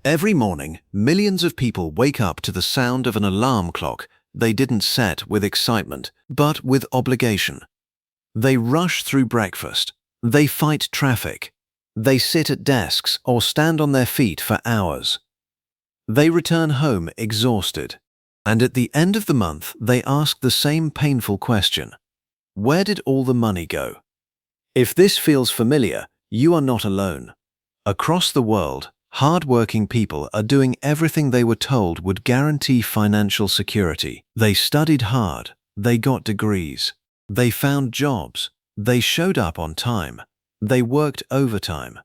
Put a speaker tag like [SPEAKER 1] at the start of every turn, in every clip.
[SPEAKER 1] Every morning, millions of people wake up to the sound of an alarm clock they didn't set with excitement, but with obligation. They rush through breakfast. They fight traffic. They sit at desks or stand on their feet for hours. They return home exhausted. And at the end of the month, they ask the same painful question: where did all the money go? If this feels familiar, you are not alone. Across the world, hard-working people are doing everything they were told would guarantee financial security. They studied hard. They got degrees. They found jobs. They showed up on time. They worked overtime.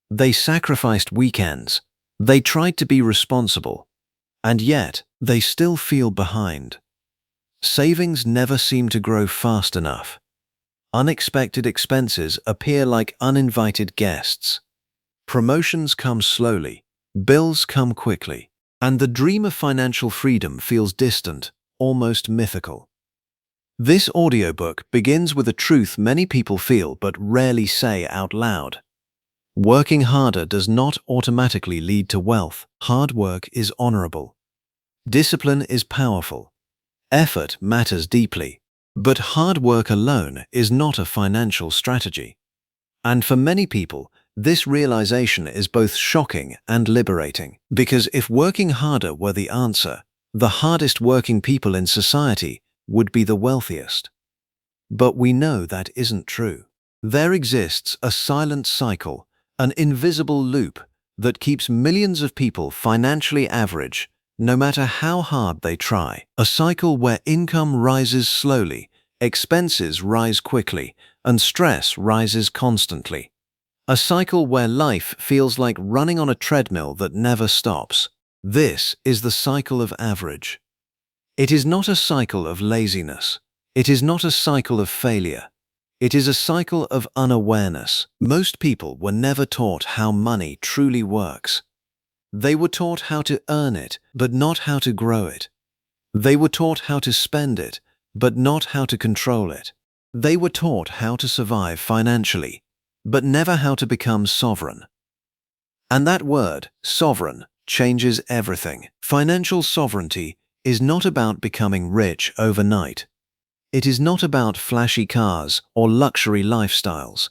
[SPEAKER 1] They sacrificed weekends. They tried to be responsible. And yet, they still feel behind. Savings never seem to grow fast enough. Unexpected expenses appear like uninvited guests. Promotions come slowly, bills come quickly, and the dream of financial freedom feels distant, almost mythical. This audiobook begins with a truth many people feel but rarely say out loud. Working harder does not automatically lead to wealth. Hard work is honorable. Discipline is powerful. Effort matters deeply. But hard work alone is not a financial strategy. And for many people, this realization is both shocking and liberating. Because if working harder were the answer, the hardest working people in society would be the wealthiest. But we know that isn't true. There exists a silent cycle, an invisible loop that keeps millions of people financially average, no matter how hard they try. A cycle where income rises slowly, expenses rise quickly, and stress rises constantly. A cycle where life feels like running on a treadmill that never stops. This is the cycle of average. It is not a cycle of laziness. It is not a cycle of failure. It is a cycle of unawareness. Most people were never taught how money truly works. They were taught how to earn it, but not how to grow it. They were taught how to spend it, but not how to control it. They were taught how to survive financially, but never how to become sovereign. And that word, sovereign, changes everything. Financial sovereignty is not about becoming rich overnight. It is not about flashy cars or luxury lifestyles.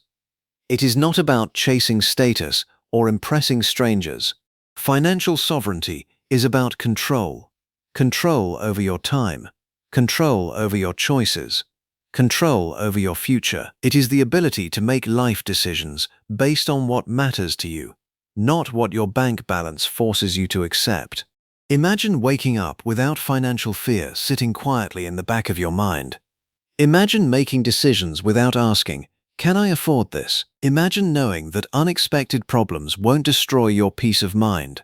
[SPEAKER 1] It is not about chasing status or impressing strangers. Financial sovereignty is about control. Control over your time. Control over your choices. Control over your future. It is the ability to make life decisions based on what matters to you, not what your bank balance forces you to accept. Imagine waking up without financial fear sitting quietly in the back of your mind. Imagine making decisions without asking, "Can I afford this?" Imagine knowing that unexpected problems won't destroy your peace of mind.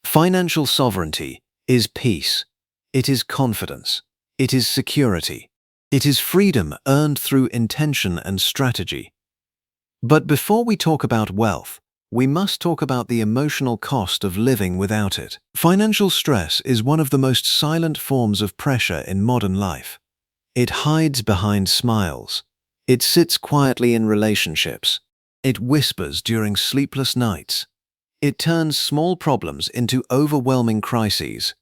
[SPEAKER 1] Financial sovereignty is peace. It is confidence. It is security. It is freedom earned through intention and strategy. But before we talk about wealth, we must talk about the emotional cost of living without it. Financial stress is one of the most silent forms of pressure in modern life. It hides behind smiles. It sits quietly in relationships. It whispers during sleepless nights. It turns small problems into overwhelming crises.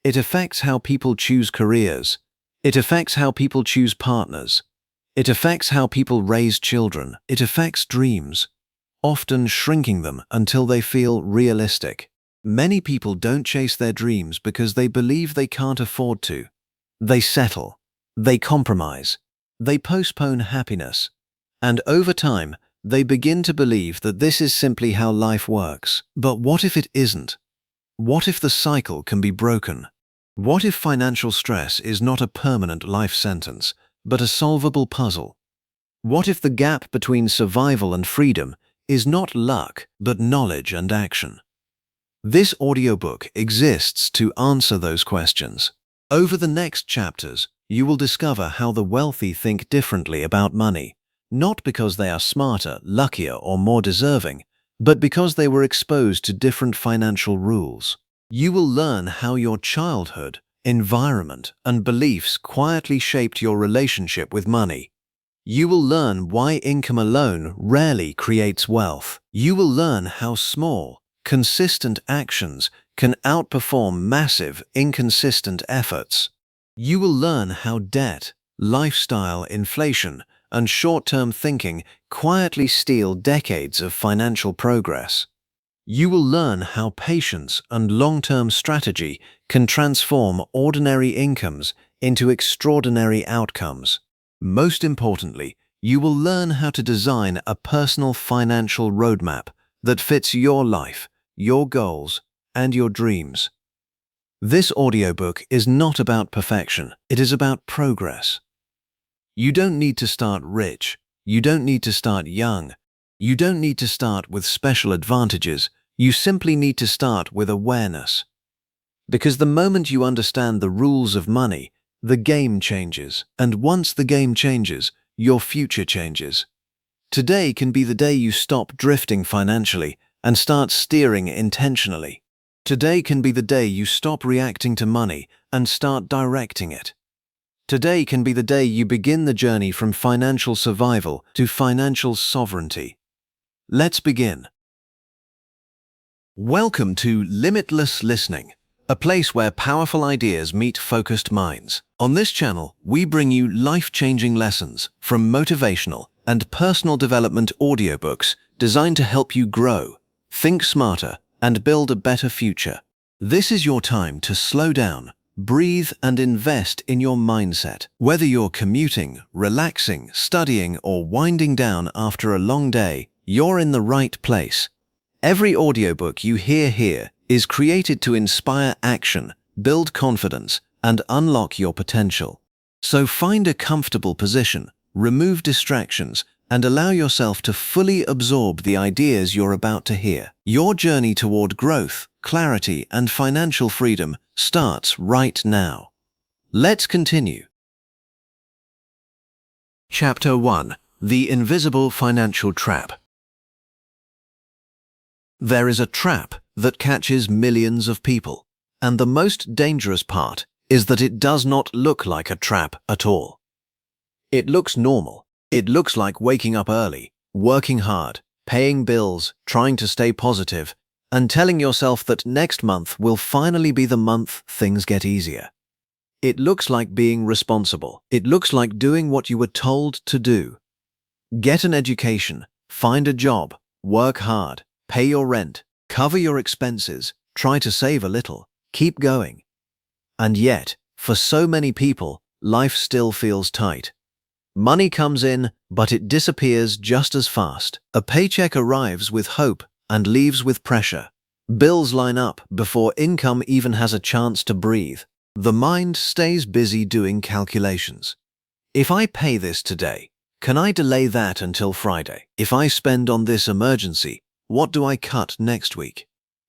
[SPEAKER 1] It affects how people choose careers. It affects how people choose partners. It affects how people raise children. It affects dreams, often shrinking them until they feel realistic. Many people don't chase their dreams because they believe they can't afford to. They settle. They compromise. They postpone happiness. And over time, they begin to believe that this is simply how life works. But what if it isn't? What if the cycle can be broken? What if financial stress is not a permanent life sentence, but a solvable puzzle? What if the gap between survival and freedom is not luck, but knowledge and action? This audiobook exists to answer those questions. Over the next chapters, you will discover how the wealthy think differently about money, not because they are smarter, luckier, or more deserving, but because they were exposed to different financial rules. You will learn how your childhood, environment, and beliefs quietly shaped your relationship with money. You will learn why income alone rarely creates wealth. You will learn how small, consistent actions can outperform massive, inconsistent efforts. You will learn how debt, lifestyle, inflation, and short-term thinking quietly steal decades of financial progress. You will learn how patience and long-term strategy can transform ordinary incomes into extraordinary outcomes. Most importantly, you will learn how to design a personal financial roadmap that fits your life, your goals, and your dreams. This audiobook is not about perfection, it is about progress. You don't need to start rich, you don't need to start young, you don't need to start with special advantages, you simply need to start with awareness. Because the moment you understand the rules of money, the game changes, and once the game changes, your future changes. Today can be the day you stop drifting financially and start steering intentionally. Today can be the day you stop reacting to money and start directing it. Today can be the day you begin the journey from financial survival to financial sovereignty. Let's begin. Welcome to Limitless Listening, a place where powerful ideas meet focused minds. On this channel, we bring you life-changing lessons from motivational and personal development audiobooks designed to help you grow, think smarter, and build a better future. This is your time to slow down, breathe, and invest in your mindset. Whether you're commuting, relaxing, studying, or winding down after a long day, you're in the right place. Every audiobook you hear here is created to inspire action, build confidence, and unlock your potential. So find a comfortable position, remove distractions, and allow yourself to fully absorb the ideas you're about to hear. Your journey toward growth, clarity, and financial freedom starts right now. Let's continue. Chapter 1: The Invisible Financial Trap. There is a trap that catches millions of people, and the most dangerous part is that it does not look like a trap at all. It looks normal. It looks like waking up early, working hard, paying bills, trying to stay positive, and telling yourself that next month will finally be the month things get easier. It looks like being responsible. It looks like doing what you were told to do. Get an education, find a job, work hard, pay your rent, cover your expenses, try to save a little, keep going. And yet, for so many people, life still feels tight. Money comes in, but it disappears just as fast. A paycheck arrives with hope and leaves with pressure. Bills line up before income even has a chance to breathe. The mind stays busy doing calculations. If I pay this today, can I delay that until Friday? If I spend on this emergency, what do I cut next week?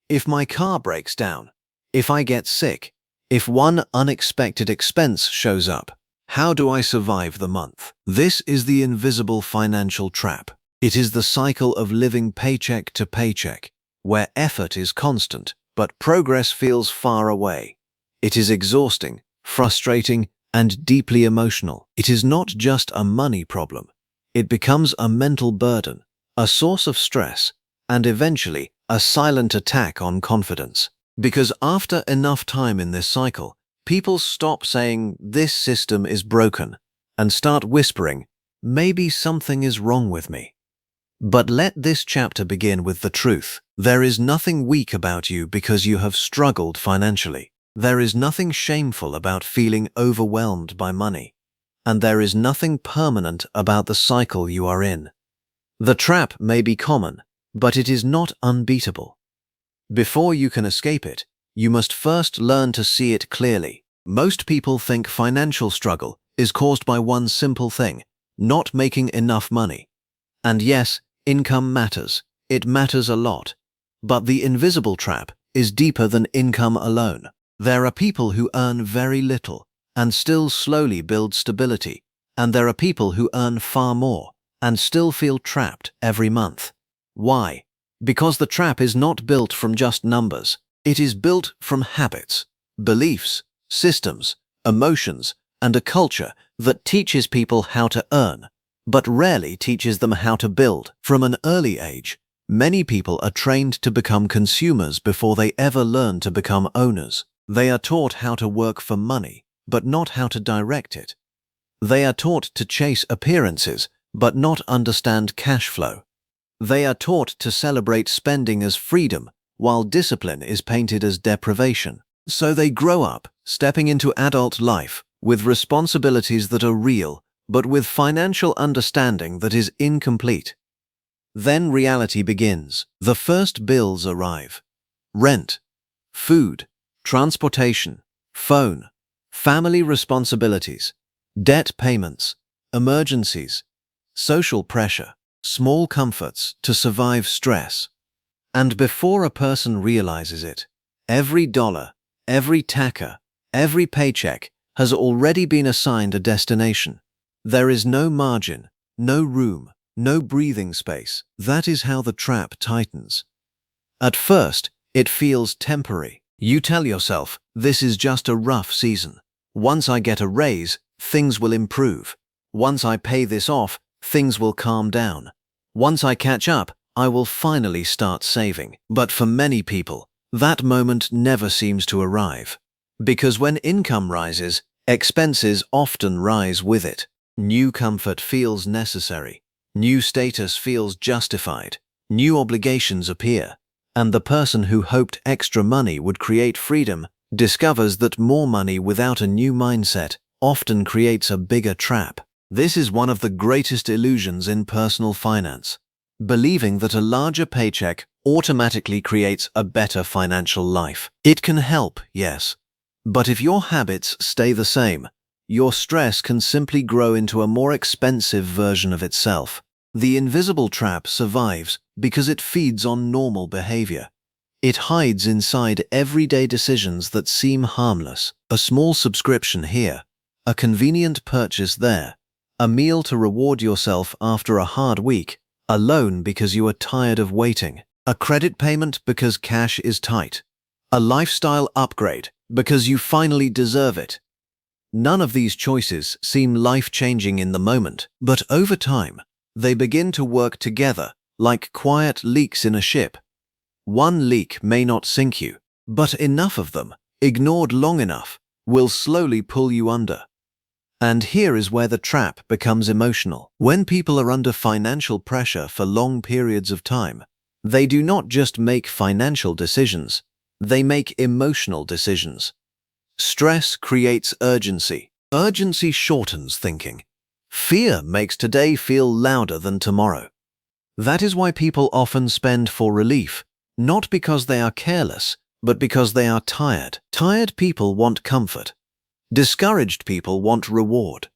[SPEAKER 1] If my car breaks down, if I get sick, if one unexpected expense shows up, how do I survive the month? This is the invisible financial trap. It is the cycle of living paycheck to paycheck, where effort is constant, but progress feels far away. It is exhausting, frustrating, and deeply emotional. It is not just a money problem. It becomes a mental burden, a source of stress, and eventually a silent attack on confidence. Because after enough time in this cycle, people stop saying, "This system is broken," and start whispering, "Maybe something is wrong with me." But let this chapter begin with the truth. There is nothing weak about you because you have struggled financially. There is nothing shameful about feeling overwhelmed by money. And there is nothing permanent about the cycle you are in. The trap may be common, but it is not unbeatable. Before you can escape it, you must first learn to see it clearly. Most people think financial struggle is caused by one simple thing: not making enough money. And yes, income matters. It matters a lot. But the invisible trap is deeper than income alone. There are people who earn very little and still slowly build stability, and there are people who earn far more and still feel trapped every month. Why? Because the trap is not built from just numbers. It is built from habits, beliefs, systems, emotions, and a culture that teaches people how to earn, but rarely teaches them how to build. From an early age, Many people are trained to become consumers before they ever learn to become owners. They are taught how to work for money, but not how to direct it. They are taught to chase appearances, but not understand cash flow. They are taught to celebrate spending as freedom, while discipline is painted as deprivation. So they grow up, stepping into adult life, with responsibilities that are real, but with financial understanding that is incomplete. Then reality begins. The first bills arrive. Rent, food, transportation, phone, family responsibilities, debt payments, emergencies, social pressure, small comforts to survive stress. And before a person realizes it, every dollar, every tacker, every paycheck has already been assigned a destination. There is no margin, no room, no breathing space. That is how the trap tightens. At first, it feels temporary. You tell yourself, this is just a rough season. Once I get a raise, things will improve. Once I pay this off, things will calm down. Once I catch up, I will finally start saving. But for many people, that moment never seems to arrive. Because when income rises, expenses often rise with it. New comfort feels necessary. New status feels justified. New obligations appear. And the person who hoped extra money would create freedom discovers that more money without a new mindset often creates a bigger trap. This is one of the greatest illusions in personal finance. Believing that a larger paycheck automatically creates a better financial life. It can help, yes. But if your habits stay the same, your stress can simply grow into a more expensive version of itself. The invisible trap survives because it feeds on normal behavior. It hides inside everyday decisions that seem harmless. A small subscription here, a convenient purchase there, a meal to reward yourself after a hard week, a loan because you are tired of waiting, a credit payment because cash is tight, a lifestyle upgrade because you finally deserve it. None of these choices seem life-changing in the moment, but over time, they begin to work together like quiet leaks in a ship. One leak may not sink you, but enough of them, ignored long enough, will slowly pull you under. And here is where the trap becomes emotional. When people are under financial pressure for long periods of time, they do not just make financial decisions, they make emotional decisions. Stress creates urgency. Urgency shortens thinking. Fear makes today feel louder than tomorrow. That is why people often spend for relief, not because they are careless, but because they are tired. Tired people want comfort. Discouraged people want reward.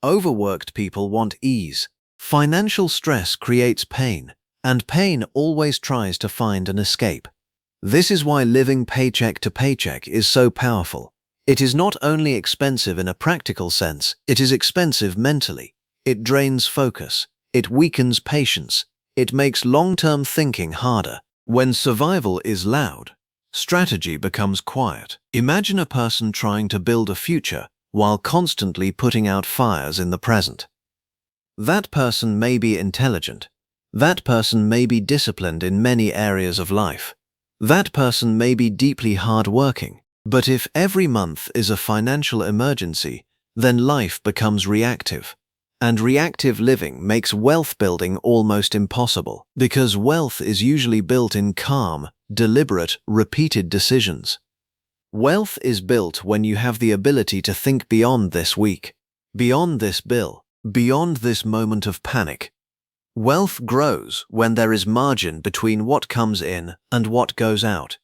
[SPEAKER 1] Overworked people want ease. Financial stress creates pain, and pain always tries to find an escape. This is why living paycheck to paycheck is so powerful. It is not only expensive in a practical sense, it is expensive mentally. It drains focus. It weakens patience. It makes long-term thinking harder. When survival is loud, strategy becomes quiet. Imagine a person trying to build a future while constantly putting out fires in the present. That person may be intelligent. That person may be disciplined in many areas of life. That person may be deeply hardworking. But if every month is a financial emergency, then life becomes reactive. And reactive living makes wealth building almost impossible, because wealth is usually built in calm, deliberate, repeated decisions. Wealth is built when you have the ability to think beyond this week, beyond this bill, beyond this moment of panic. Wealth grows when there is margin between what comes in and what goes out.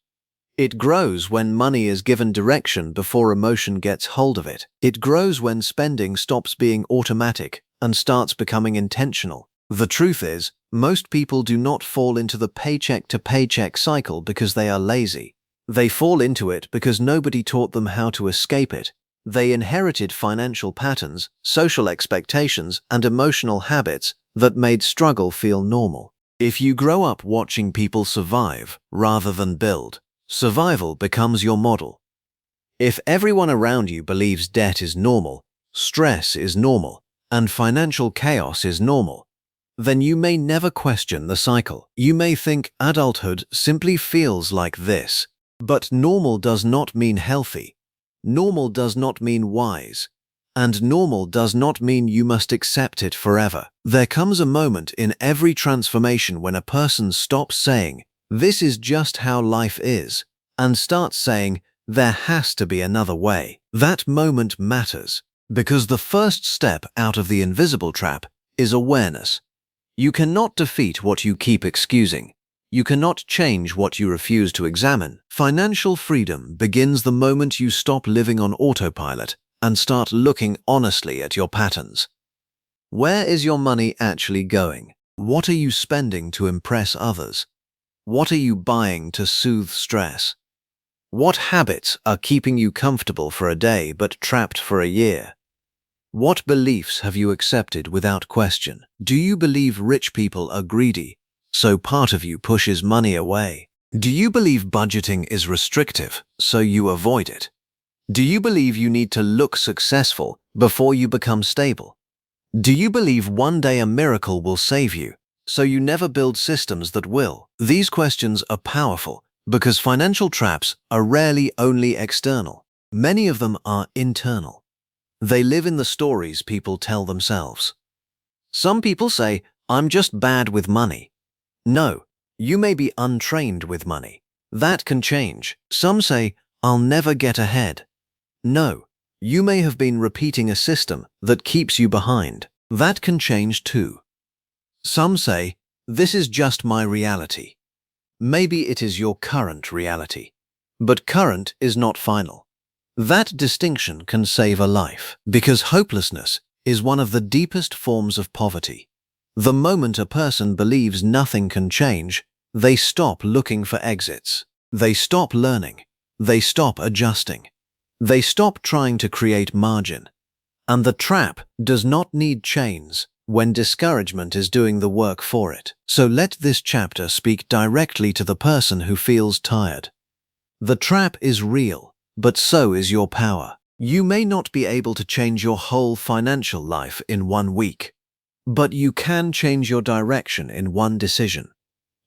[SPEAKER 1] It grows when money is given direction before emotion gets hold of it. It grows when spending stops being automatic and starts becoming intentional. The truth is, most people do not fall into the paycheck-to-paycheck cycle because they are lazy. They fall into it because nobody taught them how to escape it. They inherited financial patterns, social expectations, and emotional habits that made struggle feel normal. If you grow up watching people survive rather than build, survival becomes your model. If everyone around you believes debt is normal, stress is normal, and financial chaos is normal, then you may never question the cycle. You may think adulthood simply feels like this. But normal does not mean healthy. Normal does not mean wise. And normal does not mean you must accept it forever. There comes a moment in every transformation when a person stops saying, "This is just how life is," and starts saying, "There has to be another way." That moment matters, because the first step out of the invisible trap is awareness. You cannot defeat what you keep excusing. You cannot change what you refuse to examine. Financial freedom begins the moment you stop living on autopilot and start looking honestly at your patterns. Where is your money actually going? What are you spending to impress others? What are you buying to soothe stress? What habits are keeping you comfortable for a day but trapped for a year? What beliefs have you accepted without question? Do you believe rich people are greedy, so part of you pushes money away? Do you believe budgeting is restrictive, so you avoid it? Do you believe you need to look successful before you become stable? Do you believe one day a miracle will save you, so you never build systems that will? These questions are powerful because financial traps are rarely only external. Many of them are internal. They live in the stories people tell themselves. Some people say, "I'm just bad with money." No, you may be untrained with money. That can change. Some say, "I'll never get ahead." No, you may have been repeating a system that keeps you behind. That can change too. Some say, "This is just my reality." Maybe it is your current reality. But current is not final. That distinction can save a life, because hopelessness is one of the deepest forms of poverty. The moment a person believes nothing can change, they stop looking for exits. They stop learning. They stop adjusting. They stop trying to create margin. And the trap does not need chains when discouragement is doing the work for it. So let this chapter speak directly to the person who feels tired. The trap is real, but so is your power. You may not be able to change your whole financial life in 1 week, but you can change your direction in one decision.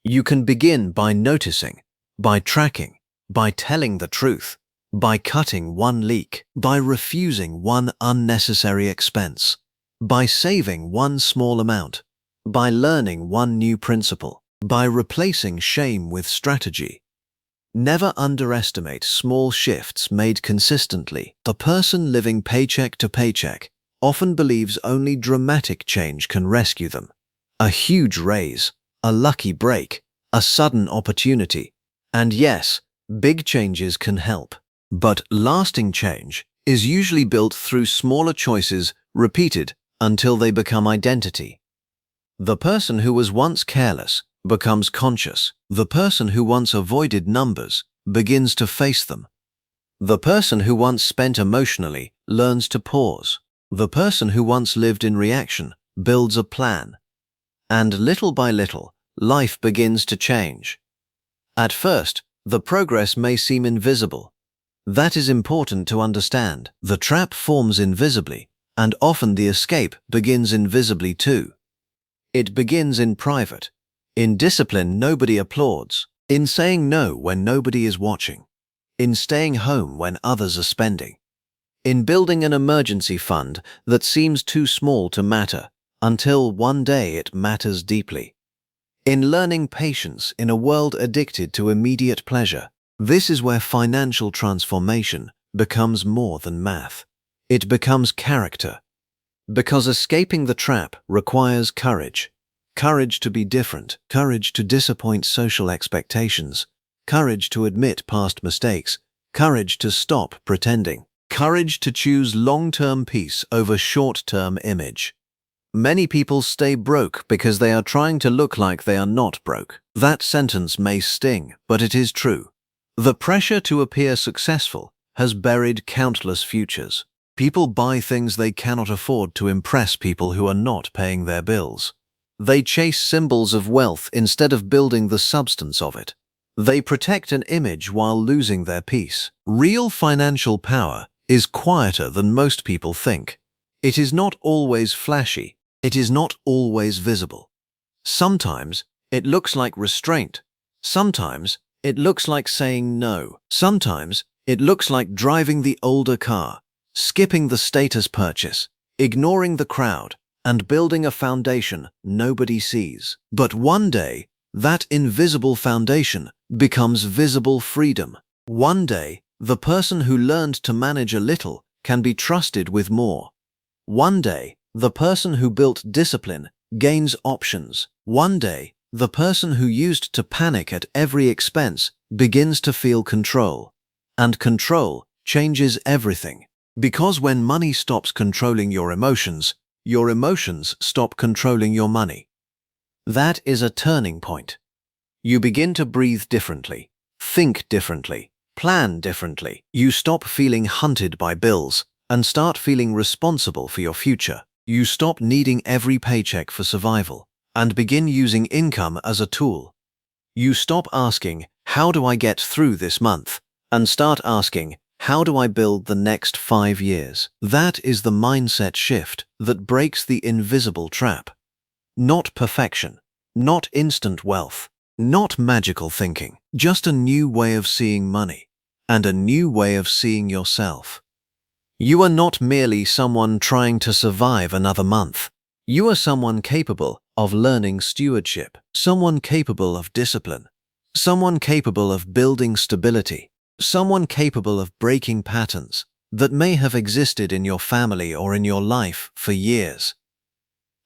[SPEAKER 1] You can begin by noticing, by tracking, by telling the truth, by cutting one leak, by refusing one unnecessary expense, by saving one small amount, by learning one new principle, by replacing shame with strategy. Never underestimate small shifts made consistently. The person living paycheck to paycheck often believes only dramatic change can rescue them. A huge raise, a lucky break, a sudden opportunity. And yes, big changes can help. But lasting change is usually built through smaller choices repeated until they become identity. The person who was once careless becomes conscious. The person who once avoided numbers begins to face them. The person who once spent emotionally learns to pause. The person who once lived in reaction builds a plan. And little by little, life begins to change. At first, the progress may seem invisible. That is important to understand. The trap forms invisibly, and often the escape begins invisibly too. It begins in private. In discipline nobody applauds. In saying no when nobody is watching. In staying home when others are spending. In building an emergency fund that seems too small to matter, until one day it matters deeply. In learning patience in a world addicted to immediate pleasure. This is where financial transformation becomes more than math. It becomes character. Because escaping the trap requires courage. Courage to be different, courage to disappoint social expectations, courage to admit past mistakes, courage to stop pretending, courage to choose long-term peace over short-term image. Many people stay broke because they are trying to look like they are not broke. That sentence may sting, but it is true. The pressure to appear successful has buried countless futures. People buy things they cannot afford to impress people who are not paying their bills. They chase symbols of wealth instead of building the substance of it. They protect an image while losing their peace. Real financial power is quieter than most people think. It is not always flashy. It is not always visible. Sometimes it looks like restraint. Sometimes it looks like saying no. Sometimes it looks like driving the older car, skipping the status purchase, ignoring the crowd, and building a foundation nobody sees. But one day, that invisible foundation becomes visible freedom. One day, the person who learned to manage a little can be trusted with more. One day, the person who built discipline gains options. One day, the person who used to panic at every expense begins to feel control. And control changes everything. Because when money stops controlling your emotions stop controlling your money. That is a turning point. You begin to breathe differently, think differently, plan differently. You stop feeling hunted by bills and start feeling responsible for your future. You stop needing every paycheck for survival and begin using income as a tool. You stop asking, "How do I get through this month?" and start asking, "How do I build the next 5 years?" That is the mindset shift that breaks the invisible trap. Not perfection, not instant wealth, not magical thinking, just a new way of seeing money and a new way of seeing yourself. You are not merely someone trying to survive another month. You are someone capable of learning stewardship, someone capable of discipline, someone capable of building stability, someone capable of breaking patterns that may have existed in your family or in your life for years.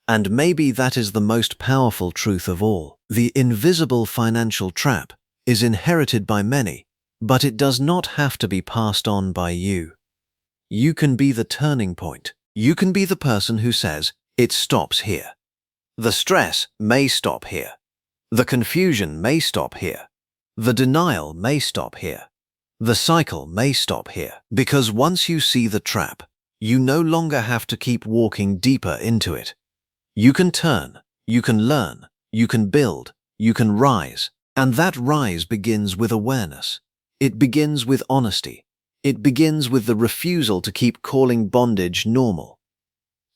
[SPEAKER 1] And maybe that is the most powerful truth of all. The invisible financial trap is inherited by many, but it does not have to be passed on by you. You can be the turning point. You can be the person who says, "It stops here." The stress may stop here. The confusion may stop here. The denial may stop here. The cycle may stop here. Because once you see the trap, you no longer have to keep walking deeper into it. You can turn, you can learn, you can build, you can rise. And that rise begins with awareness. It begins with honesty. It begins with the refusal to keep calling bondage normal.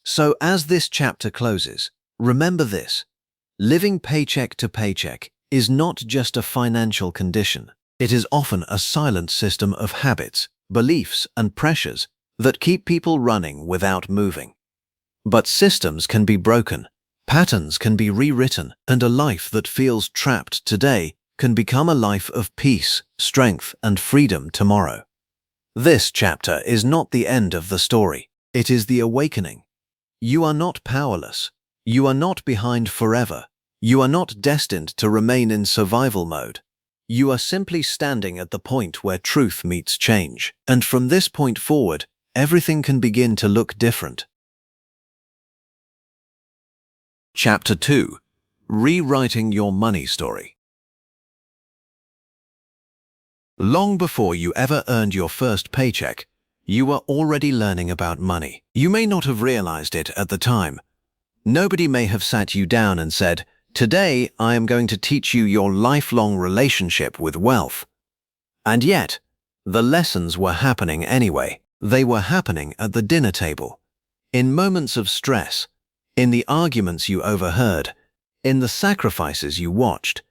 [SPEAKER 1] So as this chapter closes, remember this: living paycheck to paycheck is not just a financial condition. It is often a silent system of habits, beliefs, and pressures that keep people running without moving. But systems can be broken, patterns can be rewritten, and a life that feels trapped today can become a life of peace, strength, and freedom tomorrow. This chapter is not the end of the story. It is the awakening. You are not powerless. You are not behind forever. You are not destined to remain in survival mode. You are simply standing at the point where truth meets change. And from this point forward, everything can begin to look different. Chapter 2: Rewriting Your Money Story. Long before you ever earned your first paycheck, you were already learning about money. You may not have realized it at the time. Nobody may have sat you down and said, "Today I am going to teach you your lifelong relationship with wealth." And yet, the lessons were happening anyway. They were happening at the dinner table, in moments of stress, in the arguments you overheard, in the sacrifices you watched,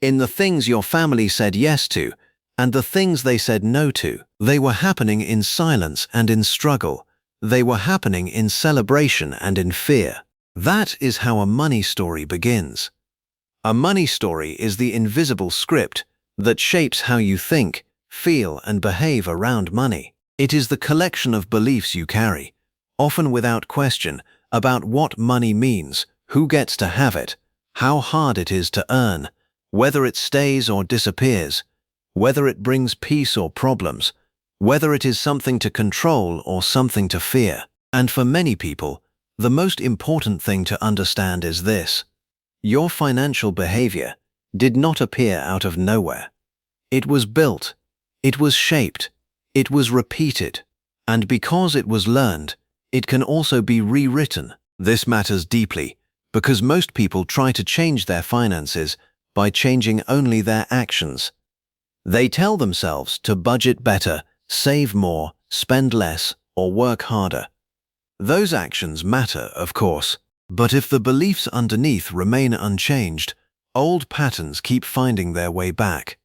[SPEAKER 1] in the things your family said yes to, and the things they said no to. They were happening in silence and in struggle. They were happening in celebration and in fear. That is how a money story begins. A money story is the invisible script that shapes how you think, feel, and behave around money. It is the collection of beliefs you carry, often without question, about what money means, who gets to have it, how hard it is to earn, whether it stays or disappears, whether it brings peace or problems, whether it is something to control or something to fear. And for many people, the most important thing to understand is this: your financial behavior did not appear out of nowhere. It was built, it was shaped, it was repeated, and because it was learned, it can also be rewritten. This matters deeply because most people try to change their finances by changing only their actions. They tell themselves to budget better, save more, spend less, or work harder. Those actions matter, of course, But if the beliefs underneath remain unchanged, old patterns keep finding their way back.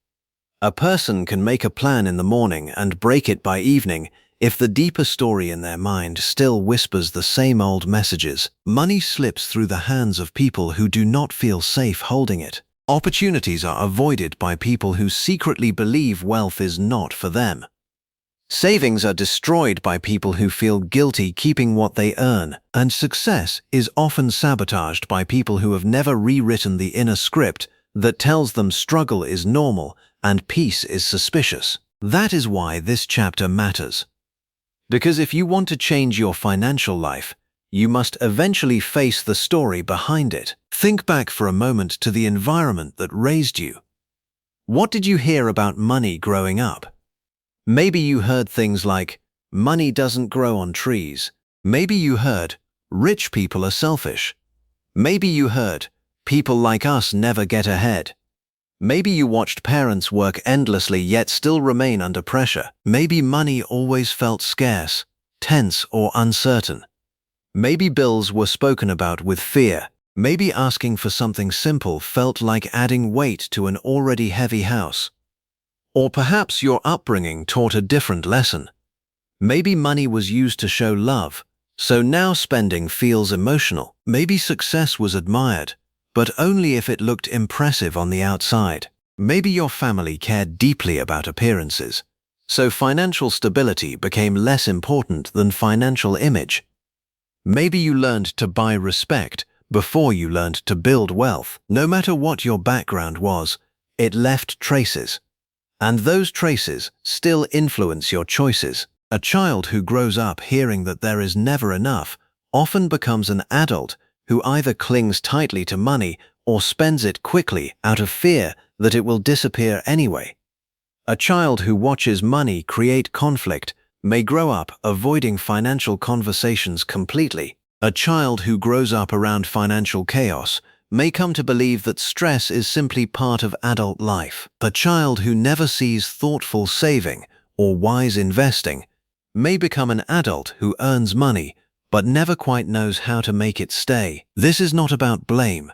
[SPEAKER 1] A person can make a plan in the morning and break it by evening if the deeper story in their mind still whispers the same old messages. Money slips through the hands of people who do not feel safe holding it. Opportunities are avoided by people who secretly believe wealth is not for them. Savings are destroyed by people who feel guilty keeping what they earn, and success is often sabotaged by people who have never rewritten the inner script that tells them struggle is normal and peace is suspicious. That is why this chapter matters. Because if you want to change your financial life, you must eventually face the story behind it. Think back for a moment to the environment that raised you. What did you hear about money growing up? Maybe you heard things like, money doesn't grow on trees. Maybe you heard, rich people are selfish. Maybe you heard, people like us never get ahead. Maybe you watched parents work endlessly yet still remain under pressure. Maybe money always felt scarce, tense, or uncertain. Maybe bills were spoken about with fear. Maybe asking for something simple felt like adding weight to an already heavy house. Or perhaps your upbringing taught a different lesson. Maybe money was used to show love, so now spending feels emotional. Maybe success was admired, but only if it looked impressive on the outside. Maybe your family cared deeply about appearances, so financial stability became less important than financial image. Maybe you learned to buy respect before you learned to build wealth. No matter what your background was, it left traces. And those traces still influence your choices. A child who grows up hearing that there is never enough often becomes an adult who either clings tightly to money or spends it quickly out of fear that it will disappear anyway. A child who watches money create conflict may grow up avoiding financial conversations completely. A child who grows up around financial chaos may come to believe that stress is simply part of adult life. A child who never sees thoughtful saving or wise investing may become an adult who earns money but never quite knows how to make it stay. This is not about blame.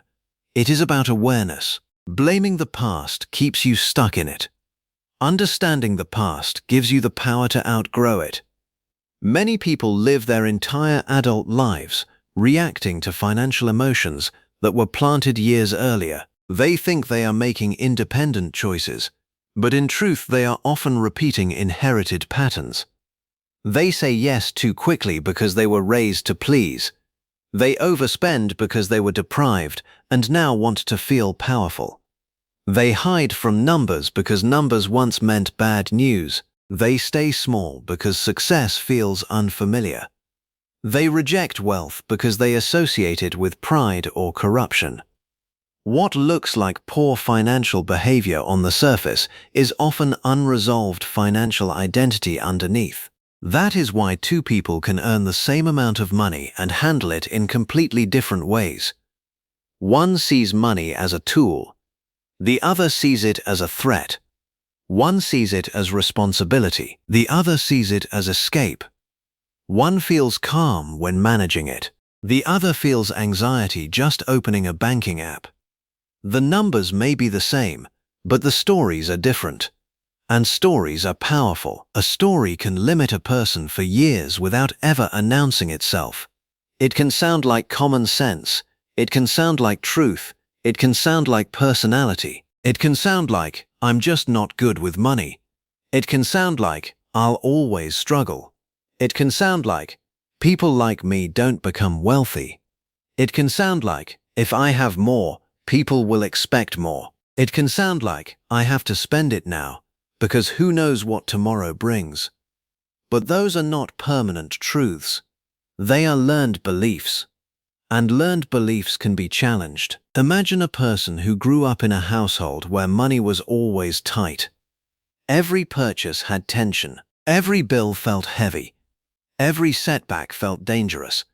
[SPEAKER 1] It is about awareness. Blaming the past keeps you stuck in it. Understanding the past gives you the power to outgrow it. Many people live their entire adult lives reacting to financial emotions that were planted years earlier. They think they are making independent choices, but in truth they are often repeating inherited patterns. They say yes too quickly because they were raised to please. They overspend because they were deprived and now want to feel powerful. They hide from numbers because numbers once meant bad news. They stay small because success feels unfamiliar. They reject wealth because they associate it with pride or corruption. What looks like poor financial behavior on the surface is often unresolved financial identity underneath. That is why two people can earn the same amount of money and handle it in completely different ways. One sees money as a tool. The other sees it as a threat. One sees it as responsibility. The other sees it as escape. One feels calm when managing it. The other feels anxiety just opening a banking app. The numbers may be the same, but the stories are different. And stories are powerful. A story can limit a person for years without ever announcing itself. It can sound like common sense. It can sound like truth. It can sound like personality. It can sound like, I'm just not good with money. It can sound like, I'll always struggle. It can sound like, people like me don't become wealthy. It can sound like, if I have more, people will expect more. It can sound like, I have to spend it now, because who knows what tomorrow brings. But those are not permanent truths. They are learned beliefs. And learned beliefs can be challenged. Imagine a person who grew up in a household where money was always tight. Every purchase had tension. Every bill felt heavy. Every setback felt dangerous.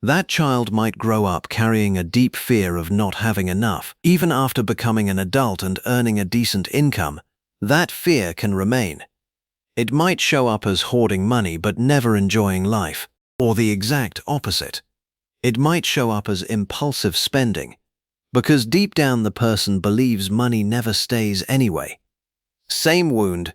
[SPEAKER 1] That child might grow up carrying a deep fear of not having enough. Even after becoming an adult and earning a decent income, that fear can remain. It might show up as hoarding money but never enjoying life, or the exact opposite. It might show up as impulsive spending, because deep down the person believes money never stays anyway. Same wound,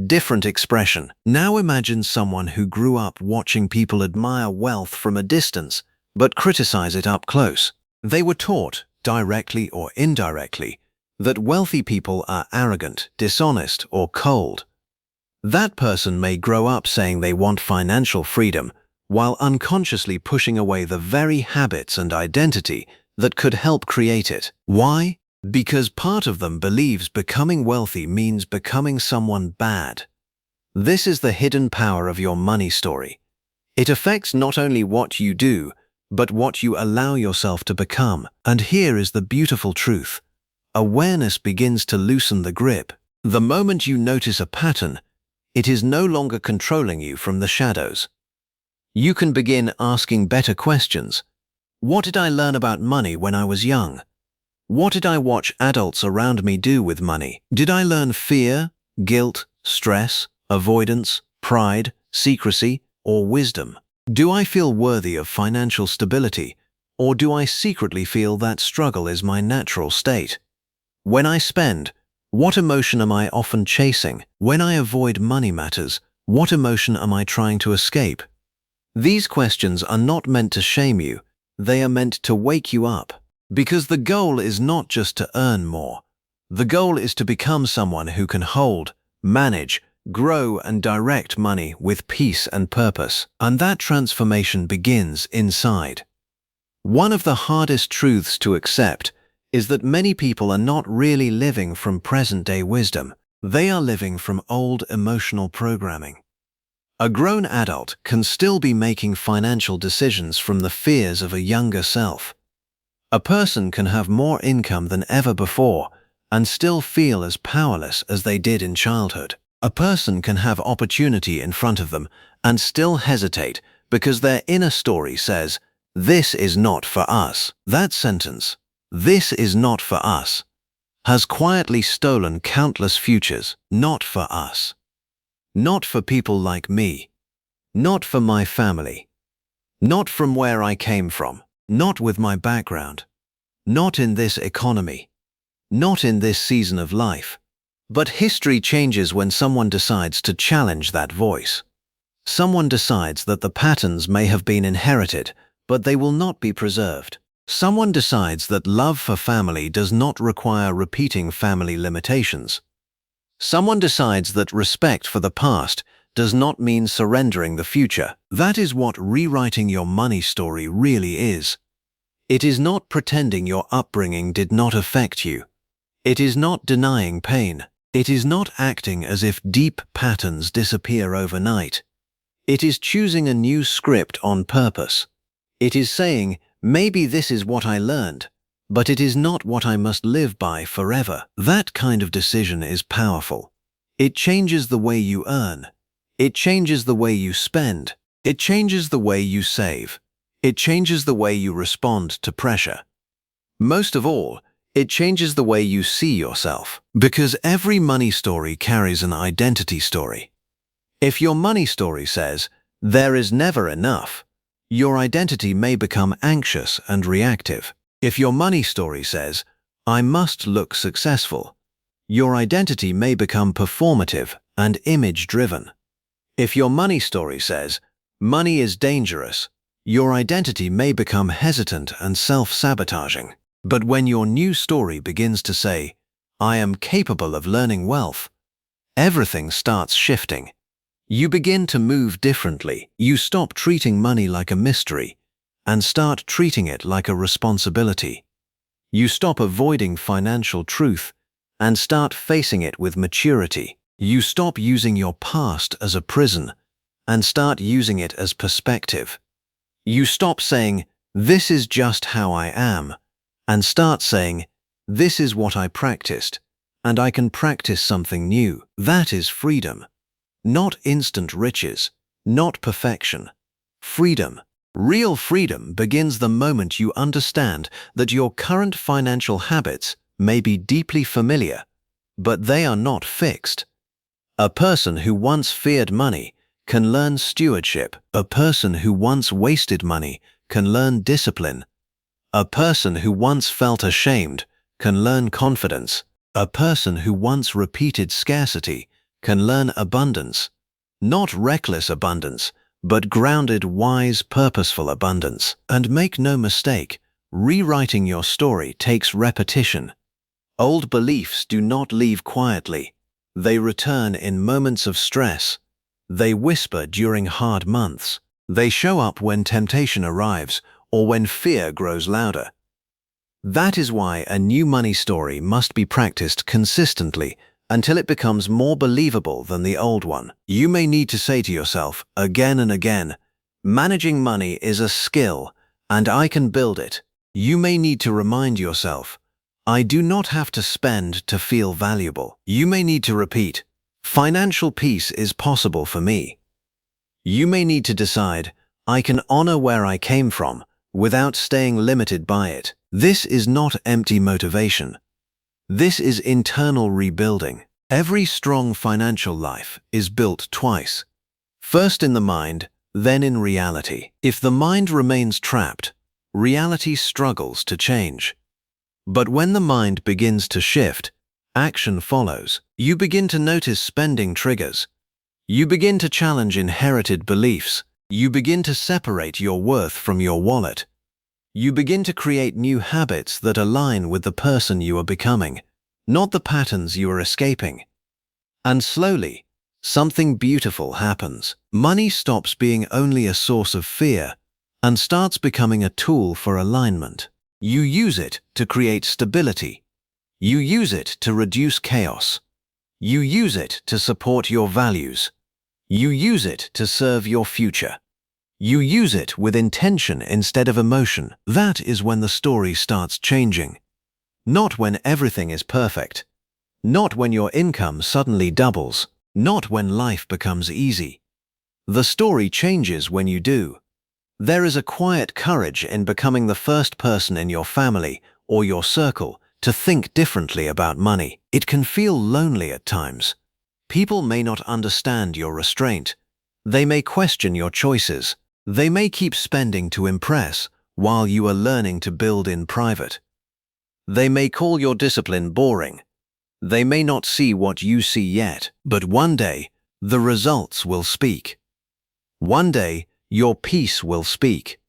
[SPEAKER 1] different expression. Now imagine someone who grew up watching people admire wealth from a distance, but criticize it up close. They were taught, directly or indirectly, that wealthy people are arrogant, dishonest, or cold. That person may grow up saying they want financial freedom, while unconsciously pushing away the very habits and identity that could help create it. Why? Because part of them believes becoming wealthy means becoming someone bad. This is the hidden power of your money story. It affects not only what you do, but what you allow yourself to become. And here is the beautiful truth. Awareness begins to loosen the grip. The moment you notice a pattern, it is no longer controlling you from the shadows. You can begin asking better questions. What did I learn about money when I was young? What did I watch adults around me do with money? Did I learn fear, guilt, stress, avoidance, pride, secrecy, or wisdom? Do I feel worthy of financial stability, or do I secretly feel that struggle is my natural state? When I spend, what emotion am I often chasing? When I avoid money matters, what emotion am I trying to escape? These questions are not meant to shame you, they are meant to wake you up. Because the goal is not just to earn more. The goal is to become someone who can hold, manage, grow and direct money with peace and purpose. And that transformation begins inside. One of the hardest truths to accept is that many people are not really living from present-day wisdom. They are living from old emotional programming. A grown adult can still be making financial decisions from the fears of a younger self. A person can have more income than ever before and still feel as powerless as they did in childhood. A person can have opportunity in front of them and still hesitate because their inner story says, "This is not for us." That sentence, "This is not for us," has quietly stolen countless futures. Not for us. Not for people like me. Not for my family. Not from where I came from. Not with my background. Not in this economy. Not in this season of life. But history changes when someone decides to challenge that voice. Someone decides that the patterns may have been inherited, but they will not be preserved. Someone decides that love for family does not require repeating family limitations. Someone decides that respect for the past does not mean surrendering the future. That is what rewriting your money story really is. It is not pretending your upbringing did not affect you. It is not denying pain. It is not acting as if deep patterns disappear overnight. It is choosing a new script on purpose. It is saying, maybe this is what I learned, but it is not what I must live by forever. That kind of decision is powerful. It changes the way you earn. It changes the way you spend. It changes the way you save. It changes the way you respond to pressure. Most of all, it changes the way you see yourself. Because every money story carries an identity story. If your money story says, "There is never enough," your identity may become anxious and reactive. If your money story says, "I must look successful," your identity may become performative and image-driven. If your money story says, "Money is dangerous," your identity may become hesitant and self-sabotaging. But when your new story begins to say, "I am capable of learning wealth," everything starts shifting. You begin to move differently. You stop treating money like a mystery and start treating it like a responsibility. You stop avoiding financial truth and start facing it with maturity. You stop using your past as a prison and start using it as perspective. You stop saying, "This is just how I am," and start saying, "This is what I practiced, and I can practice something new." That is freedom. Not instant riches, not perfection. Freedom. Real freedom begins the moment you understand that your current financial habits may be deeply familiar, but they are not fixed. A person who once feared money can learn stewardship. A person who once wasted money can learn discipline. A person who once felt ashamed can learn confidence. A person who once repeated scarcity can learn abundance. Not reckless abundance, but grounded, wise, purposeful abundance. And make no mistake, rewriting your story takes repetition. Old beliefs do not leave quietly. They return in moments of stress. They whisper during hard months. They show up when temptation arrives or when fear grows louder. That is why a new money story must be practiced consistently until it becomes more believable than the old one. You may need to say to yourself again and again, "Managing money is a skill, and I can build it." You may need to remind yourself, "I do not have to spend to feel valuable." You may need to repeat, "Financial peace is possible for me." You may need to decide, "I can honor where I came from without staying limited by it." This is not empty motivation. This is internal rebuilding. Every strong financial life is built twice. First in the mind, then in reality. If the mind remains trapped, reality struggles to change. But when the mind begins to shift, action follows. You begin to notice spending triggers. You begin to challenge inherited beliefs. You begin to separate your worth from your wallet. You begin to create new habits that align with the person you are becoming, not the patterns you are escaping. And slowly, something beautiful happens. Money stops being only a source of fear and starts becoming a tool for alignment. You use it to create stability. You use it to reduce chaos. You use it to support your values. You use it to serve your future. You use it with intention instead of emotion. That is when the story starts changing. Not when everything is perfect. Not when your income suddenly doubles. Not when life becomes easy. The story changes when you do. There is a quiet courage in becoming the first person in your family or your circle to think differently about money. It can feel lonely at times. People may not understand your restraint. They may question your choices. They may keep spending to impress while you are learning to build in private. They may call your discipline boring. They may not see what you see yet, but one day, the results will speak. One day, your peace will speak.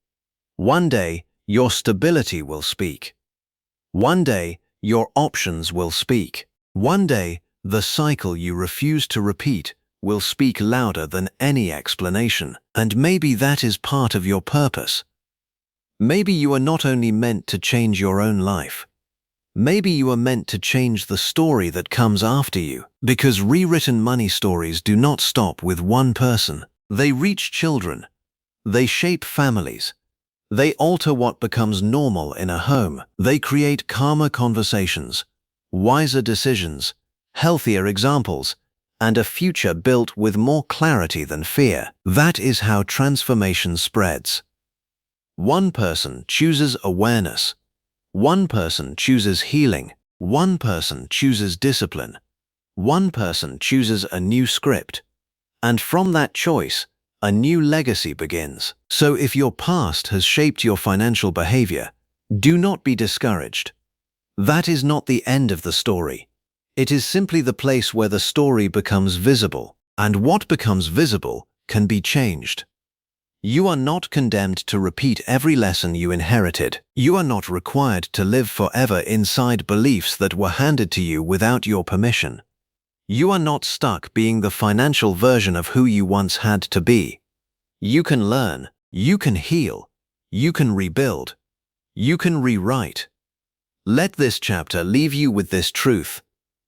[SPEAKER 1] One day, your stability will speak. One day, your options will speak. One day, the cycle you refuse to repeat will speak louder than any explanation. And maybe that is part of your purpose. Maybe you are not only meant to change your own life. Maybe you are meant to change the story that comes after you. Because rewritten money stories do not stop with one person. They reach children. They shape families. They alter what becomes normal in a home. They create calmer conversations, wiser decisions, healthier examples, and a future built with more clarity than fear. That is how transformation spreads. One person chooses awareness. One person chooses healing. One person chooses discipline. One person chooses a new script. And from that choice, a new legacy begins. So if your past has shaped your financial behavior, do not be discouraged. That is not the end of the story. It is simply the place where the story becomes visible, and what becomes visible can be changed. You are not condemned to repeat every lesson you inherited. You are not required to live forever inside beliefs that were handed to you without your permission. You are not stuck being the financial version of who you once had to be. You can learn, you can heal, you can rebuild, you can rewrite. Let this chapter leave you with this truth.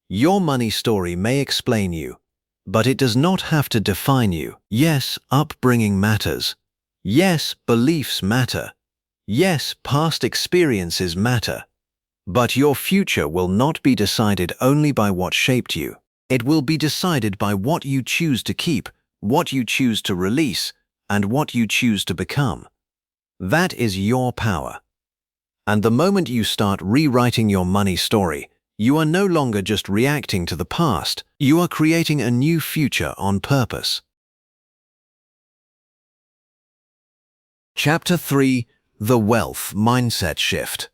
[SPEAKER 1] Your money story may explain you, but it does not have to define you. Yes, upbringing matters. Yes, beliefs matter. Yes, past experiences matter. But your future will not be decided only by what shaped you. It will be decided by what you choose to keep, what you choose to release, and what you choose to become. That is your power. And the moment you start rewriting your money story, you are no longer just reacting to the past, you are creating a new future on purpose. Chapter 3: The wealth mindset shift.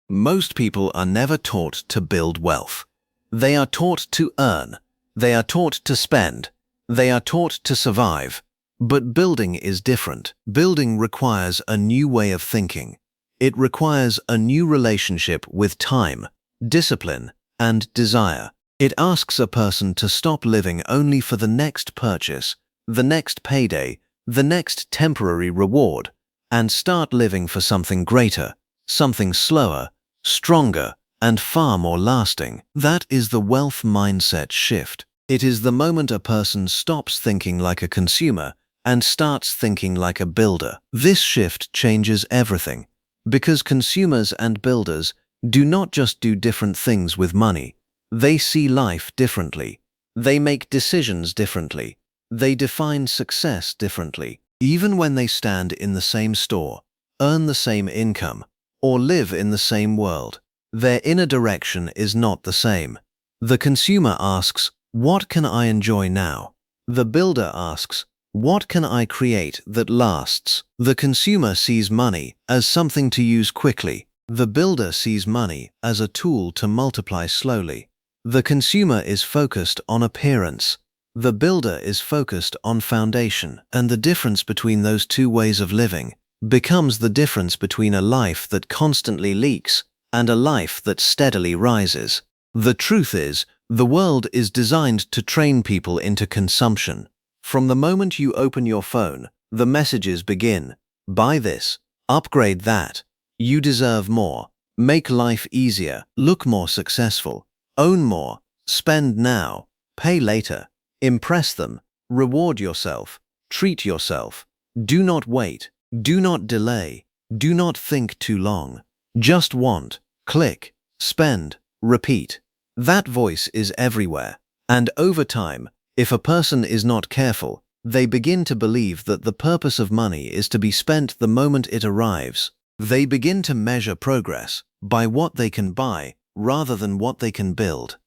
[SPEAKER 1] Most people are never taught to build wealth. They are taught to earn. They are taught to spend. They are taught to survive. But building is different. Building requires a new way of thinking. It requires a new relationship with time, discipline, and desire. It asks a person to stop living only for the next purchase, the next payday, the next temporary reward, and start living for something greater, something slower, stronger, and far more lasting. That is the wealth mindset shift. It is the moment a person stops thinking like a consumer and starts thinking like a builder. This shift changes everything, because consumers and builders do not just do different things with money. They see life differently. They make decisions differently. They define success differently. Even when they stand in the same store, earn the same income, or live in the same world, their inner direction is not the same. The consumer asks, "What can I enjoy now?" The builder asks, "What can I create that lasts?" The consumer sees money as something to use quickly. The builder sees money as a tool to multiply slowly. The consumer is focused on appearance. The builder is focused on foundation. And the difference between those two ways of living becomes the difference between a life that constantly leaks and a life that steadily rises. The truth is, the world is designed to train people into consumption. From the moment you open your phone, the messages begin. Buy this, upgrade that, you deserve more, make life easier, look more successful, own more, spend now, pay later, impress them, reward yourself, treat yourself, do not wait, do not delay, do not think too long, just want, click, spend, repeat. That voice is everywhere, and over time, if a person is not careful, they begin to believe that the purpose of money is to be spent the moment it arrives. They begin to measure progress by what they can buy rather than what they can build.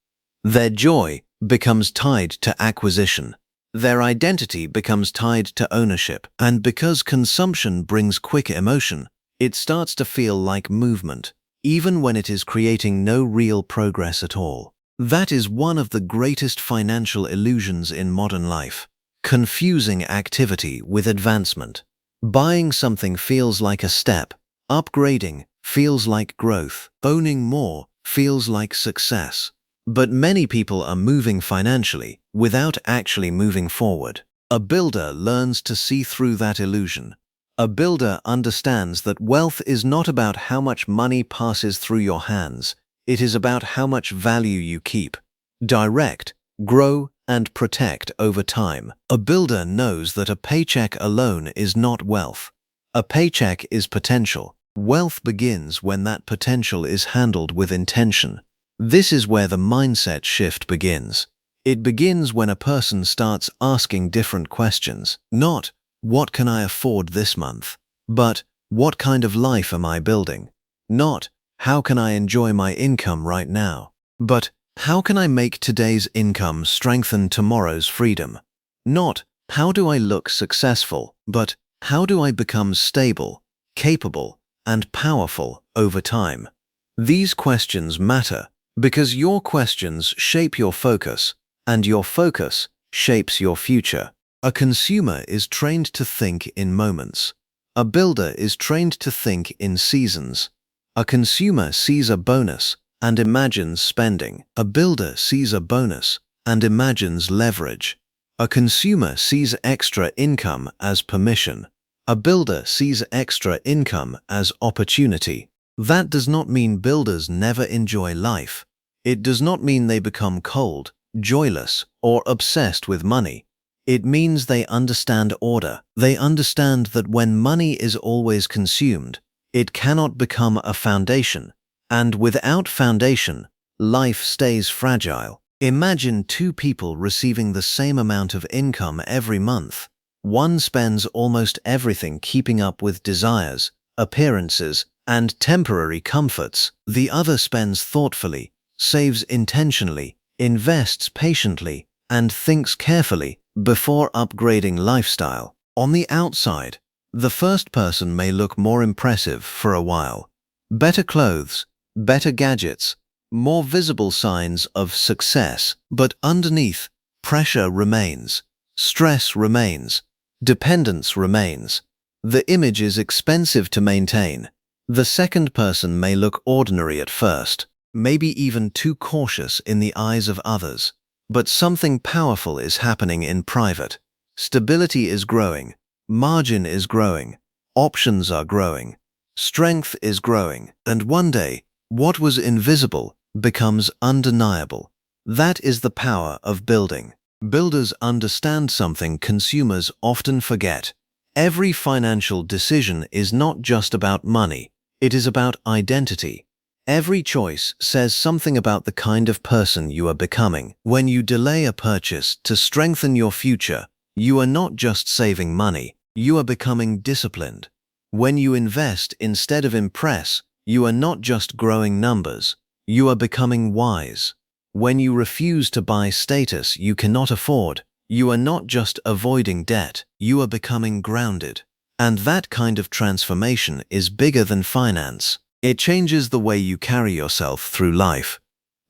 [SPEAKER 1] Their joy becomes tied to acquisition. Their identity becomes tied to ownership. And because consumption brings quick emotion, it starts to feel like movement, even when it is creating no real progress at all. That is one of the greatest financial illusions in modern life. Confusing activity with advancement. Buying something feels like a step. Upgrading feels like growth. Owning more feels like success. But many people are moving financially without actually moving forward. A builder learns to see through that illusion. A builder understands that wealth is not about how much money passes through your hands. It is about how much value you keep, direct, grow, and protect over time. A builder knows that a paycheck alone is not wealth. A paycheck is potential. Wealth begins when that potential is handled with intention. This is where the mindset shift begins. It begins when a person starts asking different questions. Not, "What can I afford this month?" but, "What kind of life am I building?" Not, "How can I enjoy my income right now?" but, "How can I make today's income strengthen tomorrow's freedom?" Not, "How do I look successful?" but, "How do I become stable, capable, and powerful over time?" These questions matter because your questions shape your focus, and your focus shapes your future. A consumer is trained to think in moments. A builder is trained to think in seasons. A consumer sees a bonus and imagines spending. A builder sees a bonus and imagines leverage. A consumer sees extra income as permission. A builder sees extra income as opportunity. That does not mean builders never enjoy life. It does not mean they become cold, joyless, or obsessed with money. It means they understand order. They understand that when money is always consumed, it cannot become a foundation, and without foundation, life stays fragile. Imagine two people receiving the same amount of income every month. One spends almost everything keeping up with desires, appearances, and temporary comforts. The other spends thoughtfully, saves intentionally, invests patiently, and thinks carefully before upgrading lifestyle. On the outside, The first person may look more impressive for a while. Better clothes, better gadgets, more visible signs of success, but underneath, pressure remains, stress remains, dependence remains. The image is expensive to maintain. The second person may look ordinary at first, maybe even too cautious in the eyes of others. But something powerful is happening in private. Stability is growing, margin is growing, options are growing, strength is growing, and one day, what was invisible becomes undeniable. That is the power of building. Builders understand something consumers often forget. Every financial decision is not just about money, it is about identity. Every choice says something about the kind of person you are becoming. When you delay a purchase to strengthen your future, you are not just saving money, you are becoming disciplined. When you invest instead of impress, you are not just growing numbers, you are becoming wise. When you refuse to buy status you cannot afford, you are not just avoiding debt, you are becoming grounded. And that kind of transformation is bigger than finance. It changes the way you carry yourself through life.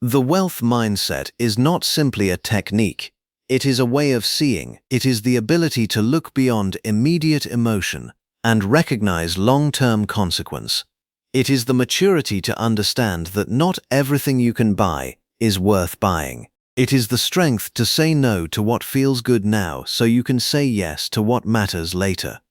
[SPEAKER 1] The wealth mindset is not simply a technique. It is a way of seeing. It is the ability to look beyond immediate emotion and recognize long-term consequence. It is the maturity to understand that not everything you can buy is worth buying. It is the strength to say no to what feels good now so you can say yes to what matters later.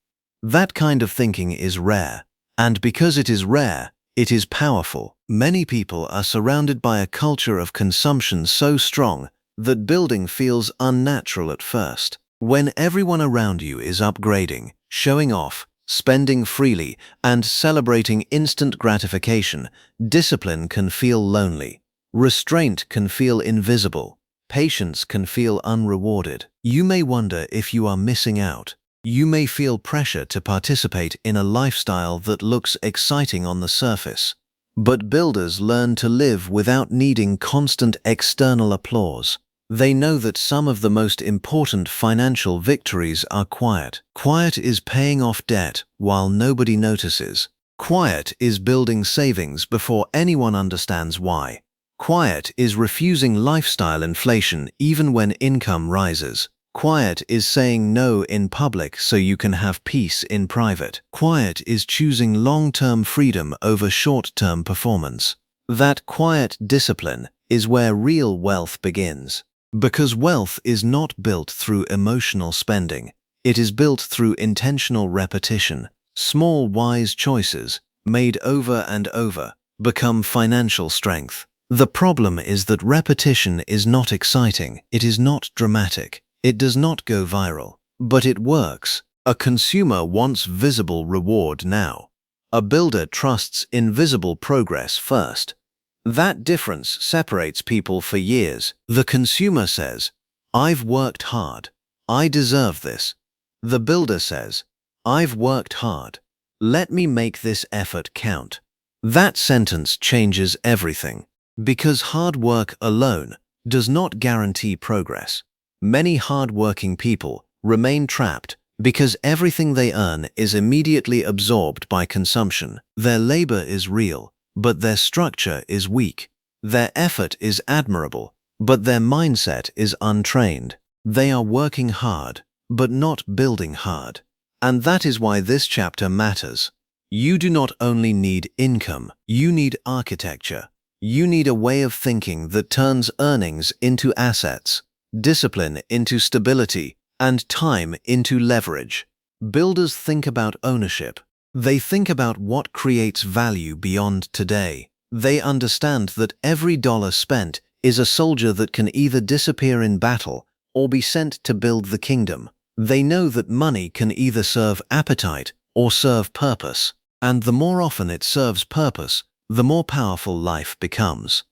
[SPEAKER 1] That kind of thinking is rare, and because it is rare, it is powerful. Many people are surrounded by a culture of consumption so strong that building feels unnatural at first. When everyone around you is upgrading, showing off, spending freely, and celebrating instant gratification, discipline can feel lonely. Restraint can feel invisible. Patience can feel unrewarded. You may wonder if you are missing out. You may feel pressure to participate in a lifestyle that looks exciting on the surface. But builders learn to live without needing constant external applause. They know that some of the most important financial victories are quiet. Quiet is paying off debt while nobody notices. Quiet is building savings before anyone understands why. Quiet is refusing lifestyle inflation even when income rises. Quiet is saying no in public so you can have peace in private. Quiet is choosing long-term freedom over short-term performance. That quiet discipline is where real wealth begins. Because wealth is not built through emotional spending. It is built through intentional repetition. Small wise choices, made over and over, become financial strength. The problem is that repetition is not exciting. It is not dramatic. It does not go viral, but it works. A consumer wants visible reward now. A builder trusts invisible progress first. That difference separates people for years. The consumer says, "I've worked hard. I deserve this." The builder says, "I've worked hard. Let me make this effort count." That sentence changes everything. Because hard work alone does not guarantee progress. Many hard-working people remain trapped because everything they earn is immediately absorbed by consumption. Their labor is real, but their structure is weak. Their effort is admirable, but their mindset is untrained. They are working hard, but not building hard. And that is why this chapter matters. You do not only need income, you need architecture. You need a way of thinking that turns earnings into assets, discipline into stability, and time into leverage. Builders think about ownership. They think about what creates value beyond today. They understand that every dollar spent is a soldier that can either disappear in battle or be sent to build the kingdom. They know that money can either serve appetite or serve purpose, and the more often it serves purpose, the more powerful life becomes.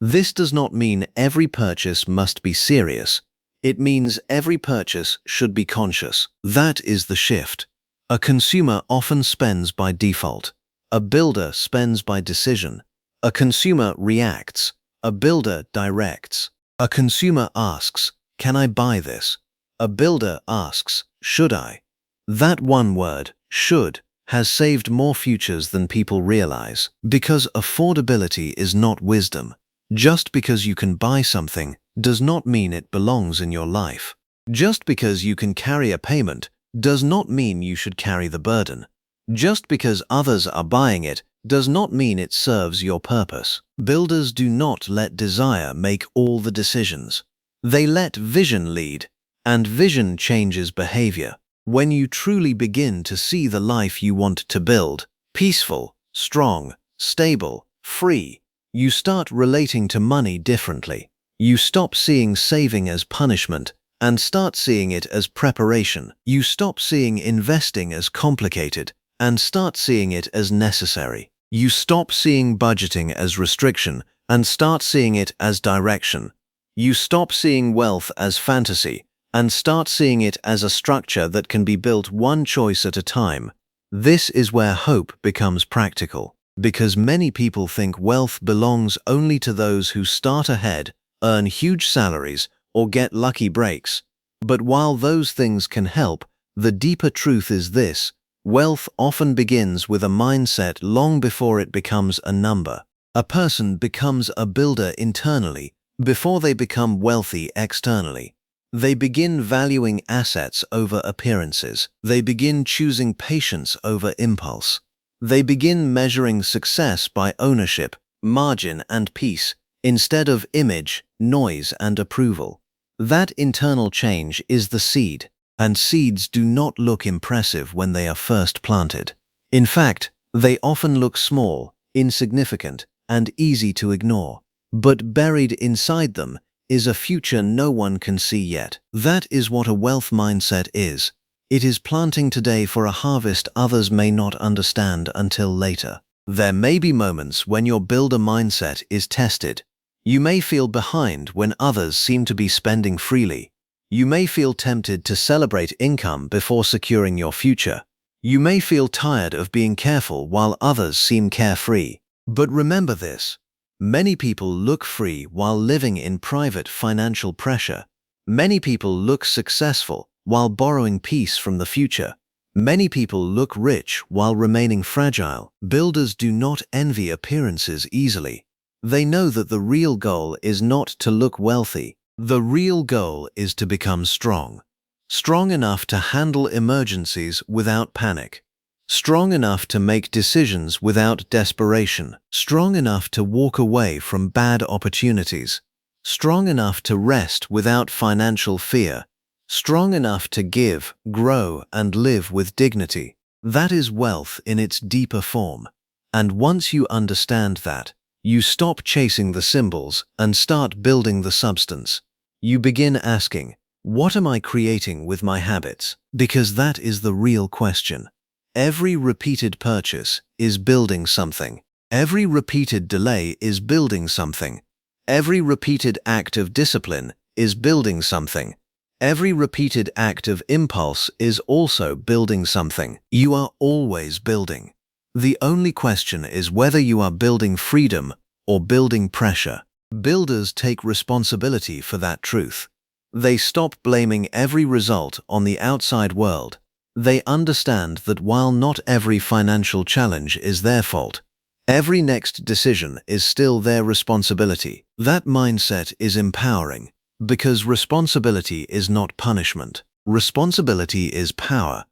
[SPEAKER 1] This does not mean every purchase must be serious. It means every purchase should be conscious. That is the shift. A consumer often spends by default. A builder spends by decision. A consumer reacts. A builder directs. A consumer asks, "Can I buy this?" A builder asks, "Should I?" That one word, should, has saved more futures than people realize. Because affordability is not wisdom. Just because you can buy something does not mean it belongs in your life. Just because you can carry a payment does not mean you should carry the burden. Just because others are buying it does not mean it serves your purpose. Builders do not let desire make all the decisions. They let vision lead, and vision changes behavior. When you truly begin to see the life you want to build, peaceful, strong, stable, free, you start relating to money differently. You stop seeing saving as punishment and start seeing it as preparation. You stop seeing investing as complicated and start seeing it as necessary. You stop seeing budgeting as restriction and start seeing it as direction. You stop seeing wealth as fantasy and start seeing it as a structure that can be built one choice at a time. This is where hope becomes practical, because many people think wealth belongs only to those who start ahead, earn huge salaries, or get lucky breaks. But while those things can help, the deeper truth is this: wealth often begins with a mindset long before it becomes a number. A person becomes a builder internally before they become wealthy externally. They begin valuing assets over appearances. They begin choosing patience over impulse. They begin measuring success by ownership, margin, and peace, instead of image, noise, and approval. That internal change is the seed, and seeds do not look impressive when they are first planted. In fact, they often look small, insignificant, and easy to ignore. But buried inside them is a future no one can see yet. That is what a wealth mindset is. It is planting today for a harvest others may not understand until later. There may be moments when your builder mindset is tested. You may feel behind when others seem to be spending freely. You may feel tempted to celebrate income before securing your future. You may feel tired of being careful while others seem carefree. But remember this: many people look free while living in private financial pressure. Many people look successful while borrowing peace from the future. Many people look rich while remaining fragile. Builders do not envy appearances easily. They know that the real goal is not to look wealthy. The real goal is to become strong. Strong enough to handle emergencies without panic. Strong enough to make decisions without desperation. Strong enough to walk away from bad opportunities. Strong enough to rest without financial fear. Strong enough to give, grow, and live with dignity. That is wealth in its deeper form. And once you understand that, you stop chasing the symbols and start building the substance. You begin asking, what am I creating with my habits? Because that is the real question. Every repeated purchase is building something. Every repeated delay is building something. Every repeated act of discipline is building something. Every repeated act of impulse is also building something. You are always building. The only question is whether you are building freedom or building pressure. Builders take responsibility for that truth. They stop blaming every result on the outside world. They understand that while not every financial challenge is their fault, every next decision is still their responsibility. That mindset is empowering, because responsibility is not punishment. Responsibility is power.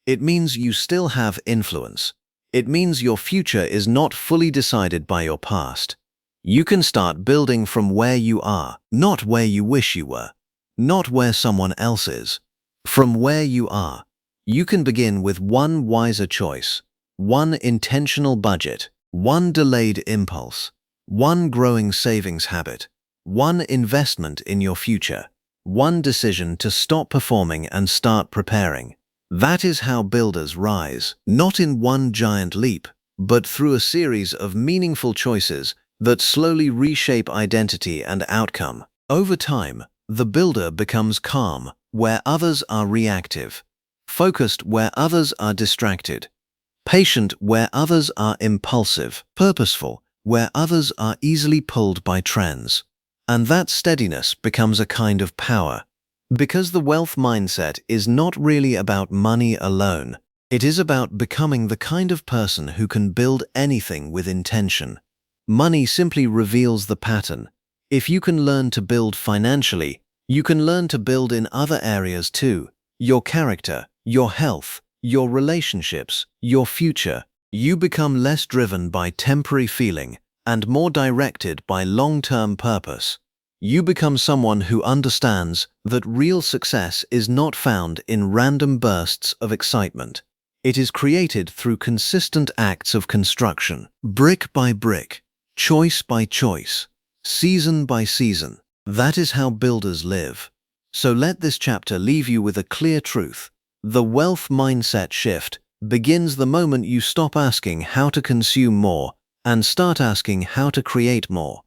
[SPEAKER 1] It means you still have influence. It means your future is not fully decided by your past. You can start building from where you are, not where you wish you were, not where someone else is. From where you are, you can begin with one wiser choice, one intentional budget, one delayed impulse, one growing savings habit, one investment in your future, one decision to stop performing and start preparing. That is how builders rise, not in one giant leap, but through a series of meaningful choices that slowly reshape identity and outcome. Over time, the builder becomes calm where others are reactive, focused where others are distracted, patient where others are impulsive, purposeful where others are easily pulled by trends. And that steadiness becomes a kind of power, Because the wealth mindset is not really about money alone. It is about becoming the kind of person who can build anything with intention. Money simply reveals the pattern. If you can learn to build financially, you can learn to build in other areas too. Your character, your health, your relationships, your future. You become less driven by temporary feeling and more directed by long-term purpose. You become someone who understands that real success is not found in random bursts of excitement. It is created through consistent acts of construction, brick by brick, choice by choice, season by season. That is how builders live. So let this chapter leave you with a clear truth. The wealth mindset shift begins the moment you stop asking how to consume more and start asking how to create more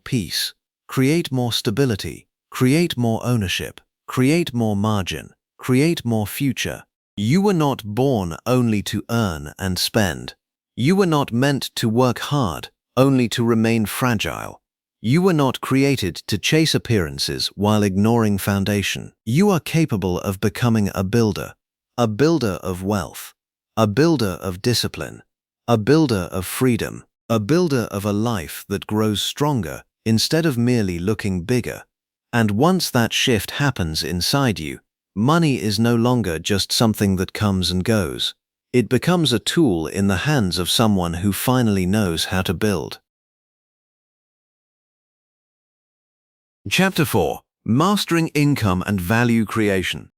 [SPEAKER 1] peace, create more stability, create more ownership, create more margin, create more future. You were not born only to earn and spend. You were not meant to work hard only to remain fragile. You were not created to chase appearances while ignoring foundation. You are capable of becoming a builder of wealth, a builder of discipline, a builder of freedom, a builder of a life that grows stronger instead of merely looking bigger. And once that shift happens inside you, money is no longer just something that comes and goes. It becomes a tool in the hands of someone who finally knows how to build. Chapter 4. Mastering Income and Value Creation.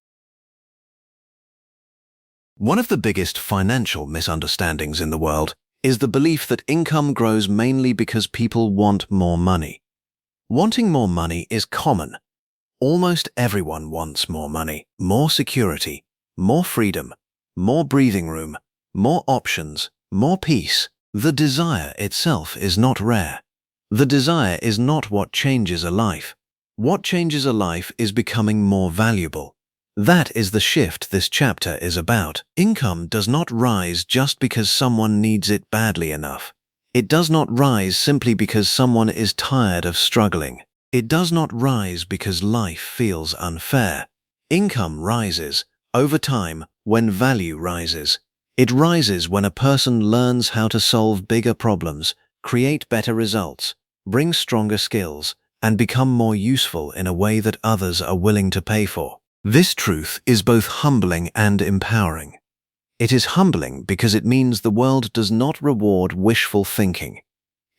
[SPEAKER 1] One of the biggest financial misunderstandings in the world is the belief that income grows mainly because people want more money. Wanting more money is common. Almost everyone wants more money, more security, more freedom, more breathing room, more options, more peace. The desire itself is not rare. The desire is not what changes a life. What changes a life is becoming more valuable. That is the shift this chapter is about. Income does not rise just because someone needs it badly enough. It does not rise simply because someone is tired of struggling. It does not rise because life feels unfair. Income rises over time when value rises. It rises when a person learns how to solve bigger problems, create better results, bring stronger skills, and become more useful in a way that others are willing to pay for. This truth is both humbling and empowering. It is humbling because it means the world does not reward wishful thinking.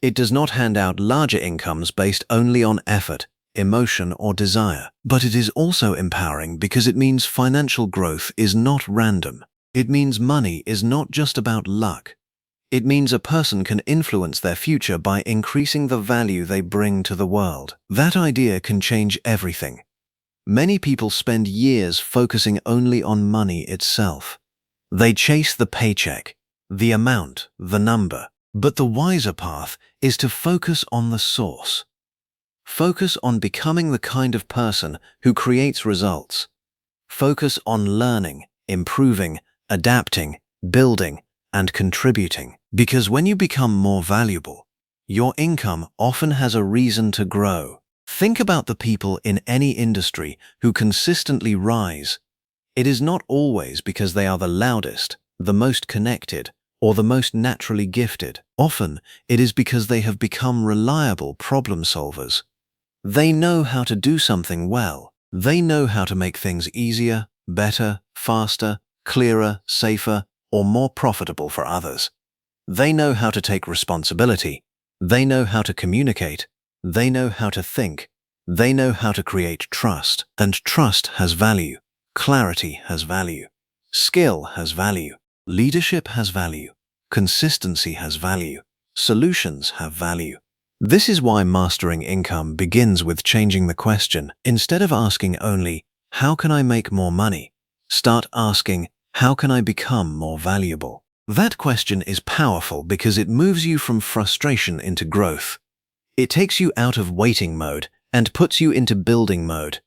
[SPEAKER 1] It does not hand out larger incomes based only on effort, emotion, or desire. But it is also empowering because it means financial growth is not random. It means money is not just about luck. It means a person can influence their future by increasing the value they bring to the world. That idea can change everything. Many people spend years focusing only on money itself. They chase the paycheck, the amount, the number. But the wiser path is to focus on the source. Focus on becoming the kind of person who creates results. Focus on learning, improving, adapting, building, and contributing. Because when you become more valuable, your income often has a reason to grow. Think about the people in any industry who consistently rise. It is not always because they are the loudest, the most connected, or the most naturally gifted. Often, it is because they have become reliable problem solvers. They know how to do something well. They know how to make things easier, better, faster, clearer, safer, or more profitable for others. They know how to take responsibility. They know how to communicate. They know how to think. They know how to create trust. And trust has value. Clarity has value. Skill has value. Leadership has value. Consistency has value. Solutions have value. This is why mastering income begins with changing the question. Instead of asking only, how can I make more money? Start asking, how can I become more valuable? That question is powerful because it moves you from frustration into growth. It takes you out of waiting mode and puts you into building mode.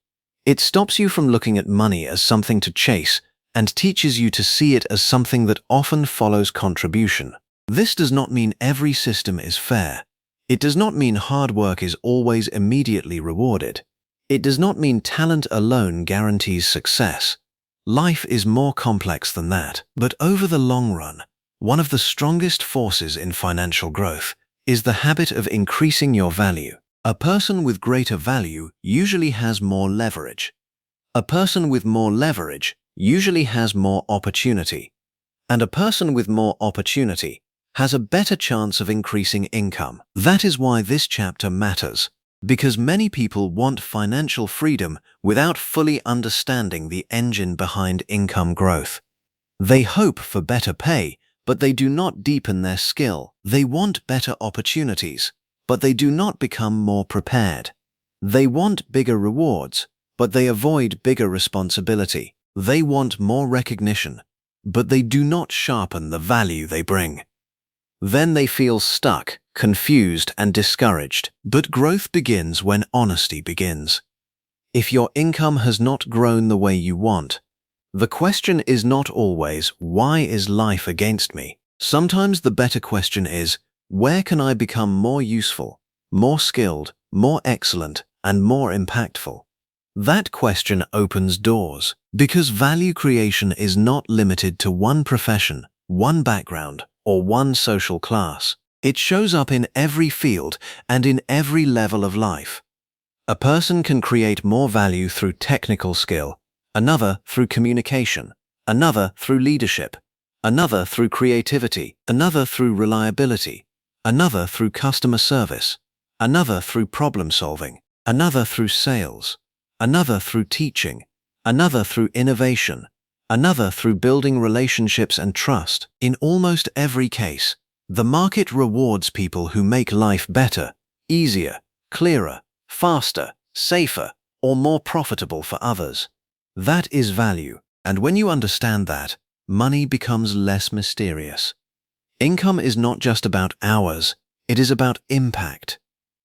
[SPEAKER 1] It stops you from looking at money as something to chase and teaches you to see it as something that often follows contribution. This does not mean every system is fair. It does not mean hard work is always immediately rewarded. It does not mean talent alone guarantees success. Life is more complex than that. But over the long run, one of the strongest forces in financial growth is the habit of increasing your value. A person with greater value usually has more leverage. A person with more leverage usually has more opportunity. And a person with more opportunity has a better chance of increasing income. That is why this chapter matters, because many people want financial freedom without fully understanding the engine behind income growth. They hope for better pay, but they do not deepen their skill. They want better opportunities, but they do not become more prepared. They want bigger rewards, but they avoid bigger responsibility. They want more recognition, but they do not sharpen the value they bring. Then they feel stuck, confused, and discouraged. But growth begins when honesty begins. If your income has not grown the way you want, the question is not always, why is life against me? Sometimes the better question is, where can I become more useful, more skilled, more excellent, and more impactful? That question opens doors, because value creation is not limited to one profession, one background, or one social class. It shows up in every field and in every level of life. A person can create more value through technical skill, another through communication, another through leadership, another through creativity, another through reliability, another through customer service, another through problem solving, another through sales, another through teaching, another through innovation, another through building relationships and trust. In almost every case, the market rewards people who make life better, easier, clearer, faster, safer, or more profitable for others. That is value, and when you understand that, money becomes less mysterious. Income is not just about hours, it is about impact.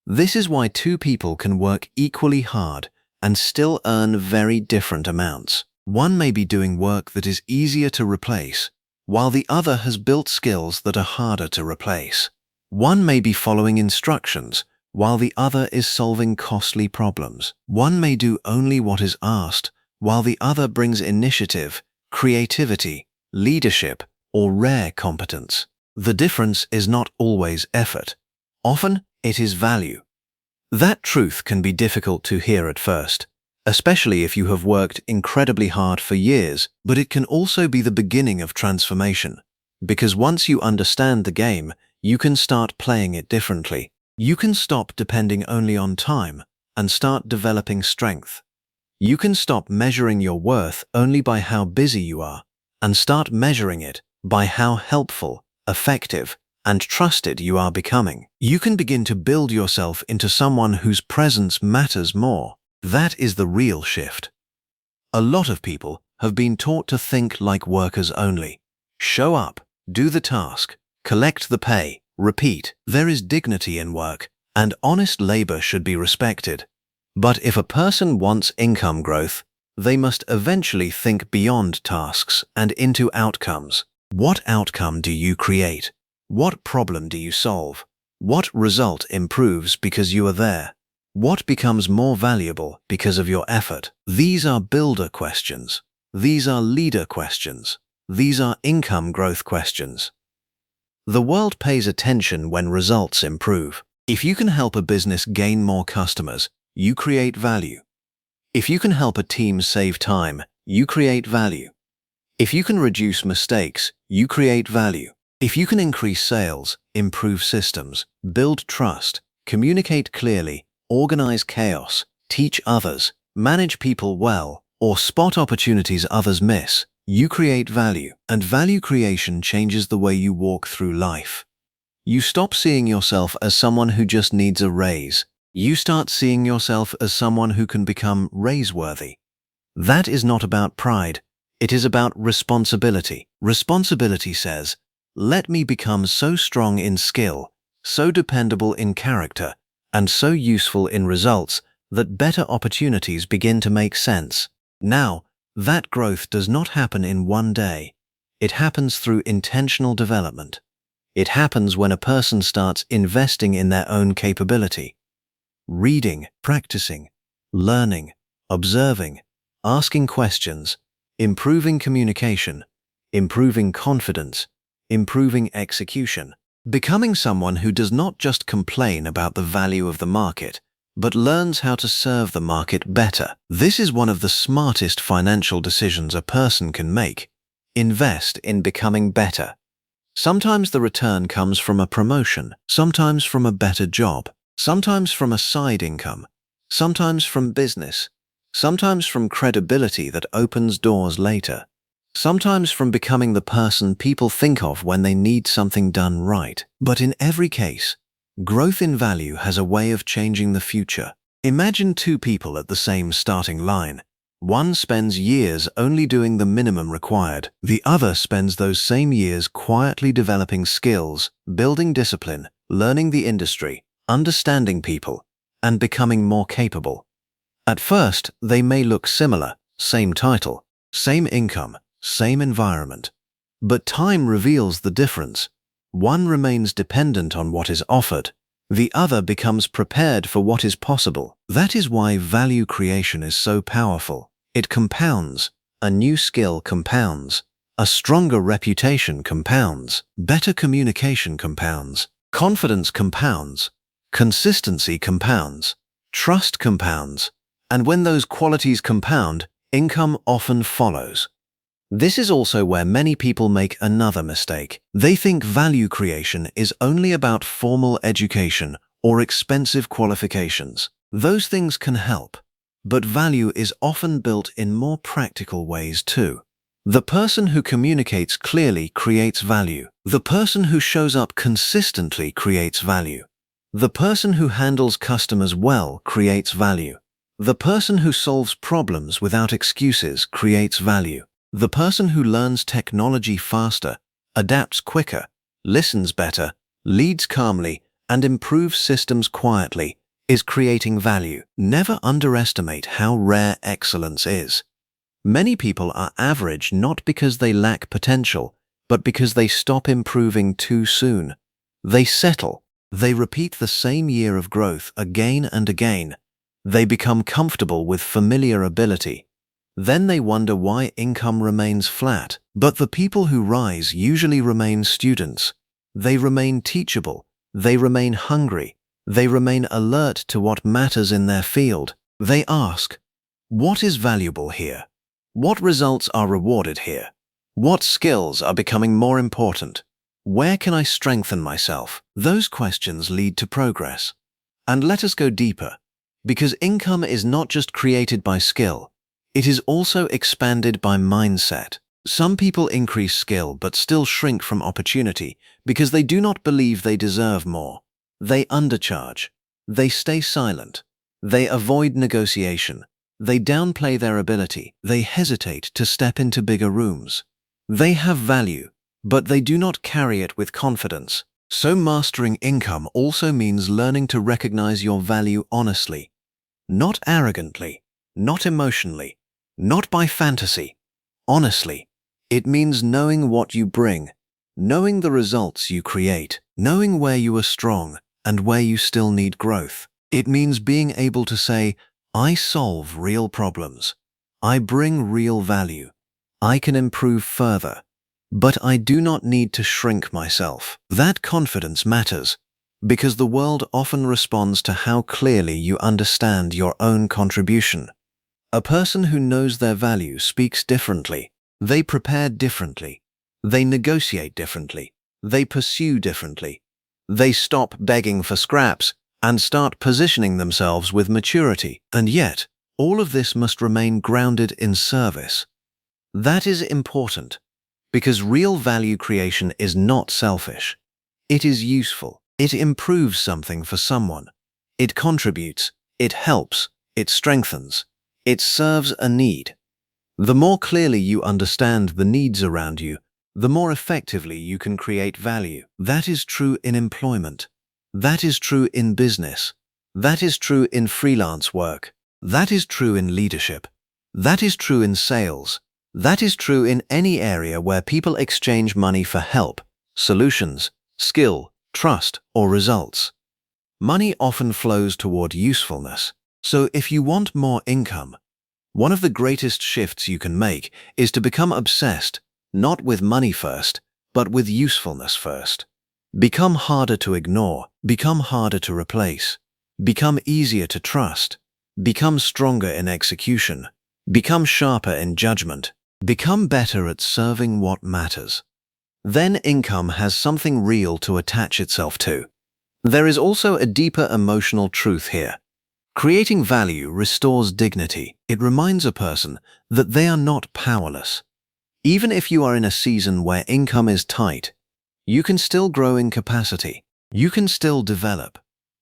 [SPEAKER 1] This is why two people can work equally hard and still earn very different amounts. One may be doing work that is easier to replace, while the other has built skills that are harder to replace. One may be following instructions, while the other is solving costly problems. One may do only what is asked, while the other brings initiative, creativity, leadership, or rare competence. The difference is not always effort. Often, it is value. That truth can be difficult to hear at first, especially if you have worked incredibly hard for years, but it can also be the beginning of transformation. Because once you understand the game, you can start playing it differently. You can stop depending only on time and start developing strength. You can stop measuring your worth only by how busy you are and start measuring it by how helpful, effective, and trusted you are becoming. You can begin to build yourself into someone whose presence matters more. That is the real shift. A lot of people have been taught to think like workers only. Show up, do the task, collect the pay, repeat. There is dignity in work, and honest labor should be respected. But if a person wants income growth, they must eventually think beyond tasks and into outcomes. What outcome do you create? What problem do you solve? What result improves because you are there? What becomes more valuable because of your effort? These are builder questions. These are leader questions. These are income growth questions. The world pays attention when results improve. If you can help a business gain more customers, you create value. If you can help a team save time, you create value. If you can reduce mistakes, you create value. If you can increase sales, improve systems, build trust, communicate clearly, organize chaos, teach others, manage people well, or spot opportunities others miss, you create value. And value creation changes the way you walk through life. You stop seeing yourself as someone who just needs a raise. You start seeing yourself as someone who can become raise-worthy. That is not about pride. It is about responsibility. Responsibility says, let me become so strong in skill, so dependable in character, and so useful in results that better opportunities begin to make sense. Now, that growth does not happen in one day. It happens through intentional development. It happens when a person starts investing in their own capability. Reading, practicing, learning, observing, asking questions, improving communication, improving confidence, improving execution. Becoming someone who does not just complain about the value of the market, but learns how to serve the market better. This is one of the smartest financial decisions a person can make. Invest in becoming better. Sometimes the return comes from a promotion, sometimes from a better job, sometimes from a side income, sometimes from business, sometimes from credibility that opens doors later, sometimes from becoming the person people think of when they need something done right. But in every case, growth in value has a way of changing the future. Imagine two people at the same starting line. One spends years only doing the minimum required. The other spends those same years quietly developing skills, building discipline, learning the industry, understanding people, and becoming more capable. At first, they may look similar, same title, same income, same environment. But time reveals the difference. One remains dependent on what is offered. The other becomes prepared for what is possible. That is why value creation is so powerful. It compounds. A new skill compounds. A stronger reputation compounds. Better communication compounds. Confidence compounds. Consistency compounds. Trust compounds. And when those qualities compound, income often follows. This is also where many people make another mistake. They think value creation is only about formal education or expensive qualifications. Those things can help, but value is often built in more practical ways too. The person who communicates clearly creates value. The person who shows up consistently creates value. The person who handles customers well creates value. The person who solves problems without excuses creates value. The person who learns technology faster, adapts quicker, listens better, leads calmly, and improves systems quietly is creating value. Never underestimate how rare excellence is. Many people are average not because they lack potential, but because they stop improving too soon. They settle. They repeat the same year of growth again and again. They become comfortable with familiar ability. Then they wonder why income remains flat. But the people who rise usually remain students. They remain teachable. They remain hungry. They remain alert to what matters in their field. They ask, what is valuable here? What results are rewarded here? What skills are becoming more important? Where can I strengthen myself? Those questions lead to progress. And let us go deeper, because income is not just created by skill. It is also expanded by mindset. Some people increase skill but still shrink from opportunity because they do not believe they deserve more. They undercharge. They stay silent. They avoid negotiation. They downplay their ability. They hesitate to step into bigger rooms. They have value, but they do not carry it with confidence. So mastering income also means learning to recognize your value honestly, not arrogantly, not emotionally, not by fantasy. Honestly, it means knowing what you bring, knowing the results you create, knowing where you are strong and where you still need growth. It means being able to say, I solve real problems. I bring real value. I can improve further. But I do not need to shrink myself. That confidence matters, because the world often responds to how clearly you understand your own contribution. A person who knows their value speaks differently. They prepare differently. They negotiate differently. They pursue differently. They stop begging for scraps and start positioning themselves with maturity. And yet, all of this must remain grounded in service. That is important, because real value creation is not selfish. It is useful. It improves something for someone. It contributes. It helps. It strengthens. It serves a need. The more clearly you understand the needs around you, the more effectively you can create value. That is true in employment. That is true in business. That is true in freelance work. That is true in leadership. That is true in sales. That is true in any area where people exchange money for help, solutions, skill, trust, or results. Money often flows toward usefulness. So if you want more income, one of the greatest shifts you can make is to become obsessed, not with money first, but with usefulness first. Become harder to ignore, become harder to replace, become easier to trust, become stronger in execution, become sharper in judgment, become better at serving what matters. Then income has something real to attach itself to. There is also a deeper emotional truth here. Creating value restores dignity. It reminds a person that they are not powerless. Even if you are in a season where income is tight, you can still grow in capacity. You can still develop.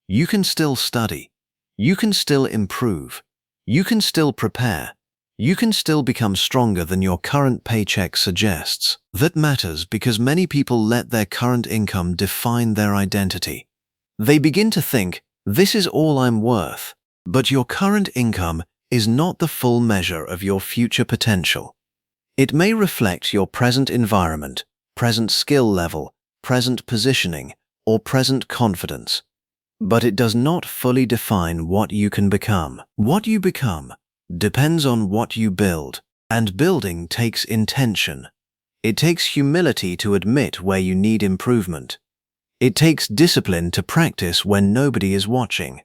[SPEAKER 1] You can still study. You can still improve. You can still prepare. You can still become stronger than your current paycheck suggests. That matters because many people let their current income define their identity. They begin to think, this is all I'm worth. But your current income is not the full measure of your future potential. It may reflect your present environment, present skill level, present positioning, or present confidence. But it does not fully define what you can become. What you become depends on what you build, and building takes intention. It takes humility to admit where you need improvement. It takes discipline to practice when nobody is watching.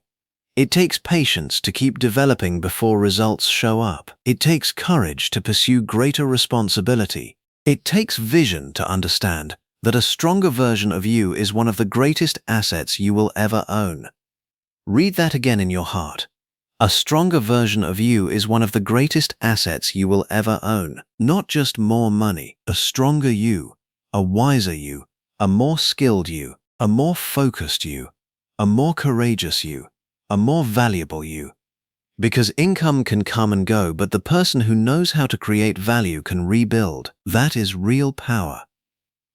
[SPEAKER 1] It takes patience to keep developing before results show up. It takes courage to pursue greater responsibility. It takes vision to understand that a stronger version of you is one of the greatest assets you will ever own. Read that again in your heart. A stronger version of you is one of the greatest assets you will ever own. Not just more money, a stronger you, a wiser you, a more skilled you, a more focused you, a more courageous you, a more valuable you. Because income can come and go, but the person who knows how to create value can rebuild. That is real power.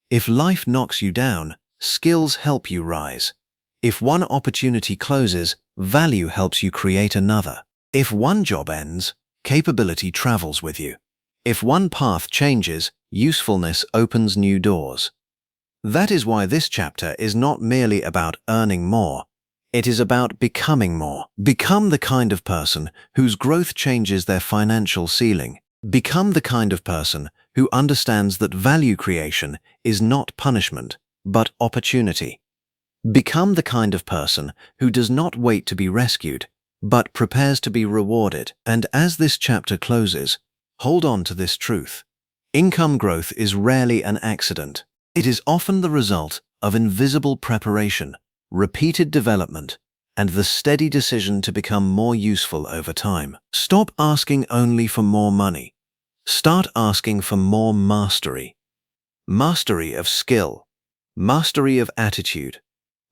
[SPEAKER 1] If life knocks you down, skills help you rise. If one opportunity closes, value helps you create another. If one job ends, capability travels with you. If one path changes, usefulness opens new doors. That is why this chapter is not merely about earning more. It is about becoming more. Become the kind of person whose growth changes their financial ceiling. Become the kind of person who understands that value creation is not punishment, but opportunity. Become the kind of person who does not wait to be rescued, but prepares to be rewarded. And as this chapter closes, hold on to this truth. Income growth is rarely an accident. It is often the result of invisible preparation, repeated development, and the steady decision to become more useful over time. Stop asking only for more money. Start asking for more mastery. Mastery of skill, mastery of attitude,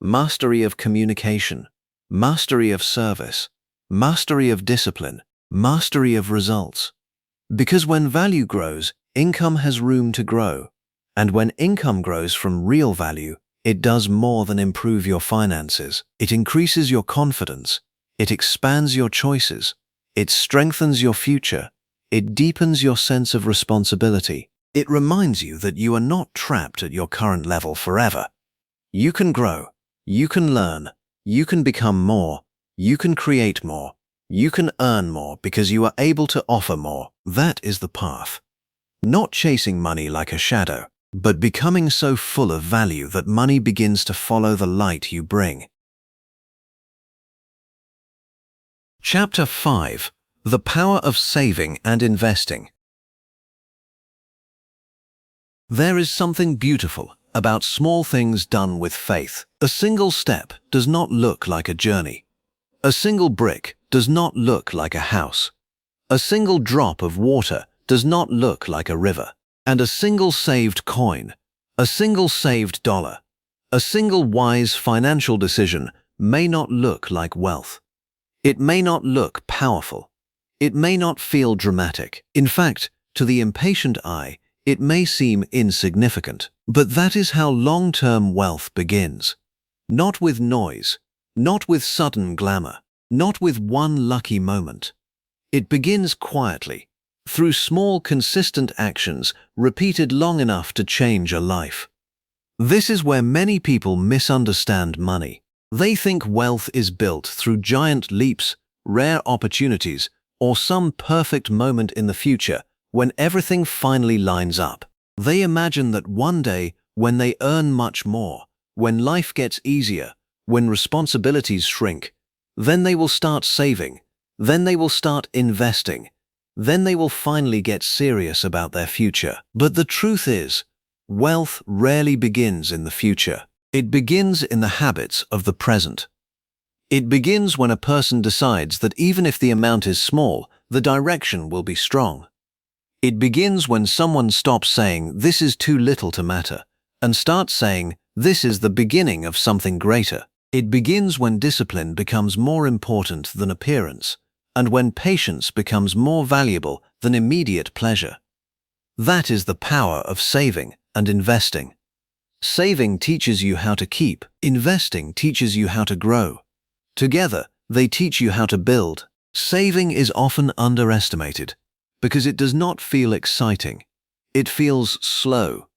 [SPEAKER 1] mastery of communication, mastery of service, mastery of discipline, mastery of results. Because when value grows, income has room to grow. And when income grows from real value, it does more than improve your finances. It increases your confidence. It expands your choices. It strengthens your future. It deepens your sense of responsibility. It reminds you that you are not trapped at your current level forever. You can grow. You can learn. You can become more. You can create more. You can earn more because you are able to offer more. That is the path. Not chasing money like a shadow, but becoming so full of value that money begins to follow the light you bring. Chapter 5. The Power of Saving and Investing. There is something beautiful about small things done with faith. A single step does not look like a journey. A single brick does not look like a house. A single drop of water does not look like a river. And a single saved coin, a single saved dollar, a single wise financial decision may not look like wealth. It may not look powerful. It may not feel dramatic. In fact, to the impatient eye, it may seem insignificant. But that is how long-term wealth begins. Not with noise, not with sudden glamour, not with one lucky moment. It begins quietly, through small, consistent actions repeated long enough to change a life. This is where many people misunderstand money. They think wealth is built through giant leaps rare opportunities, or some perfect moment in the future when everything finally lines up. They imagine that one day, when they earn much more, when life gets easier, when responsibilities shrink, then they will start saving, then they will start investing, then they will finally get serious about their future. But the truth is, wealth rarely begins in the future. It begins in the habits of the present. It begins when a person decides that even if the amount is small, the direction will be strong. It begins when someone stops saying, "This is too little to matter," and starts saying, "This is the beginning of something greater." It begins when discipline becomes more important than appearance, and when patience becomes more valuable than immediate pleasure. That is the power of saving and investing. Saving teaches you how to keep, investing teaches you how to grow. Together, they teach you how to build. Saving is often underestimated because it does not feel exciting. It feels slow.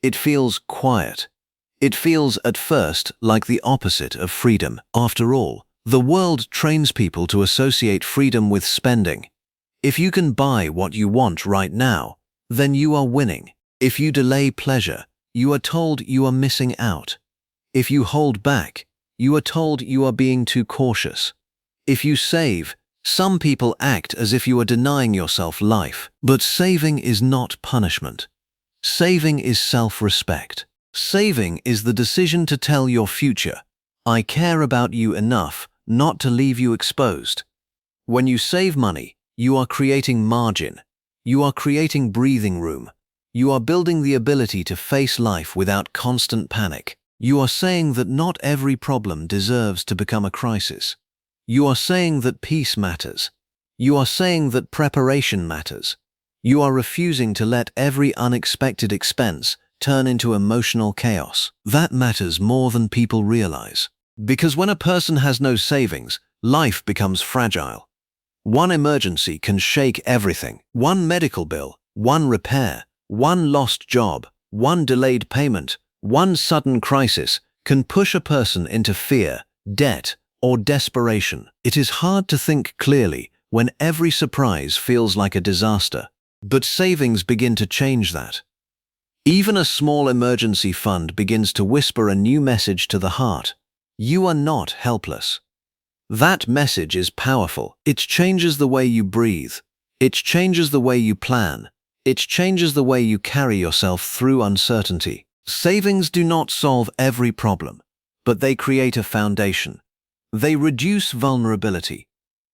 [SPEAKER 1] It feels quiet. It feels at first like the opposite of freedom. After all, the world trains people to associate freedom with spending. If you can buy what you want right now, then you are winning. If you delay pleasure, you are told you are missing out. If you hold back, you are told you are being too cautious. If you save, some people act as if you are denying yourself life. But saving is not punishment. Saving is self-respect. Saving is the decision to tell your future, "I care about you enough not to leave you exposed." When you save money, you are creating margin. You are creating breathing room. You are building the ability to face life without constant panic. You are saying that not every problem deserves to become a crisis. You are saying that peace matters. You are saying that preparation matters. You are refusing to let every unexpected expense turn into emotional chaos. That matters more than people realize. Because when a person has no savings, life becomes fragile. One emergency can shake everything. One medical bill, one repair, one lost job, one delayed payment, one sudden crisis can push a person into fear, debt, or desperation. It is hard to think clearly when every surprise feels like a disaster. But savings begin to change that. Even a small emergency fund begins to whisper a new message to the heart. You are not helpless. That message is powerful. It changes the way you breathe. It changes the way you plan. It changes the way you carry yourself through uncertainty. Savings do not solve every problem, but they create a foundation. They reduce vulnerability.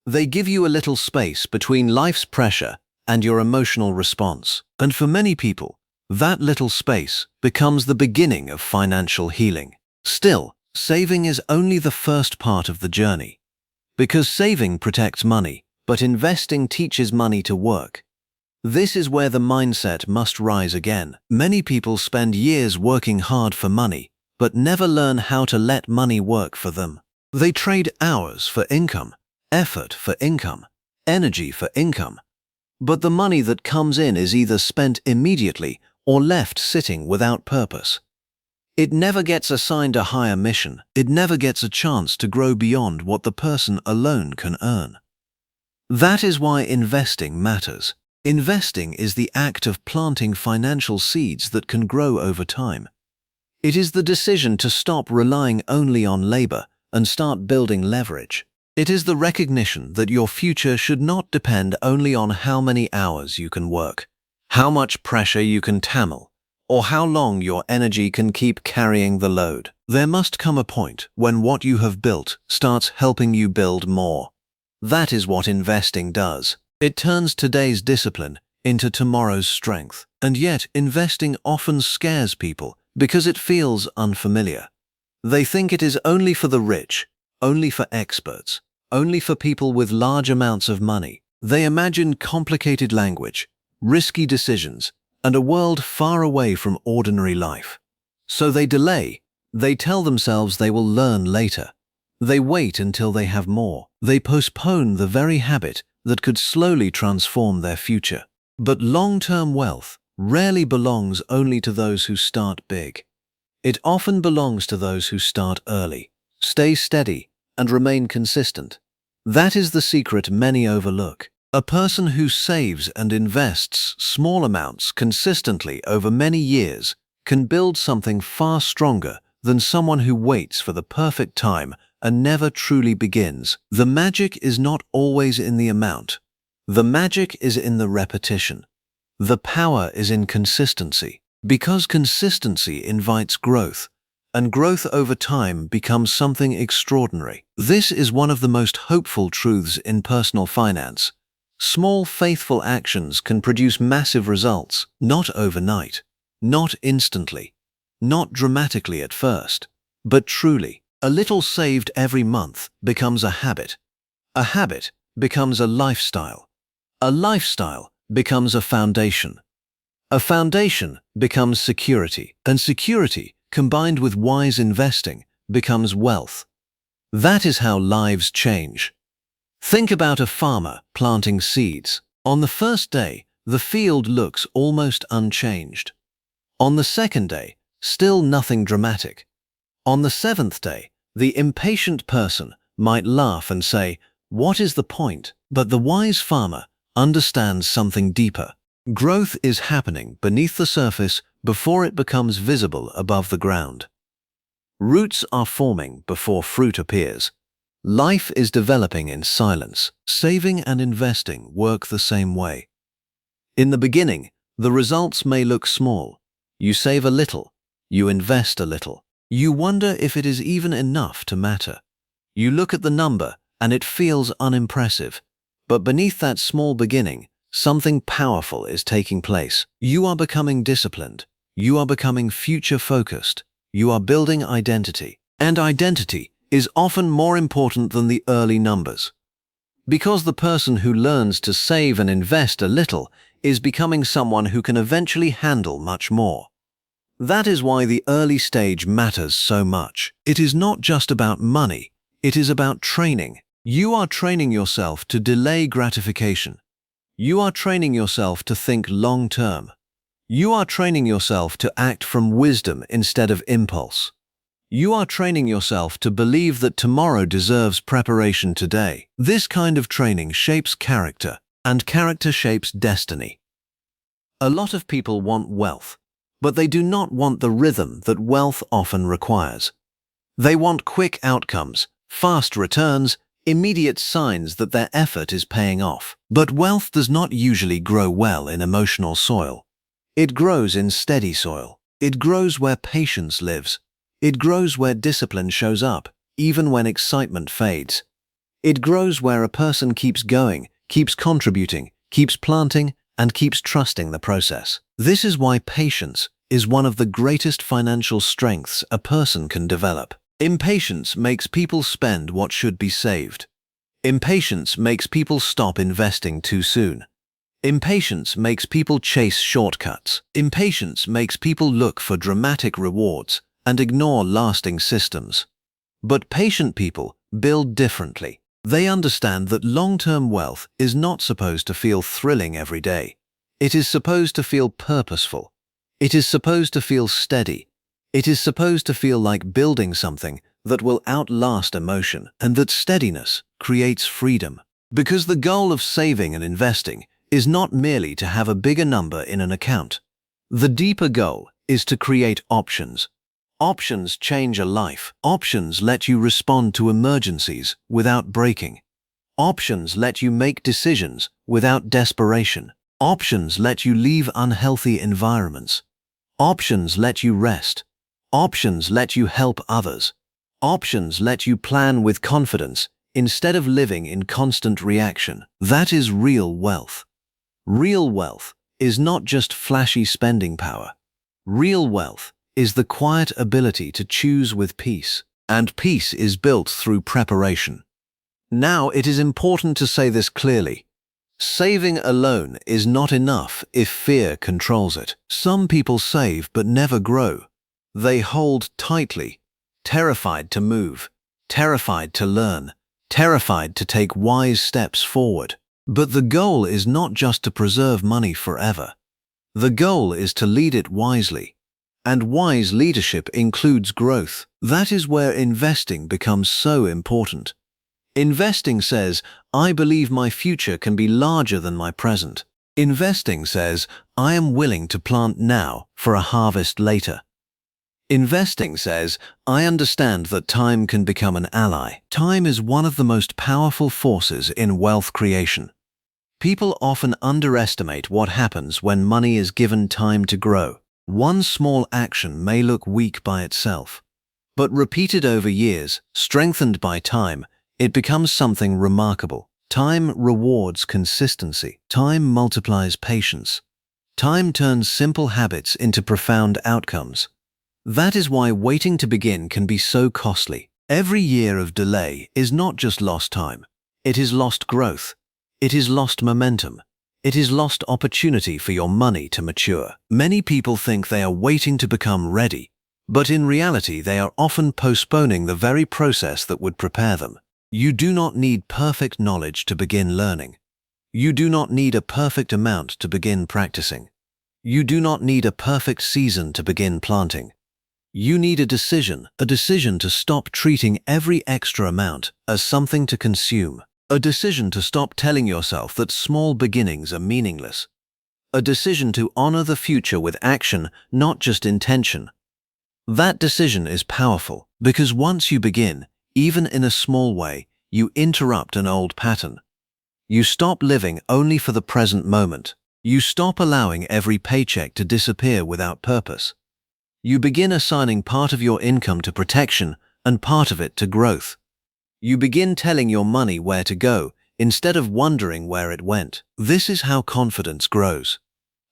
[SPEAKER 1] They give you a little space between life's pressure and your emotional response. And for many people, that little space becomes the beginning of financial healing. Still, saving is only the first part of the journey. Because saving protects money, but investing teaches money to work. This is where the mindset must rise again. Many people spend years working hard for money, but never learn how to let money work for them. They trade hours for income, effort for income, energy for income. But the money that comes in is either spent immediately or left sitting without purpose. It never gets assigned a higher mission. It never gets a chance to grow beyond what the person alone can earn. That is why investing matters. Investing is the act of planting financial seeds that can grow over time. It is the decision to stop relying only on labor and start building leverage. It is the recognition that your future should not depend only on how many hours you can work, how much pressure you can tamel, or how long your energy can keep carrying the load. There must come a point when what you have built starts helping you build more. That is what investing does. It turns today's discipline into tomorrow's strength. And yet, investing often scares people because it feels unfamiliar. They think it is only for the rich, only for experts, only for people with large amounts of money. They imagine complicated language, risky decisions, and a world far away from ordinary life. So they delay. They tell themselves they will learn later. They wait until they have more. They postpone the very habit that could slowly transform their future. But long-term wealth rarely belongs only to those who start big. It often belongs to those who start early, stay steady, and remain consistent. That is the secret many overlook. A person who saves and invests small amounts consistently over many years can build something far stronger than someone who waits for the perfect time and never truly begins. The magic is not always in the amount. The magic is in the repetition. The power is in consistency, because consistency invites growth, and growth over time becomes something extraordinary. This is one of the most hopeful truths in personal finance. Small, faithful actions can produce massive results, not overnight, not instantly, not dramatically at first, but truly. A little saved every month becomes a habit. A habit becomes a lifestyle. A lifestyle becomes a foundation. A foundation becomes security, and security, combined with wise investing, becomes wealth. That is how lives change. Think about a farmer planting seeds. On the first day, the field looks almost unchanged. On the second day, still nothing dramatic. On the seventh day, the impatient person might laugh and say, "What is the point?" But the wise farmer understands something deeper. Growth is happening beneath the surface before it becomes visible above the ground. Roots are forming before fruit appears. Life is developing in silence. Saving and investing work the same way. In the beginning, the results may look small. You save a little. You invest a little. You wonder if it is even enough to matter. You look at the number and it feels unimpressive. But beneath that small beginning, something powerful is taking place. You are becoming disciplined. You are becoming future-focused. You are building identity. And identity is often more important than the early numbers. Because the person who learns to save and invest a little is becoming someone who can eventually handle much more. That is why the early stage matters so much. It is not just about money, it is about training. You are training yourself to delay gratification. You are training yourself to think long-term. You are training yourself to act from wisdom instead of impulse. You are training yourself to believe that tomorrow deserves preparation today. This kind of training shapes character, and character shapes destiny. A lot of people want wealth, but they do not want the rhythm that wealth often requires. They want quick outcomes, fast returns, immediate signs that their effort is paying off. But wealth does not usually grow well in emotional soil. It grows in steady soil. It grows where patience lives. It grows where discipline shows up, even when excitement fades. It grows where a person keeps going, keeps contributing, keeps planting, and keeps trusting the process. This is why patience is one of the greatest financial strengths a person can develop. Impatience makes people spend what should be saved. Impatience makes people stop investing too soon. Impatience makes people chase shortcuts. Impatience makes people look for dramatic rewards and ignore lasting systems. But patient people build differently. They understand that long-term wealth is not supposed to feel thrilling every day. It is supposed to feel purposeful. It is supposed to feel steady. It is supposed to feel like building something that will outlast emotion, and that steadiness creates freedom. Because the goal of saving and investing is not merely to have a bigger number in an account. The deeper goal is to create options. Options change a life. Options let you respond to emergencies without breaking. Options let you make decisions without desperation. Options let you leave unhealthy environments. Options let you rest. Options let you help others. Options let you plan with confidence instead of living in constant reaction. That is real wealth. Real wealth is not just flashy spending power. Real wealth is the quiet ability to choose with peace, and peace is built through preparation. Now, it is important to say this clearly. Saving alone is not enough if fear controls it. Some people save but never grow. They hold tightly, terrified to move, terrified to learn, terrified to take wise steps forward. But the goal is not just to preserve money forever. The goal is to lead it wisely. And wise leadership includes growth. That is where investing becomes so important. Investing says, I believe my future can be larger than my present. Investing says, I am willing to plant now for a harvest later. Investing says, I understand that time can become an ally. Time is one of the most powerful forces in wealth creation. People often underestimate what happens when money is given time to grow. One small action may look weak by itself, but repeated over years, strengthened by time, it becomes something remarkable. Time rewards consistency. Time multiplies patience. Time turns simple habits into profound outcomes. That is why waiting to begin can be so costly. Every year of delay is not just lost time. It is lost growth. It is lost momentum. It is lost opportunity for your money to mature. Many people think they are waiting to become ready, but in reality they are often postponing the very process that would prepare them. You do not need perfect knowledge to begin learning. You do not need a perfect amount to begin practicing. You do not need a perfect season to begin planting. You need a decision to stop treating every extra amount as something to consume. A decision to stop telling yourself that small beginnings are meaningless. A decision to honor the future with action, not just intention. That decision is powerful because once you begin, even in a small way, you interrupt an old pattern. You stop living only for the present moment. You stop allowing every paycheck to disappear without purpose. You begin assigning part of your income to protection and part of it to growth. You begin telling your money where to go instead of wondering where it went. This is how confidence grows.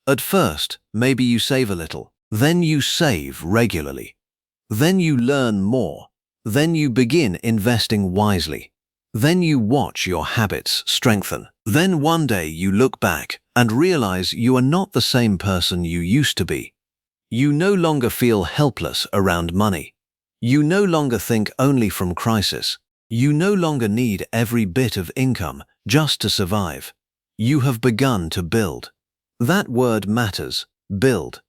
[SPEAKER 1] At first, maybe you save a little. Then you save regularly. Then you learn more. Then you begin investing wisely. Then you watch your habits strengthen. Then one day you look back and realize you are not the same person you used to be. You no longer feel helpless around money. You no longer think only from crisis. You no longer need every bit of income just to survive. You have begun to build. That word matters, build.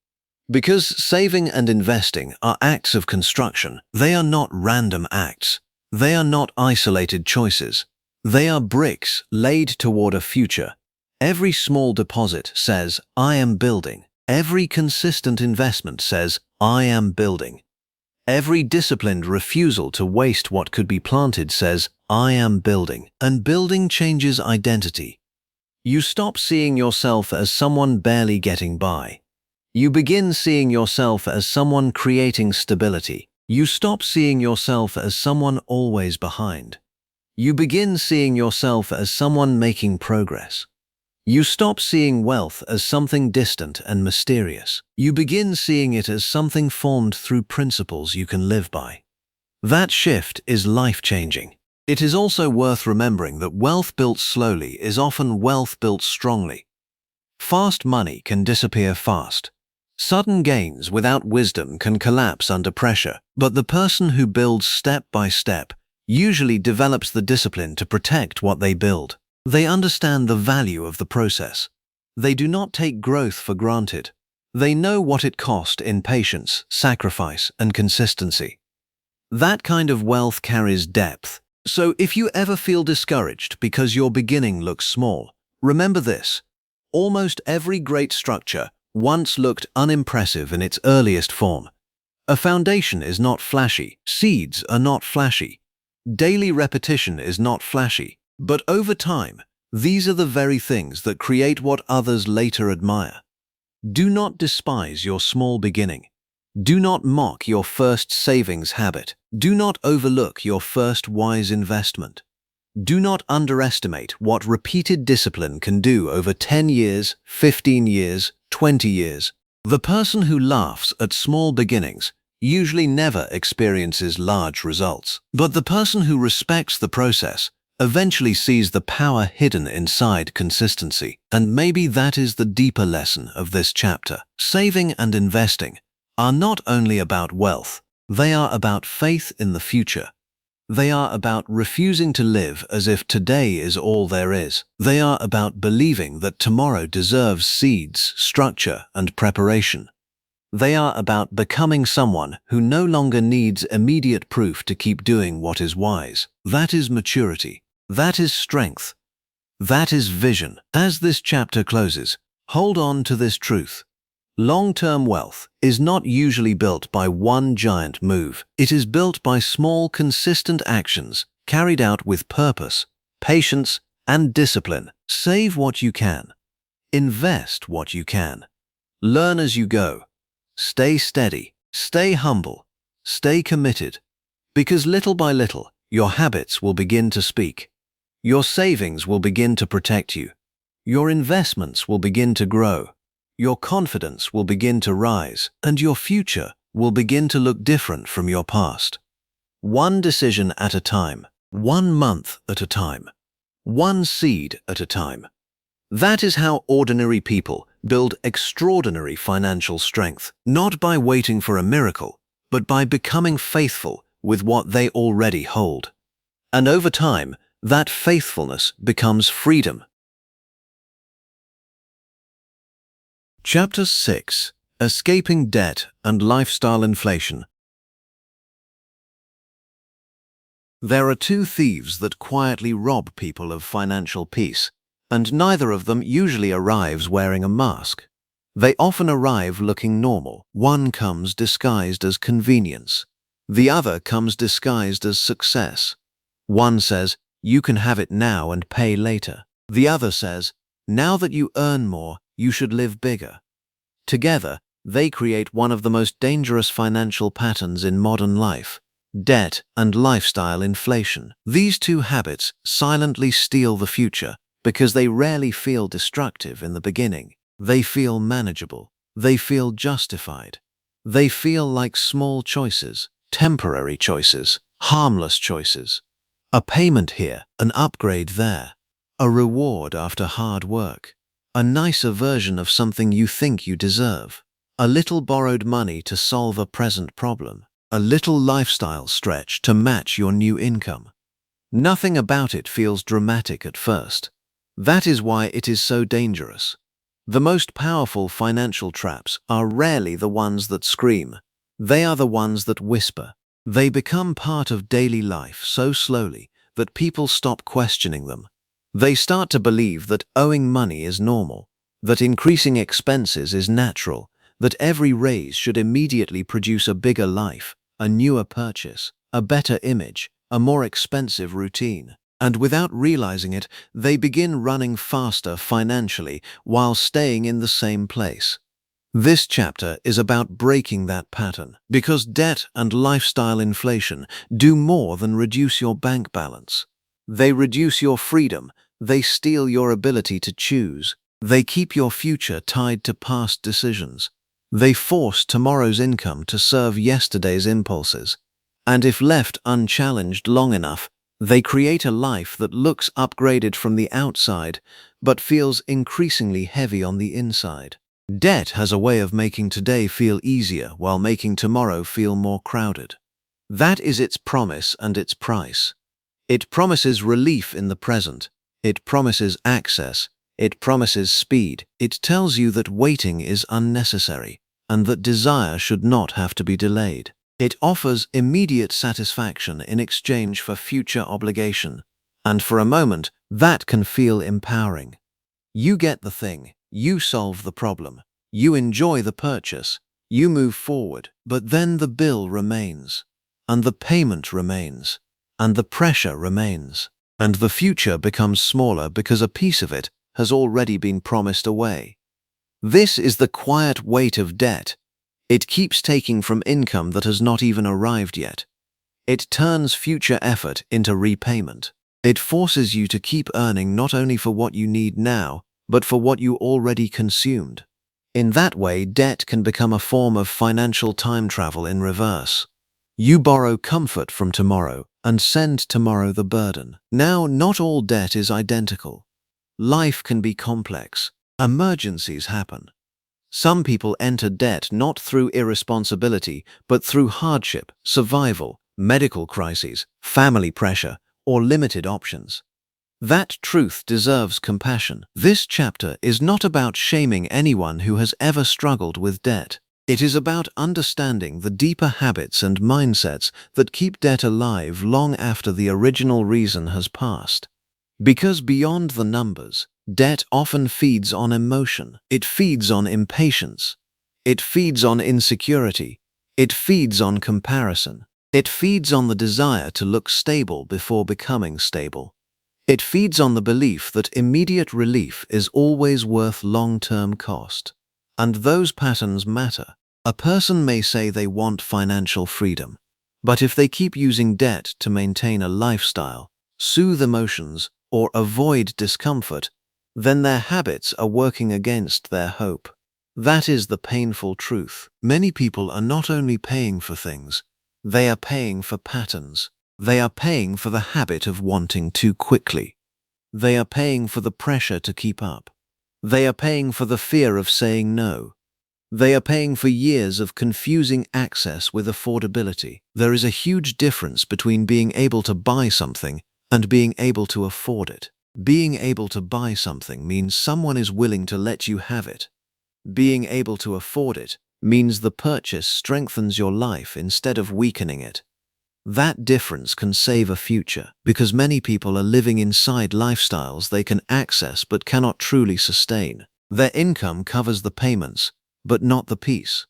[SPEAKER 1] Because saving and investing are acts of construction. They are not random acts. They are not isolated choices. They are bricks laid toward a future. Every small deposit says, I am building. Every consistent investment says, I am building. Every disciplined refusal to waste what could be planted says, I am building. And building changes identity. You stop seeing yourself as someone barely getting by. You begin seeing yourself as someone creating stability. You stop seeing yourself as someone always behind. You begin seeing yourself as someone making progress. You stop seeing wealth as something distant and mysterious. You begin seeing it as something formed through principles you can live by. That shift is life-changing. It is also worth remembering that wealth built slowly is often wealth built strongly. Fast money can disappear fast. Sudden gains without wisdom can collapse under pressure, but the person who builds step by step usually develops the discipline to protect what they build. They understand the value of the process. They do not take growth for granted. They know what it cost in patience, sacrifice, and consistency. That kind of wealth carries depth. So if you ever feel discouraged because your beginning looks small, remember this. Almost every great structure once looked unimpressive in its earliest form. A foundation is not flashy. Seeds are not flashy. Daily repetition is not flashy. But over time, these are the very things that create what others later admire. Do not despise your small beginning. Do not mock your first savings habit. Do not overlook your first wise investment. Do not underestimate what repeated discipline can do over 10 years, 15 years, 20 years. The person who laughs at small beginnings usually never experiences large results. But the person who respects the process eventually sees the power hidden inside consistency. And maybe that is the deeper lesson of this chapter. Saving and investing are not only about wealth, they are about faith in the future. They are about refusing to live as if today is all there is. They are about believing that tomorrow deserves seeds, structure, and preparation. They are about becoming someone who no longer needs immediate proof to keep doing what is wise. That is maturity. That is strength. That is vision. As this chapter closes, hold on to this truth. Long-term wealth is not usually built by one giant move. It is built by small, consistent actions carried out with purpose, patience, and discipline. Save what you can. Invest what you can. Learn as you go. Stay steady. Stay humble. Stay committed. Because little by little, your habits will begin to speak. Your savings will begin to protect you. Your investments will begin to grow. Your confidence will begin to rise, and your future will begin to look different from your past. One decision at a time, 1 month at a time, one seed at a time. That is how ordinary people build extraordinary financial strength, not by waiting for a miracle, but by becoming faithful with what they already hold. And over time, that faithfulness becomes freedom. Chapter 6: Escaping Debt and Lifestyle Inflation. There are two thieves that quietly rob people of financial peace, and neither of them usually arrives wearing a mask. They often arrive looking normal. One comes disguised as convenience. The other comes disguised as success. One says, "You can have it now and pay later." The other says, "Now that you earn more, you should live bigger." Together, they create one of the most dangerous financial patterns in modern life: debt and lifestyle inflation. These two habits silently steal the future because they rarely feel destructive in the beginning. They feel manageable. They feel justified. They feel like small choices, temporary choices, harmless choices. A payment here, an upgrade there, a reward after hard work, a nicer version of something you think you deserve, a little borrowed money to solve a present problem, a little lifestyle stretch to match your new income. Nothing about it feels dramatic at first. That is why it is so dangerous. The most powerful financial traps are rarely the ones that scream. They are the ones that whisper. They become part of daily life so slowly that people stop questioning them. They start to believe that owing money is normal, that increasing expenses is natural, that every raise should immediately produce a bigger life, a newer purchase, a better image, a more expensive routine. And without realizing it, they begin running faster financially while staying in the same place. This chapter is about breaking that pattern, because debt and lifestyle inflation do more than reduce your bank balance. They reduce your freedom. They steal your ability to choose. They keep your future tied to past decisions. They force tomorrow's income to serve yesterday's impulses. And if left unchallenged long enough, they create a life that looks upgraded from the outside, but feels increasingly heavy on the inside. Debt has a way of making today feel easier while making tomorrow feel more crowded. That is its promise and its price. It promises relief in the present. It promises access. It promises speed. It tells you that waiting is unnecessary and that desire should not have to be delayed. It offers immediate satisfaction in exchange for future obligation. And for a moment, that can feel empowering. You get the thing. You solve the problem. You enjoy the purchase. You move forward. But then the bill remains. And the payment remains. And the pressure remains. And the future becomes smaller because a piece of it has already been promised away. This is the quiet weight of debt. It keeps taking from income that has not even arrived yet. It turns future effort into repayment. It forces you to keep earning not only for what you need now, but for what you already consumed. In that way, debt can become a form of financial time travel in reverse. You borrow comfort from tomorrow and send tomorrow the burden. Now, not all debt is identical. Life can be complex. Emergencies happen. Some people enter debt not through irresponsibility, but through hardship, survival, medical crises, family pressure, or limited options. That truth deserves compassion. This chapter is not about shaming anyone who has ever struggled with debt. It is about understanding the deeper habits and mindsets that keep debt alive long after the original reason has passed. Because beyond the numbers, debt often feeds on emotion. It feeds on impatience. It feeds on insecurity. It feeds on comparison. It feeds on the desire to look stable before becoming stable. It feeds on the belief that immediate relief is always worth long-term cost. And those patterns matter. A person may say they want financial freedom, but if they keep using debt to maintain a lifestyle, soothe emotions, or avoid discomfort, then their habits are working against their hope. That is the painful truth. Many people are not only paying for things, they are paying for patterns. They are paying for the habit of wanting too quickly. They are paying for the pressure to keep up. They are paying for the fear of saying no. They are paying for years of confusing access with affordability. There is a huge difference between being able to buy something and being able to afford it. Being able to buy something means someone is willing to let you have it. Being able to afford it means the purchase strengthens your life instead of weakening it. That difference can save a future, because many people are living inside lifestyles they can access but cannot truly sustain. Their income covers the payments, but not the peace.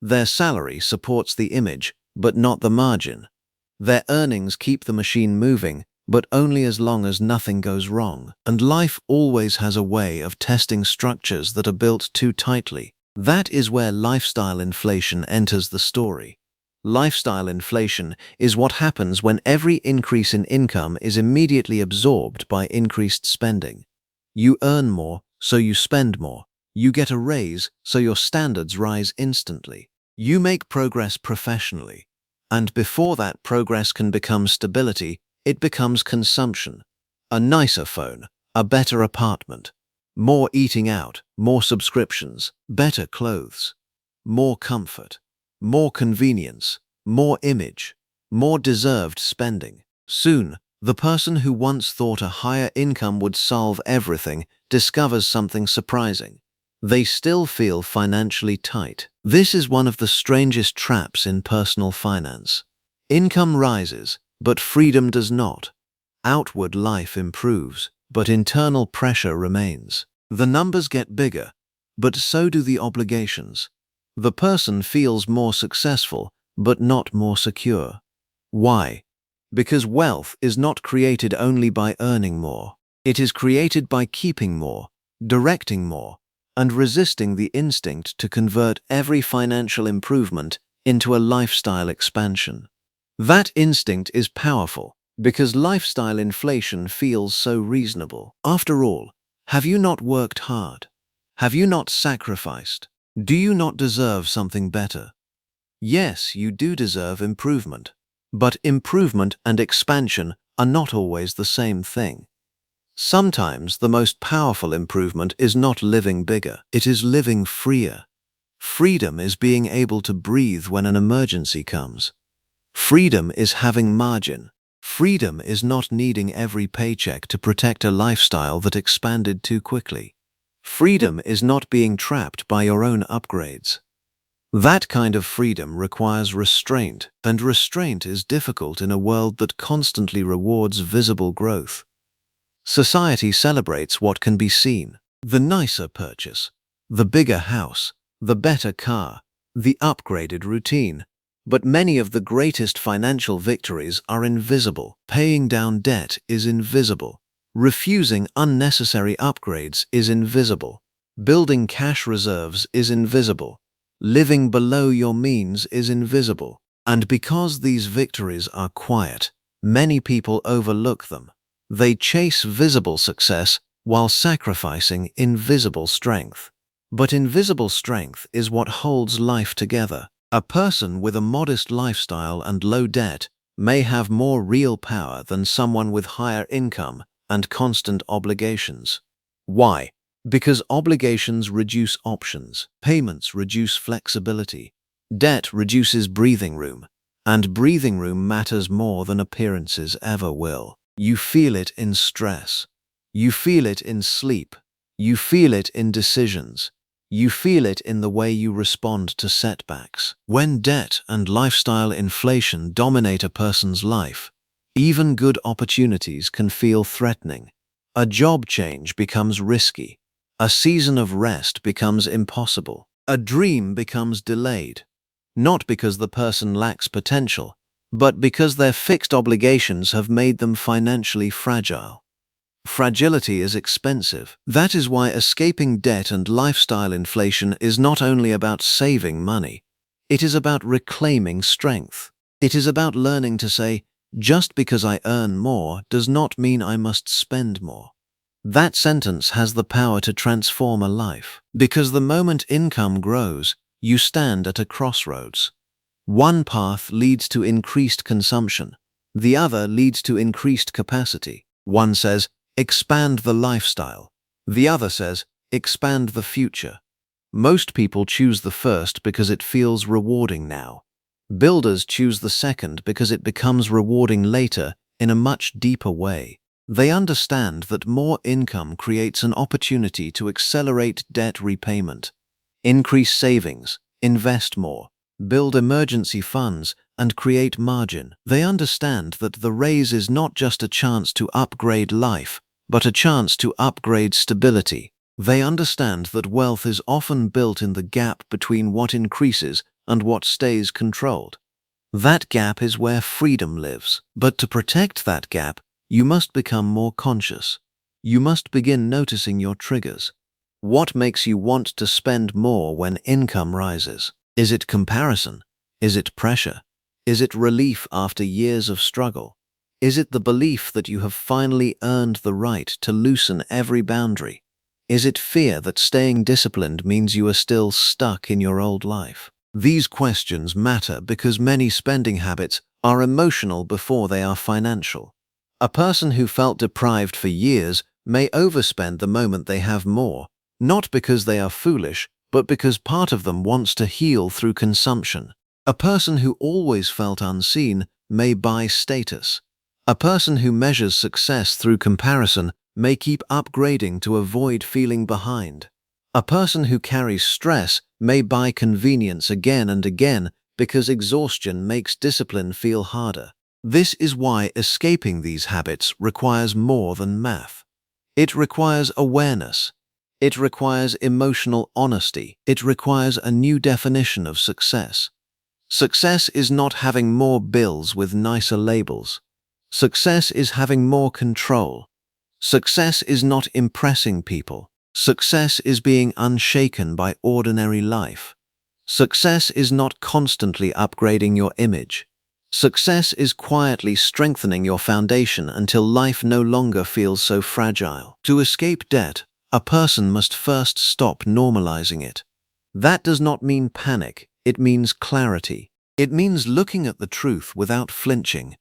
[SPEAKER 1] Their salary supports the image, but not the margin. Their earnings keep the machine moving, but only as long as nothing goes wrong. And life always has a way of testing structures that are built too tightly. That is where lifestyle inflation enters the story. Lifestyle inflation is what happens when every increase in income is immediately absorbed by increased spending. You earn more, so you spend more. You get a raise, so your standards rise instantly. You make progress professionally. And before that progress can become stability, it becomes consumption. A nicer phone, a better apartment, more eating out, more subscriptions, better clothes, more comfort, more convenience, more image, more deserved spending. Soon, the person who once thought a higher income would solve everything discovers something surprising. They still feel financially tight. This is one of the strangest traps in personal finance. Income rises, but freedom does not. Outward life improves, but internal pressure remains. The numbers get bigger, but so do the obligations. The person feels more successful, but not more secure. Why? Because wealth is not created only by earning more. It is created by keeping more, directing more, and resisting the instinct to convert every financial improvement into a lifestyle expansion. That instinct is powerful because lifestyle inflation feels so reasonable. After all, have you not worked hard? Have you not sacrificed? Do you not deserve something better? Yes, you do deserve improvement. But improvement and expansion are not always the same thing. Sometimes the most powerful improvement is not living bigger, it is living freer. Freedom is being able to breathe when an emergency comes. Freedom is having margin. Freedom is not needing every paycheck to protect a lifestyle that expanded too quickly. Freedom is not being trapped by your own upgrades. That kind of freedom requires restraint, and restraint is difficult in a world that constantly rewards visible growth. Society celebrates what can be seen: the nicer purchase, the bigger house, the better car, the upgraded routine. But many of the greatest financial victories are invisible. Paying down debt is invisible. Refusing unnecessary upgrades is invisible. Building cash reserves is invisible. Living below your means is invisible. And because these victories are quiet, many people overlook them. They chase visible success while sacrificing invisible strength. But invisible strength is what holds life together. A person with a modest lifestyle and low debt may have more real power than someone with higher income and constant obligations. Why? Because obligations reduce options, payments reduce flexibility, debt reduces breathing room, and breathing room matters more than appearances ever will. You feel it in stress. You feel it in sleep. You feel it in decisions. You feel it in the way you respond to setbacks. When debt and lifestyle inflation dominate a person's life, even good opportunities can feel threatening. A job change becomes risky. A season of rest becomes impossible. A dream becomes delayed. Not because the person lacks potential, but because their fixed obligations have made them financially fragile. Fragility is expensive. That is why escaping debt and lifestyle inflation is not only about saving money. It is about reclaiming strength. It is about learning to say, just because I earn more does not mean I must spend more. That sentence has the power to transform a life. Because the moment income grows, you stand at a crossroads. One path leads to increased consumption. The other leads to increased capacity. One says, expand the lifestyle. The other says, expand the future. Most people choose the first because it feels rewarding now. Builders choose the second because it becomes rewarding later in a much deeper way. They understand that more income creates an opportunity to accelerate debt repayment, increase savings, invest more, build emergency funds, and create margin. They understand that the raise is not just a chance to upgrade life, but a chance to upgrade stability. They understand that wealth is often built in the gap between what increases and what stays controlled. That gap is where freedom lives. But to protect that gap, you must become more conscious. You must begin noticing your triggers. What makes you want to spend more when income rises? Is it comparison? Is it pressure? Is it relief after years of struggle? Is it the belief that you have finally earned the right to loosen every boundary? Is it fear that staying disciplined means you are still stuck in your old life? These questions matter because many spending habits are emotional before they are financial. A person who felt deprived for years may overspend the moment they have more, not because they are foolish, but because part of them wants to heal through consumption. A person who always felt unseen may buy status. A person who measures success through comparison may keep upgrading to avoid feeling behind. A person who carries stress may buy convenience again and again because exhaustion makes discipline feel harder. This is why escaping these habits requires more than math. It requires awareness. It requires emotional honesty. It requires a new definition of success. Success is not having more bills with nicer labels. Success is having more control. Success is not impressing people. Success is being unshaken by ordinary life. Success is not constantly upgrading your image. Success is quietly strengthening your foundation until life no longer feels so fragile. To escape debt, a person must first stop normalizing it. That does not mean panic, it means clarity. It means looking at the truth without flinching.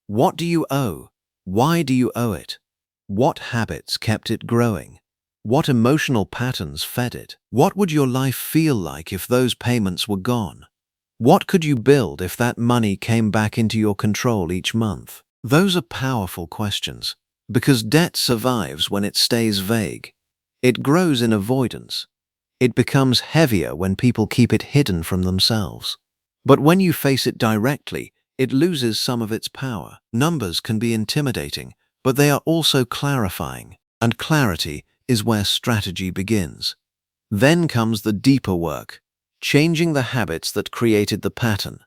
[SPEAKER 1] What do you owe? Why do you owe it? What habits kept it growing? What emotional patterns fed it? What would your life feel like if those payments were gone? What could you build if that money came back into your control each month? Those are powerful questions, because debt survives when it stays vague. It grows in avoidance. It becomes heavier when people keep it hidden from themselves. But when you face it directly, it loses some of its power. Numbers can be intimidating, but they are also clarifying, and clarity is where strategy begins. Then comes the deeper work, changing the habits that created the pattern.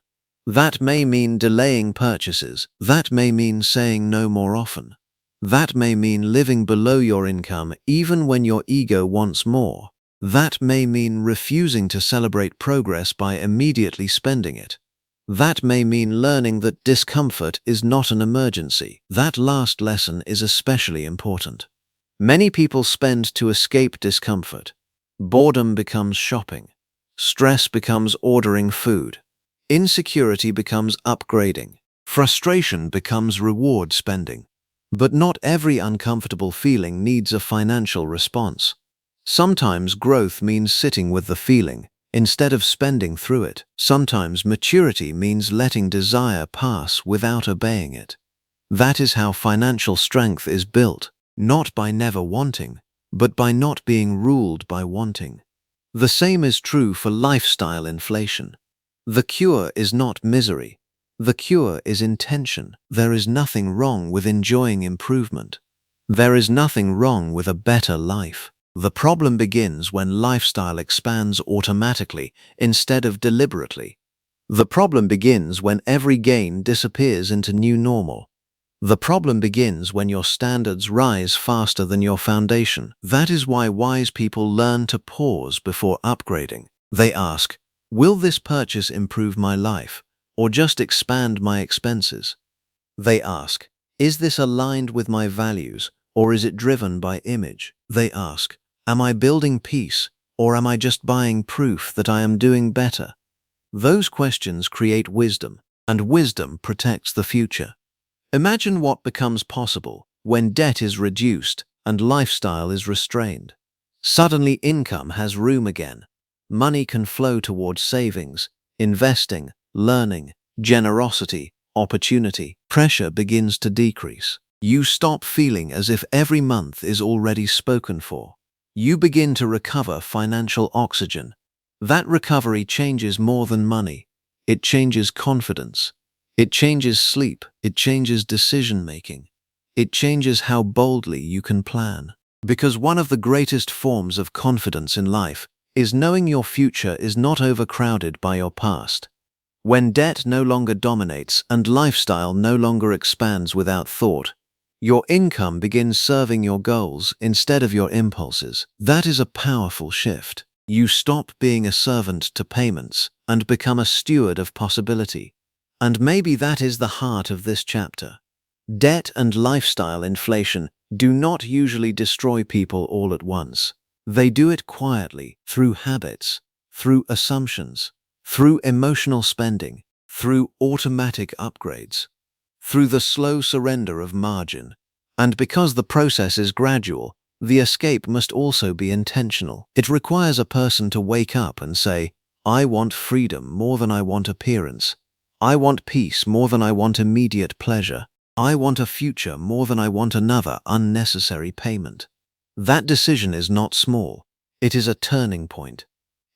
[SPEAKER 1] That may mean delaying purchases. That may mean saying no more often. That may mean living below your income even when your ego wants more. That may mean refusing to celebrate progress by immediately spending it. That may mean learning that discomfort is not an emergency. That last lesson is especially important. Many people spend to escape discomfort. Boredom becomes shopping. Stress becomes ordering food. Insecurity becomes upgrading. Frustration becomes reward spending. But not every uncomfortable feeling needs a financial response. Sometimes growth means sitting with the feeling instead of spending through it. Sometimes maturity means letting desire pass without obeying it. That is how financial strength is built, not by never wanting, but by not being ruled by wanting. The same is true for lifestyle inflation. The cure is not misery. The cure is intention. There is nothing wrong with enjoying improvement. There is nothing wrong with a better life. The problem begins when lifestyle expands automatically instead of deliberately. The problem begins when every gain disappears into new normal. The problem begins when your standards rise faster than your foundation. That is why wise people learn to pause before upgrading. They ask, will this purchase improve my life or just expand my expenses? They ask, is this aligned with my values or is it driven by image? They ask, am I building peace or am I just buying proof that I am doing better? Those questions create wisdom, and wisdom protects the future. Imagine what becomes possible when debt is reduced and lifestyle is restrained. Suddenly income has room again. Money can flow towards savings, investing, learning, generosity, opportunity. Pressure begins to decrease. You stop feeling as if every month is already spoken for. You begin to recover financial oxygen. That recovery changes more than money. It changes confidence. It changes sleep. It changes decision-making. It changes how boldly you can plan. Because one of the greatest forms of confidence in life is knowing your future is not overcrowded by your past. When debt no longer dominates and lifestyle no longer expands without thought, your income begins serving your goals instead of your impulses. That is a powerful shift. You stop being a servant to payments and become a steward of possibility. And maybe that is the heart of this chapter. Debt and lifestyle inflation do not usually destroy people all at once. They do it quietly, through habits, through assumptions, through emotional spending, through automatic upgrades, through the slow surrender of margin. And because the process is gradual, the escape must also be intentional. It requires a person to wake up and say, I want freedom more than I want appearance. I want peace more than I want immediate pleasure. I want a future more than I want another unnecessary payment. That decision is not small. It is a turning point.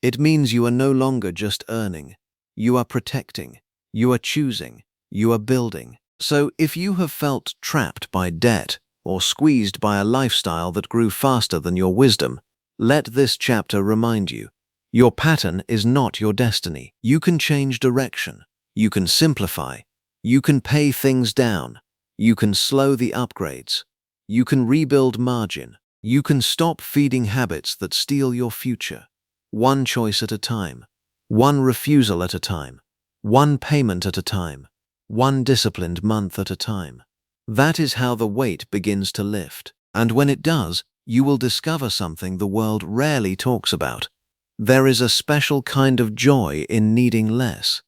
[SPEAKER 1] It means you are no longer just earning. You are protecting. You are choosing. You are building. So if you have felt trapped by debt or squeezed by a lifestyle that grew faster than your wisdom, let this chapter remind you, your pattern is not your destiny. You can change direction. You can simplify. You can pay things down. You can slow the upgrades. You can rebuild margin. You can stop feeding habits that steal your future. One choice at a time. One refusal at a time. One payment at a time. One disciplined month at a time. That is how the weight begins to lift. And when it does, you will discover something the world rarely talks about. There is a special kind of joy in needing less.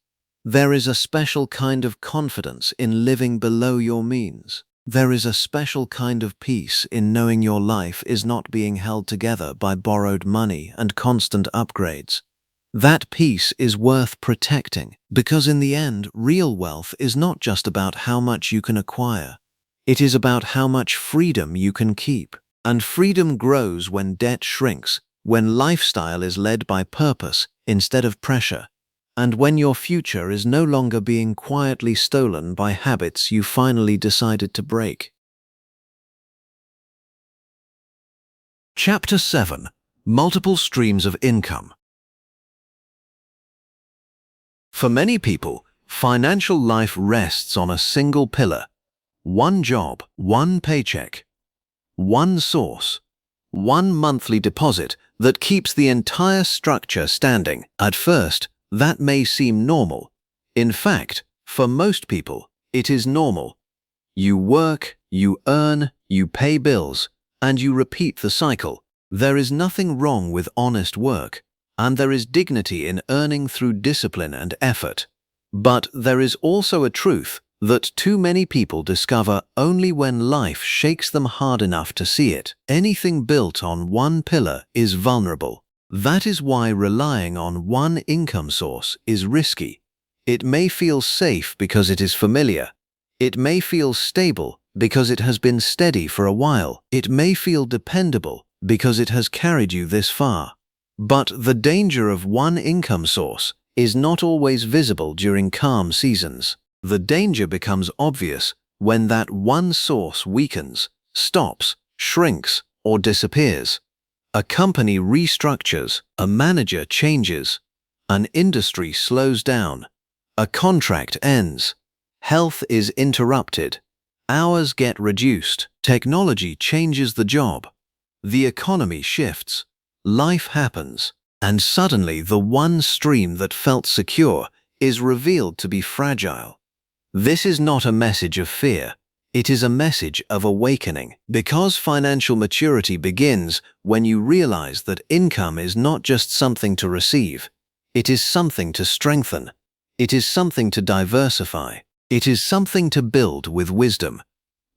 [SPEAKER 1] There is a special kind of confidence in living below your means. There is a special kind of peace in knowing your life is not being held together by borrowed money and constant upgrades. That peace is worth protecting, because in the end, real wealth is not just about how much you can acquire. It is about how much freedom you can keep. And freedom grows when debt shrinks, when lifestyle is led by purpose instead of pressure, and when your future is no longer being quietly stolen by habits you finally decided to break. Chapter 7. Multiple Streams of Income. For many people, financial life rests on a single pillar. One job, one paycheck, one source, one monthly deposit that keeps the entire structure standing. At first, that may seem normal. In fact, for most people, it is normal. You work, you earn, you pay bills, and you repeat the cycle. There is nothing wrong with honest work, and there is dignity in earning through discipline and effort. But there is also a truth that too many people discover only when life shakes them hard enough to see it. Anything built on one pillar is vulnerable. That is why relying on one income source is risky. It may feel safe because it is familiar. It may feel stable because it has been steady for a while. It may feel dependable because it has carried you this far. But the danger of one income source is not always visible during calm seasons. The danger becomes obvious when that one source weakens, stops, shrinks, or disappears. A company restructures, a manager changes, an industry slows down, a contract ends, health is interrupted, hours get reduced, technology changes the job, the economy shifts, life happens, and suddenly the one stream that felt secure is revealed to be fragile. This is not a message of fear. It is a message of awakening, because financial maturity begins when you realize that income is not just something to receive. It is something to strengthen. It is something to diversify. It is something to build with wisdom.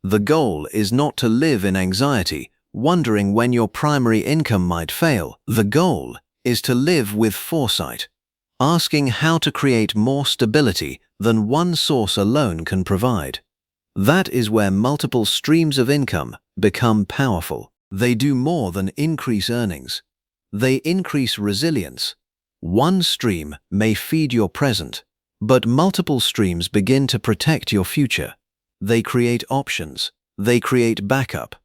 [SPEAKER 1] The goal is not to live in anxiety, wondering when your primary income might fail. The goal is to live with foresight, asking how to create more stability than one source alone can provide. That is where multiple streams of income become powerful. They do more than increase earnings. They increase resilience. One stream may feed your present, but multiple streams begin to protect your future. They create options. They create backup.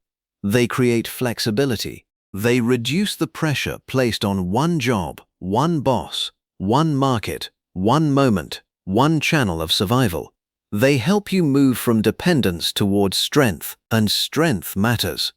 [SPEAKER 1] They create flexibility. They reduce the pressure placed on one job, one boss, one market, one moment, one channel of survival. They help you move from dependence towards strength, and strength matters.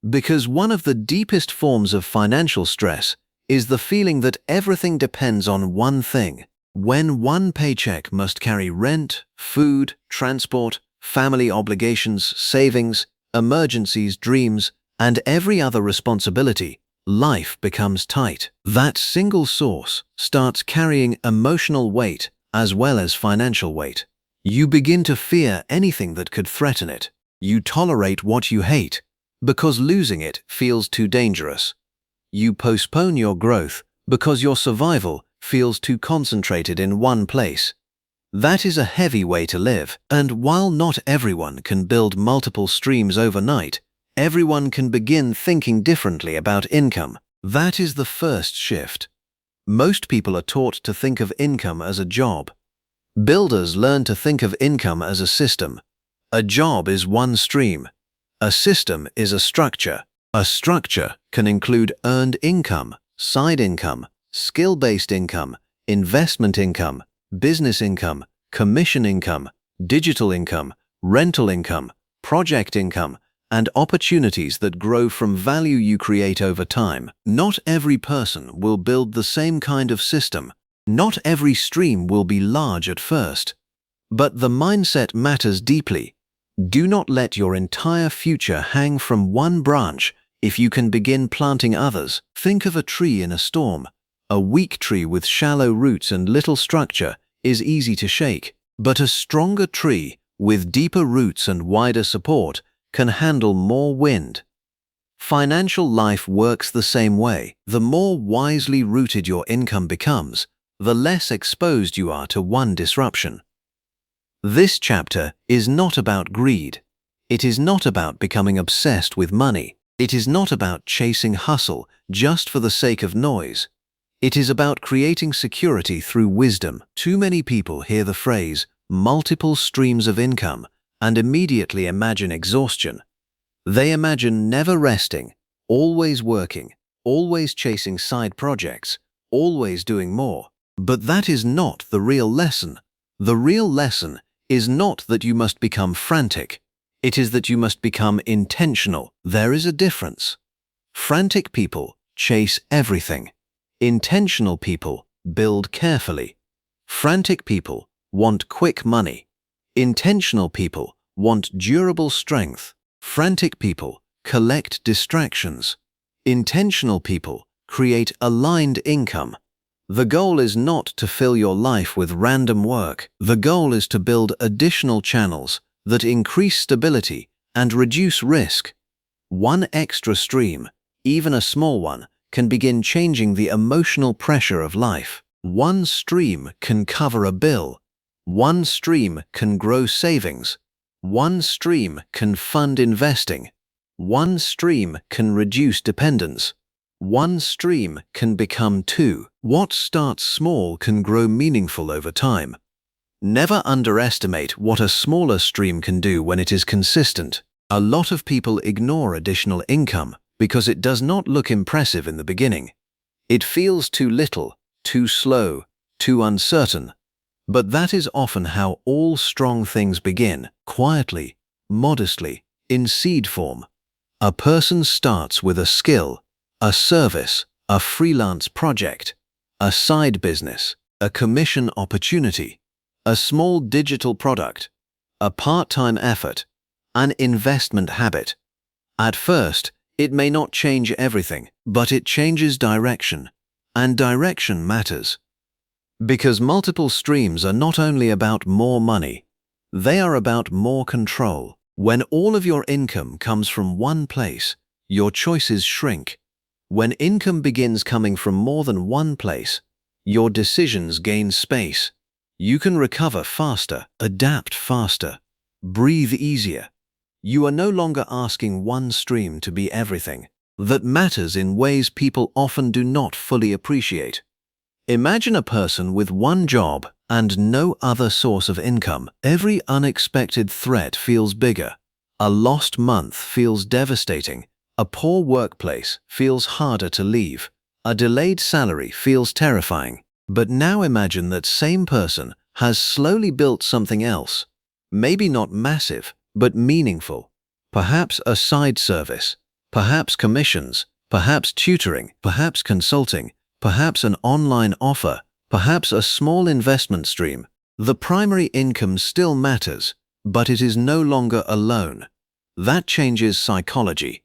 [SPEAKER 1] Because one of the deepest forms of financial stress is the feeling that everything depends on one thing. When one paycheck must carry rent, food, transport, family obligations, savings, emergencies, dreams, and every other responsibility, life becomes tight. That single source starts carrying emotional weight as well as financial weight. You begin to fear anything that could threaten it. You tolerate what you hate because losing it feels too dangerous. You postpone your growth because your survival feels too concentrated in one place. That is a heavy way to live, and while not everyone can build multiple streams overnight, everyone can begin thinking differently about income. That is the first shift. Most people are taught to think of income as a job. Builders learn to think of income as a system. A job is one stream. A system is a structure. A structure can include earned income, side income, skill-based income, investment income, business income, commission income, digital income, rental income, project income, and opportunities that grow from value you create over time. Not every person will build the same kind of system. Not every stream will be large at first. But the mindset matters deeply. Do not let your entire future hang from one branch if you can begin planting others. Think of a tree in a storm. A weak tree with shallow roots and little structure is easy to shake, but a stronger tree with deeper roots and wider support can handle more wind. Financial life works the same way. The more wisely rooted your income becomes, the less exposed you are to one disruption. This chapter is not about greed. It is not about becoming obsessed with money. It is not about chasing hustle just for the sake of noise. It is about creating security through wisdom. Too many people hear the phrase, multiple streams of income, and immediately imagine exhaustion. They imagine never resting, always working, always chasing side projects, always doing more. But that is not the real lesson. The real lesson is not that you must become frantic. It is that you must become intentional. There is a difference. Frantic people chase everything. Intentional people build carefully. Frantic people want quick money. Intentional people want durable strength. Frantic people collect distractions. Intentional people create aligned income. The goal is not to fill your life with random work. The goal is to build additional channels that increase stability and reduce risk. One extra stream, even a small one, can begin changing the emotional pressure of life. One stream can cover a bill. One stream can grow savings. One stream can fund investing. One stream can reduce dependence. One stream can become two. What starts small can grow meaningful over time. Never underestimate what a smaller stream can do when it is consistent. A lot of people ignore additional income because it does not look impressive in the beginning. It feels too little, too slow, too uncertain. But that is often how all strong things begin, quietly, modestly, in seed form. A person starts with a skill, a service, a freelance project, a side business, a commission opportunity, a small digital product, a part-time effort, an investment habit. At first, it may not change everything, but it changes direction, and direction matters. Because multiple streams are not only about more money, they are about more control. When all of your income comes from one place, your choices shrink. When income begins coming from more than one place, your decisions gain space. You can recover faster, adapt faster, breathe easier. You are no longer asking one stream to be everything. That matters in ways people often do not fully appreciate. Imagine a person with one job and no other source of income. Every unexpected threat feels bigger. A lost month feels devastating. A poor workplace feels harder to leave. A delayed salary feels terrifying. But now imagine that same person has slowly built something else. Maybe not massive, but meaningful. Perhaps a side service, perhaps commissions, perhaps tutoring, perhaps consulting, perhaps an online offer, perhaps a small investment stream. The primary income still matters, but it is no longer alone. That changes psychology.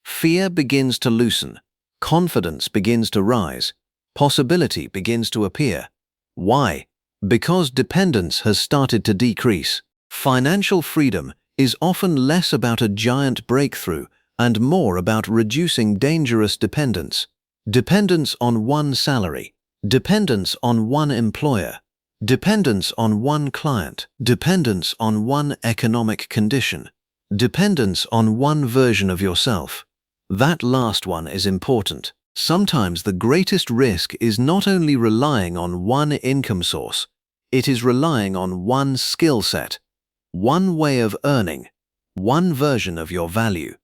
[SPEAKER 1] Fear begins to loosen. Confidence begins to rise. Possibility begins to appear. Why? Because dependence has started to decrease. Financial freedom is often less about a giant breakthrough and more about reducing dangerous dependence. Dependence on one salary, dependence on one employer, dependence on one client, dependence on one economic condition, dependence on one version of yourself. That last one is important. Sometimes the greatest risk is not only relying on one income source, it is relying on one skill set, one way of earning, one version of your value.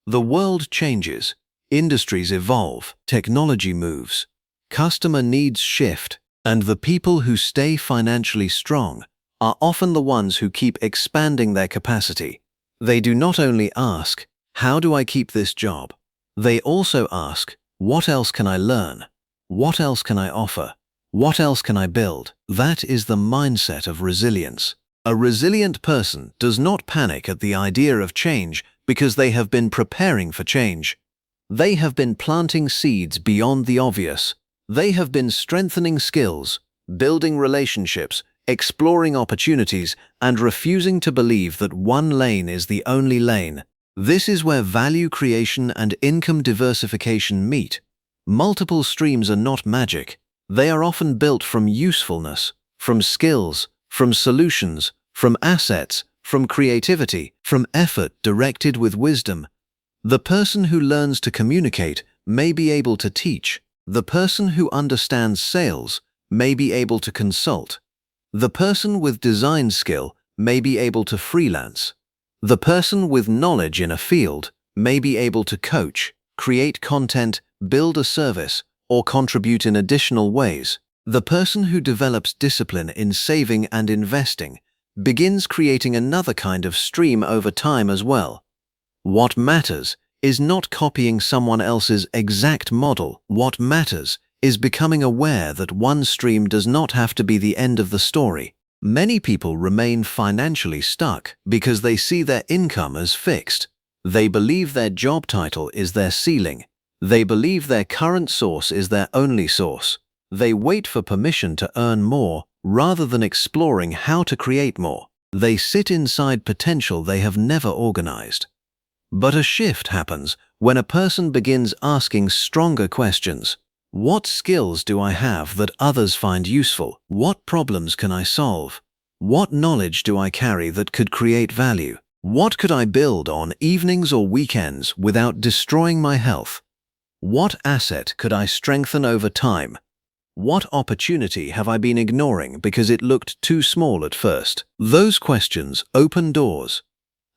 [SPEAKER 1] The world changes. Industries evolve, technology moves, customer needs shift, and the people who stay financially strong are often the ones who keep expanding their capacity. They do not only ask, "How do I keep this job?" They also ask, "What else can I learn? What else can I offer? What else can I build?" That is the mindset of resilience. A resilient person does not panic at the idea of change because they have been preparing for change. They have been planting seeds beyond the obvious. They have been strengthening skills, building relationships, exploring opportunities, and refusing to believe that one lane is the only lane. This is where value creation and income diversification meet. Multiple streams are not magic. They are often built from usefulness, from skills, from solutions, from assets, from creativity, from effort directed with wisdom. The person who learns to communicate may be able to teach. The person who understands sales may be able to consult. The person with design skill may be able to freelance. The person with knowledge in a field may be able to coach, create content, build a service, or contribute in additional ways. The person who develops discipline in saving and investing begins creating another kind of stream over time as well. What matters is not copying someone else's exact model. What matters is becoming aware that one stream does not have to be the end of the story. Many people remain financially stuck because they see their income as fixed. They believe their job title is their ceiling. They believe their current source is their only source. They wait for permission to earn more rather than exploring how to create more. They sit inside potential they have never organized. But a shift happens when a person begins asking stronger questions. What skills do I have that others find useful? What problems can I solve? What knowledge do I carry that could create value? What could I build on evenings or weekends without destroying my health? What asset could I strengthen over time? What opportunity have I been ignoring because it looked too small at first? Those questions open doors.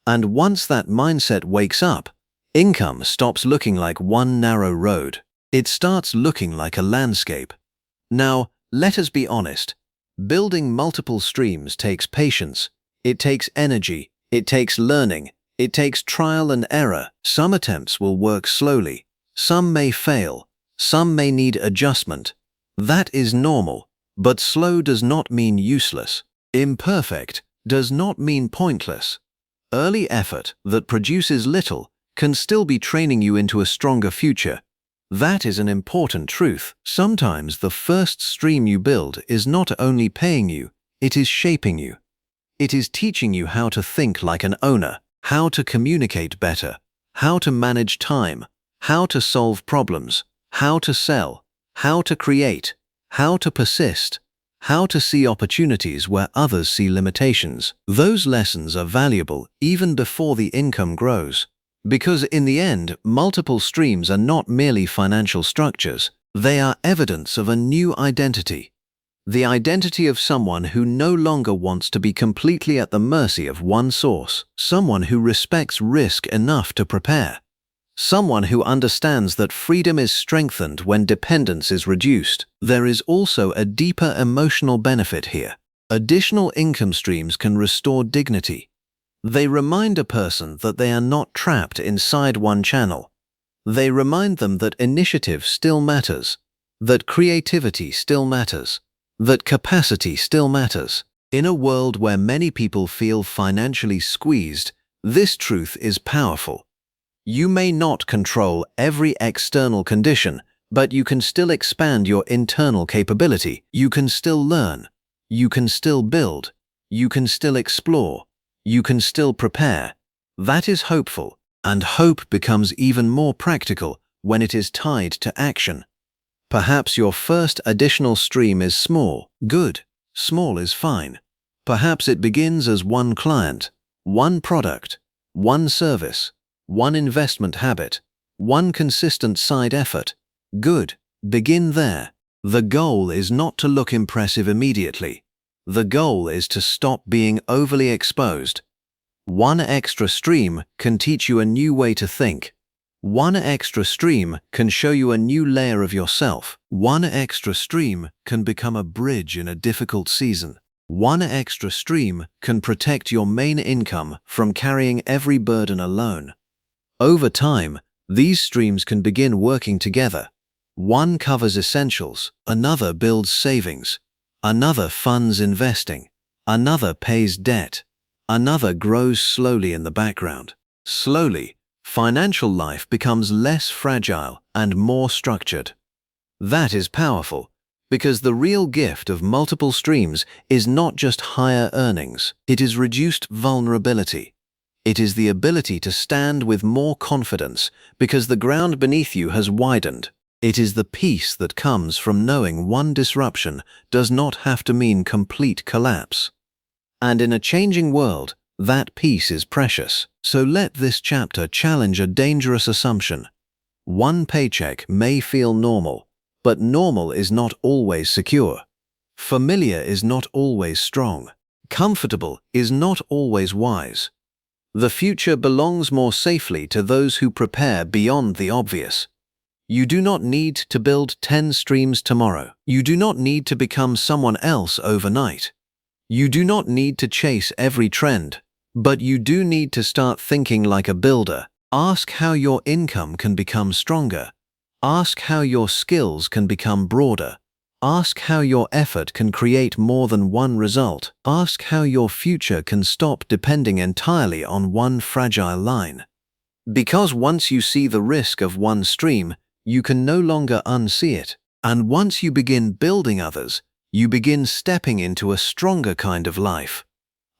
[SPEAKER 1] And once that mindset wakes up, income stops looking like one narrow road. It starts looking like a landscape. Now, let us be honest. Building multiple streams takes patience. It takes energy. It takes learning. It takes trial and error. Some attempts will work slowly. Some may fail. Some may need adjustment. That is normal. But slow does not mean useless. Imperfect does not mean pointless. Early effort that produces little can still be training you into a stronger future. That is an important truth. Sometimes the first stream you build is not only paying you, it is shaping you. It is teaching you how to think like an owner, how to communicate better, how to manage time, how to solve problems, how to sell, how to create, how to persist, how to see opportunities where others see limitations. Those lessons are valuable even before the income grows. Because in the end, multiple streams are not merely financial structures, they are evidence of a new identity. The identity of someone who no longer wants to be completely at the mercy of one source, someone who respects risk enough to prepare, someone who understands that freedom is strengthened when dependence is reduced. There is also a deeper emotional benefit here. Additional income streams can restore dignity. They remind a person that they are not trapped inside one channel. They remind them that initiative still matters, that creativity still matters, that capacity still matters. In a world where many people feel financially squeezed, this truth is powerful. You may not control every external condition, but you can still expand your internal capability. You can still learn. You can still build. You can still explore. You can still prepare. That is hopeful, and hope becomes even more practical when it is tied to action. Perhaps your first additional stream is small. Good. Small is fine. Perhaps it begins as one client, one product, one service, one investment habit, one consistent side effort. Good. Begin there. The goal is not to look impressive immediately. The goal is to stop being overly exposed. One extra stream can teach you a new way to think. One extra stream can show you a new layer of yourself. One extra stream can become a bridge in a difficult season. One extra stream can protect your main income from carrying every burden alone. Over time, these streams can begin working together. One covers essentials, another builds savings, another funds investing, another pays debt, another grows slowly in the background. Slowly, financial life becomes less fragile and more structured. That is powerful, because the real gift of multiple streams is not just higher earnings, it is reduced vulnerability. It is the ability to stand with more confidence because the ground beneath you has widened. It is the peace that comes from knowing one disruption does not have to mean complete collapse. And in a changing world, that peace is precious. So let this chapter challenge a dangerous assumption. One paycheck may feel normal, but normal is not always secure. Familiar is not always strong. Comfortable is not always wise. The future belongs more safely to those who prepare beyond the obvious. You do not need to build 10 streams tomorrow. You do not need to become someone else overnight. You do not need to chase every trend, but you do need to start thinking like a builder. Ask how your income can become stronger. Ask how your skills can become broader. Ask how your effort can create more than one result. Ask how your future can stop depending entirely on one fragile line. Because once you see the risk of one stream, you can no longer unsee it. And once you begin building others, you begin stepping into a stronger kind of life.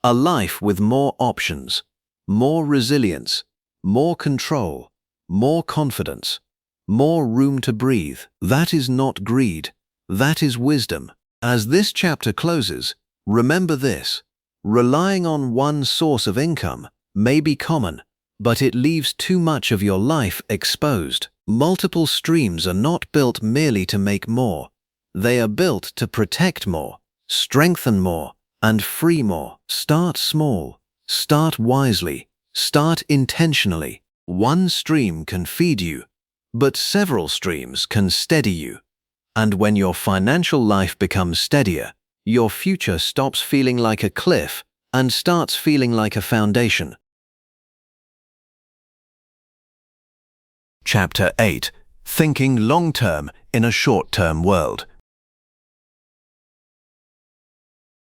[SPEAKER 1] A life with more options, more resilience, more control, more confidence, more room to breathe. That is not greed. That is wisdom. As this chapter closes, remember this: relying on one source of income may be common, but it leaves too much of your life exposed. Multiple streams are not built merely to make more. They are built to protect more, strengthen more, and free more. Start small. Start wisely. Start intentionally. One stream can feed you, but several streams can steady you. And when your financial life becomes steadier, your future stops feeling like a cliff and starts feeling like a foundation. Chapter 8. Thinking long-term in a short-term world.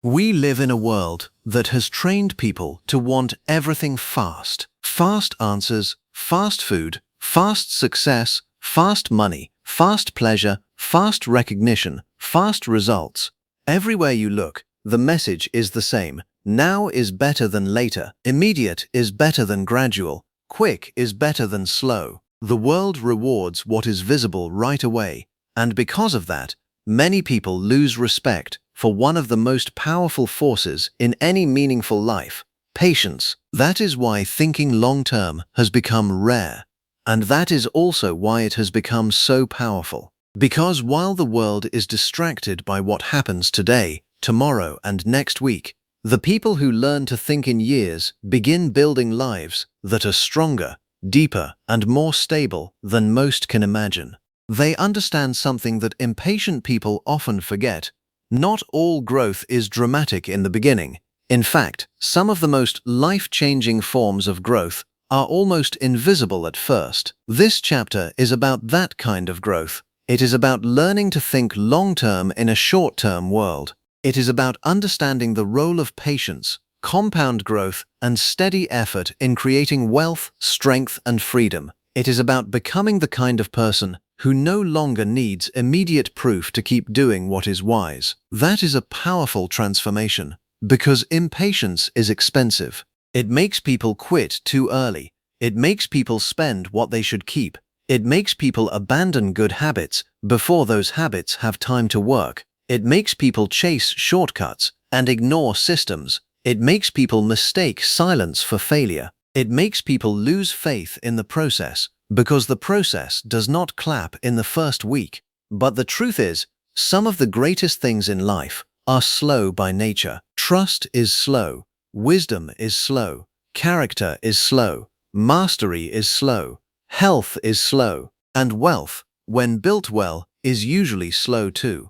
[SPEAKER 1] We live in a world that has trained people to want everything fast. Fast answers, fast food, fast success, fast money, fast pleasure, fast recognition, fast results. Everywhere you look, the message is the same. Now is better than later. Immediate is better than gradual. Quick is better than slow. The world rewards what is visible right away, and because of that, many people lose respect for one of the most powerful forces in any meaningful life: patience. That is why thinking long-term has become rare, and that is also why it has become so powerful. Because while the world is distracted by what happens today, tomorrow, and next week, the people who learn to think in years begin building lives that are stronger, deeper, and more stable than most can imagine. They understand something that impatient people often forget. Not all growth is dramatic in the beginning. In fact, some of the most life-changing forms of growth are almost invisible at first. This chapter is about that kind of growth. It is about learning to think long-term in a short-term world. It is about understanding the role of patience, compound growth, and steady effort in creating wealth, strength, and freedom. It is about becoming the kind of person who no longer needs immediate proof to keep doing what is wise. That is a powerful transformation, because impatience is expensive. It makes people quit too early. It makes people spend what they should keep. It makes people abandon good habits before those habits have time to work. It makes people chase shortcuts and ignore systems. It makes people mistake silence for failure. It makes people lose faith in the process, because the process does not clap in the first week. But the truth is, some of the greatest things in life are slow by nature. Trust is slow. Wisdom is slow. Character is slow. Mastery is slow. Health is slow. And wealth, when built well, is usually slow too.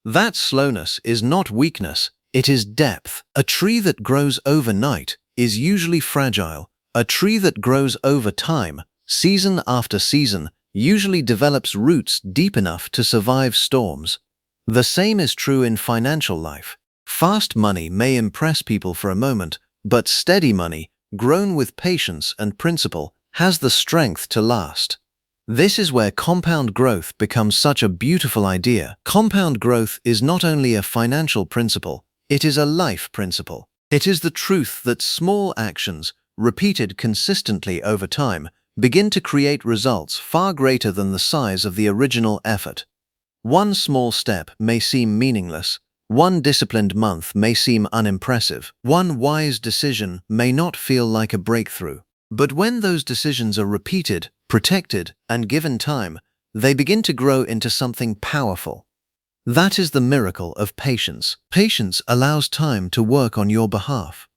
[SPEAKER 1] That slowness is not weakness, it is depth. A tree that grows overnight is usually fragile. A tree that grows over time, season after season, usually develops roots deep enough to survive storms. The same is true in financial life. Fast money may impress people for a moment, but steady money, grown with patience and principle, has the strength to last. This is where compound growth becomes such a beautiful idea. Compound growth is not only a financial principle, it is a life principle. It is the truth that small actions, repeated consistently over time, begin to create results far greater than the size of the original effort. One small step may seem meaningless. One disciplined month may seem unimpressive. One wise decision may not feel like a breakthrough. But when those decisions are repeated, protected, and given time, they begin to grow into something powerful. That is the miracle of patience. Patience allows time to work on your behalf.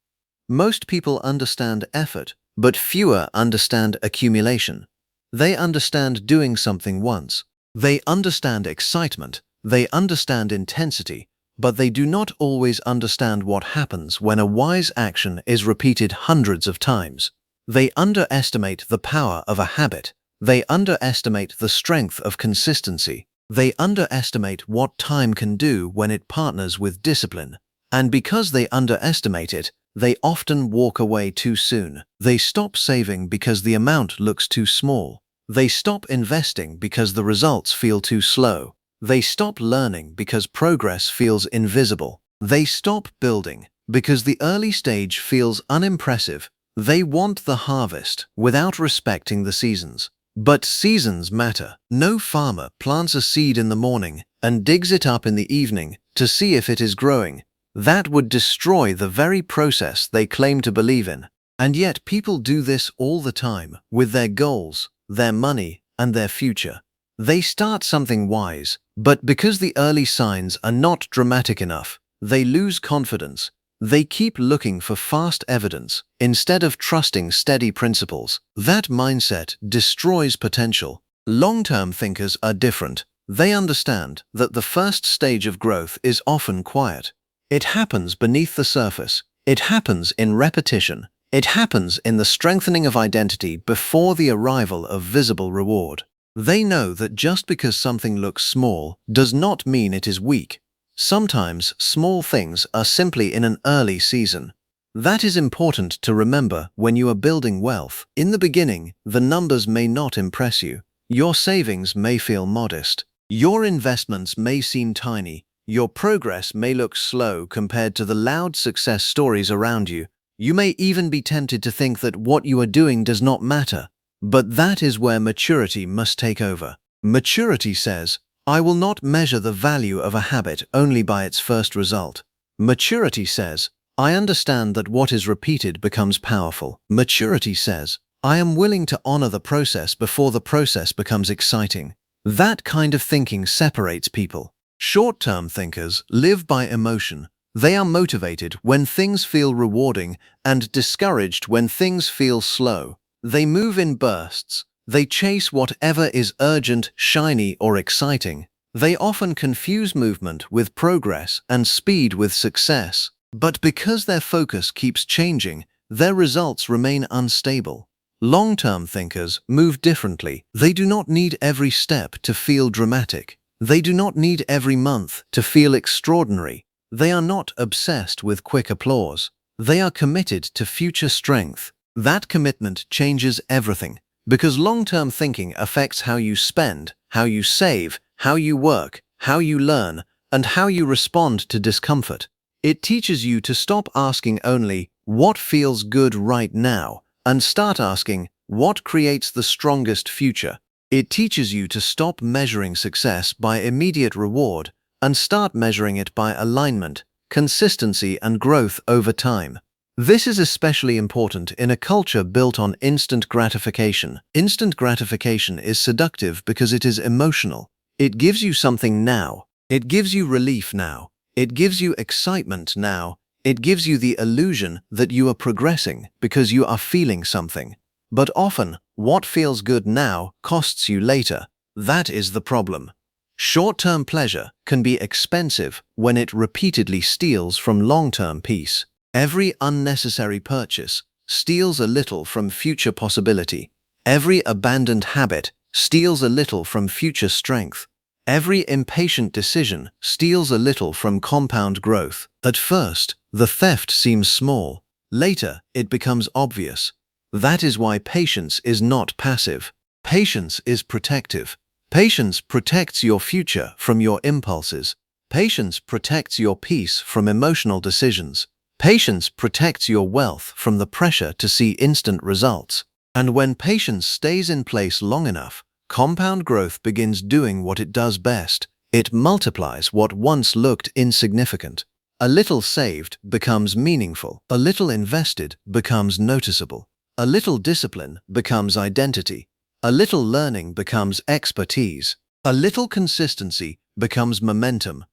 [SPEAKER 1] Most people understand effort, but fewer understand accumulation. They understand doing something once. They understand excitement. They understand intensity, but they do not always understand what happens when a wise action is repeated hundreds of times. They underestimate the power of a habit. They underestimate the strength of consistency. They underestimate what time can do when it partners with discipline. And because they underestimate it, they often walk away too soon. They stop saving because the amount looks too small. They stop investing because the results feel too slow. They stop learning because progress feels invisible. They stop building because the early stage feels unimpressive. They want the harvest without respecting the seasons. But seasons matter. No farmer plants a seed in the morning and digs it up in the evening to see if it is growing. That would destroy the very process they claim to believe in. And yet people do this all the time with their goals, their money, and their future. They start something wise, but because the early signs are not dramatic enough, they lose confidence. They keep looking for fast evidence instead of trusting steady principles. That mindset destroys potential. Long-term thinkers are different. They understand that the first stage of growth is often quiet. It happens beneath the surface. It happens in repetition. It happens in the strengthening of identity before the arrival of visible reward. They know that just because something looks small does not mean it is weak. Sometimes small things are simply in an early season. That is important to remember when you are building wealth. In the beginning, the numbers may not impress you. Your savings may feel modest. Your investments may seem tiny. Your progress may look slow compared to the loud success stories around you. You may even be tempted to think that what you are doing does not matter. But that is where maturity must take over. Maturity says, I will not measure the value of a habit only by its first result. Maturity says, I understand that what is repeated becomes powerful. Maturity says, I am willing to honor the process before the process becomes exciting. That kind of thinking separates people. Short-term thinkers live by emotion. They are motivated when things feel rewarding and discouraged when things feel slow. They move in bursts. They chase whatever is urgent, shiny, or exciting. They often confuse movement with progress and speed with success. But because their focus keeps changing, their results remain unstable. Long-term thinkers move differently. They do not need every step to feel dramatic. They do not need every month to feel extraordinary. They are not obsessed with quick applause. They are committed to future strength. That commitment changes everything, because long-term thinking affects how you spend, how you save, how you work, how you learn, and how you respond to discomfort. It teaches you to stop asking only, what feels good right now, and start asking, what creates the strongest future. It teaches you to stop measuring success by immediate reward and start measuring it by alignment, consistency, and growth over time. This is especially important in a culture built on instant gratification. Instant gratification is seductive because it is emotional. It gives you something now. It gives you relief now. It gives you excitement now. It gives you the illusion that you are progressing because you are feeling something. But often, what feels good now costs you later. That is the problem. Short-term pleasure can be expensive when it repeatedly steals from long-term peace. Every unnecessary purchase steals a little from future possibility. Every abandoned habit steals a little from future strength. Every impatient decision steals a little from compound growth. At first, the theft seems small. Later, it becomes obvious. That is why patience is not passive. Patience is protective. Patience protects your future from your impulses. Patience protects your peace from emotional decisions. Patience protects your wealth from the pressure to see instant results. And when patience stays in place long enough, compound growth begins doing what it does best. It multiplies what once looked insignificant. A little saved becomes meaningful. A little invested becomes noticeable. A little discipline becomes identity. A little learning becomes expertise. A little consistency becomes momentum.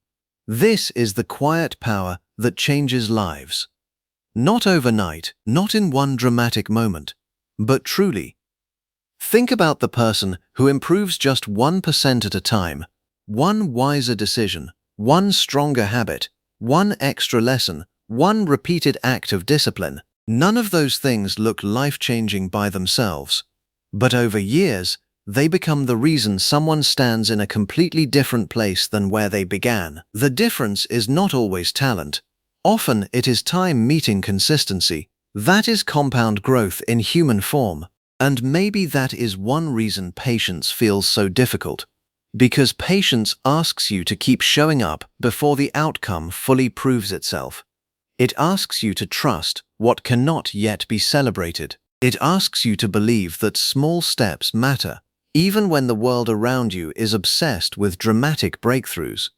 [SPEAKER 1] This is the quiet power that changes lives. Not overnight, not in one dramatic moment, but truly. Think about the person who improves just 1% at a time. One wiser decision, one stronger habit, one extra lesson, one repeated act of discipline. None of those things look life-changing by themselves. But over years, they become the reason someone stands in a completely different place than where they began. The difference is not always talent. Often it is time meeting consistency. That is compound growth in human form. And maybe that is one reason patience feels so difficult. Because patience asks you to keep showing up before the outcome fully proves itself. It asks you to trust what cannot yet be celebrated. It asks you to believe that small steps matter, even when the world around you is obsessed with dramatic breakthroughs.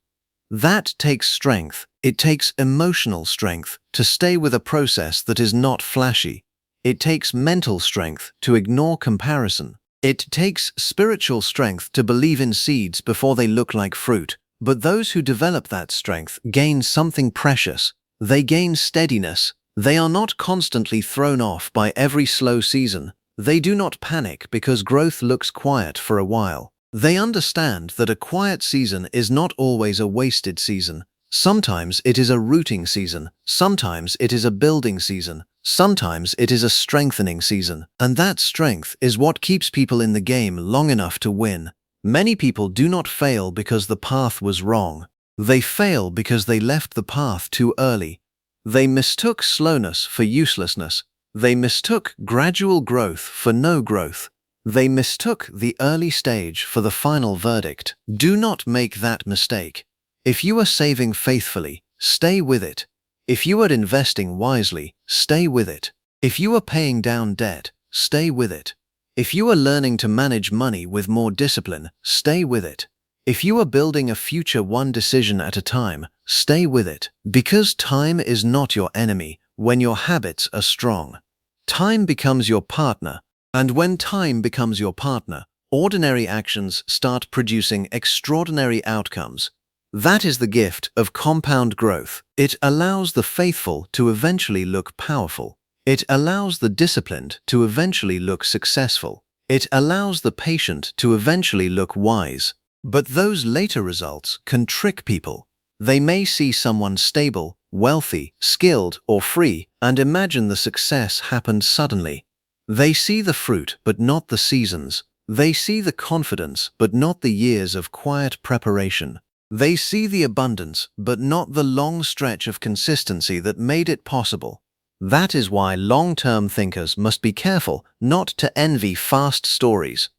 [SPEAKER 1] That takes strength. It takes emotional strength to stay with a process that is not flashy. It takes mental strength to ignore comparison. It takes spiritual strength to believe in seeds before they look like fruit. But those who develop that strength gain something precious, They gain steadiness. They are not constantly thrown off by every slow season. They do not panic because growth looks quiet for a while. They understand that a quiet season is not always a wasted season. Sometimes it is a rooting season. Sometimes it is a building season. Sometimes it is a strengthening season. And that strength is what keeps people in the game long enough to win. Many people do not fail because the path was wrong. They fail because they left the path too early. They mistook slowness for uselessness. They mistook gradual growth for no growth. They mistook the early stage for the final verdict. Do not make that mistake. If you are saving faithfully, stay with it. If you are investing wisely, stay with it. If you are paying down debt, stay with it. If you are learning to manage money with more discipline, stay with it. If you are building a future one decision at a time, stay with it. Because time is not your enemy when your habits are strong. Time becomes your partner, and when time becomes your partner, ordinary actions start producing extraordinary outcomes. That is the gift of compound growth. It allows the faithful to eventually look powerful. It allows the disciplined to eventually look successful. It allows the patient to eventually look wise. But those later results can trick people. They may see someone stable, wealthy, skilled, or free, and imagine the success happened suddenly. They see the fruit, but not the seasons. They see the confidence, but not the years of quiet preparation. They see the abundance, but not the long stretch of consistency that made it possible. That is why long-term thinkers must be careful not to envy fast stories.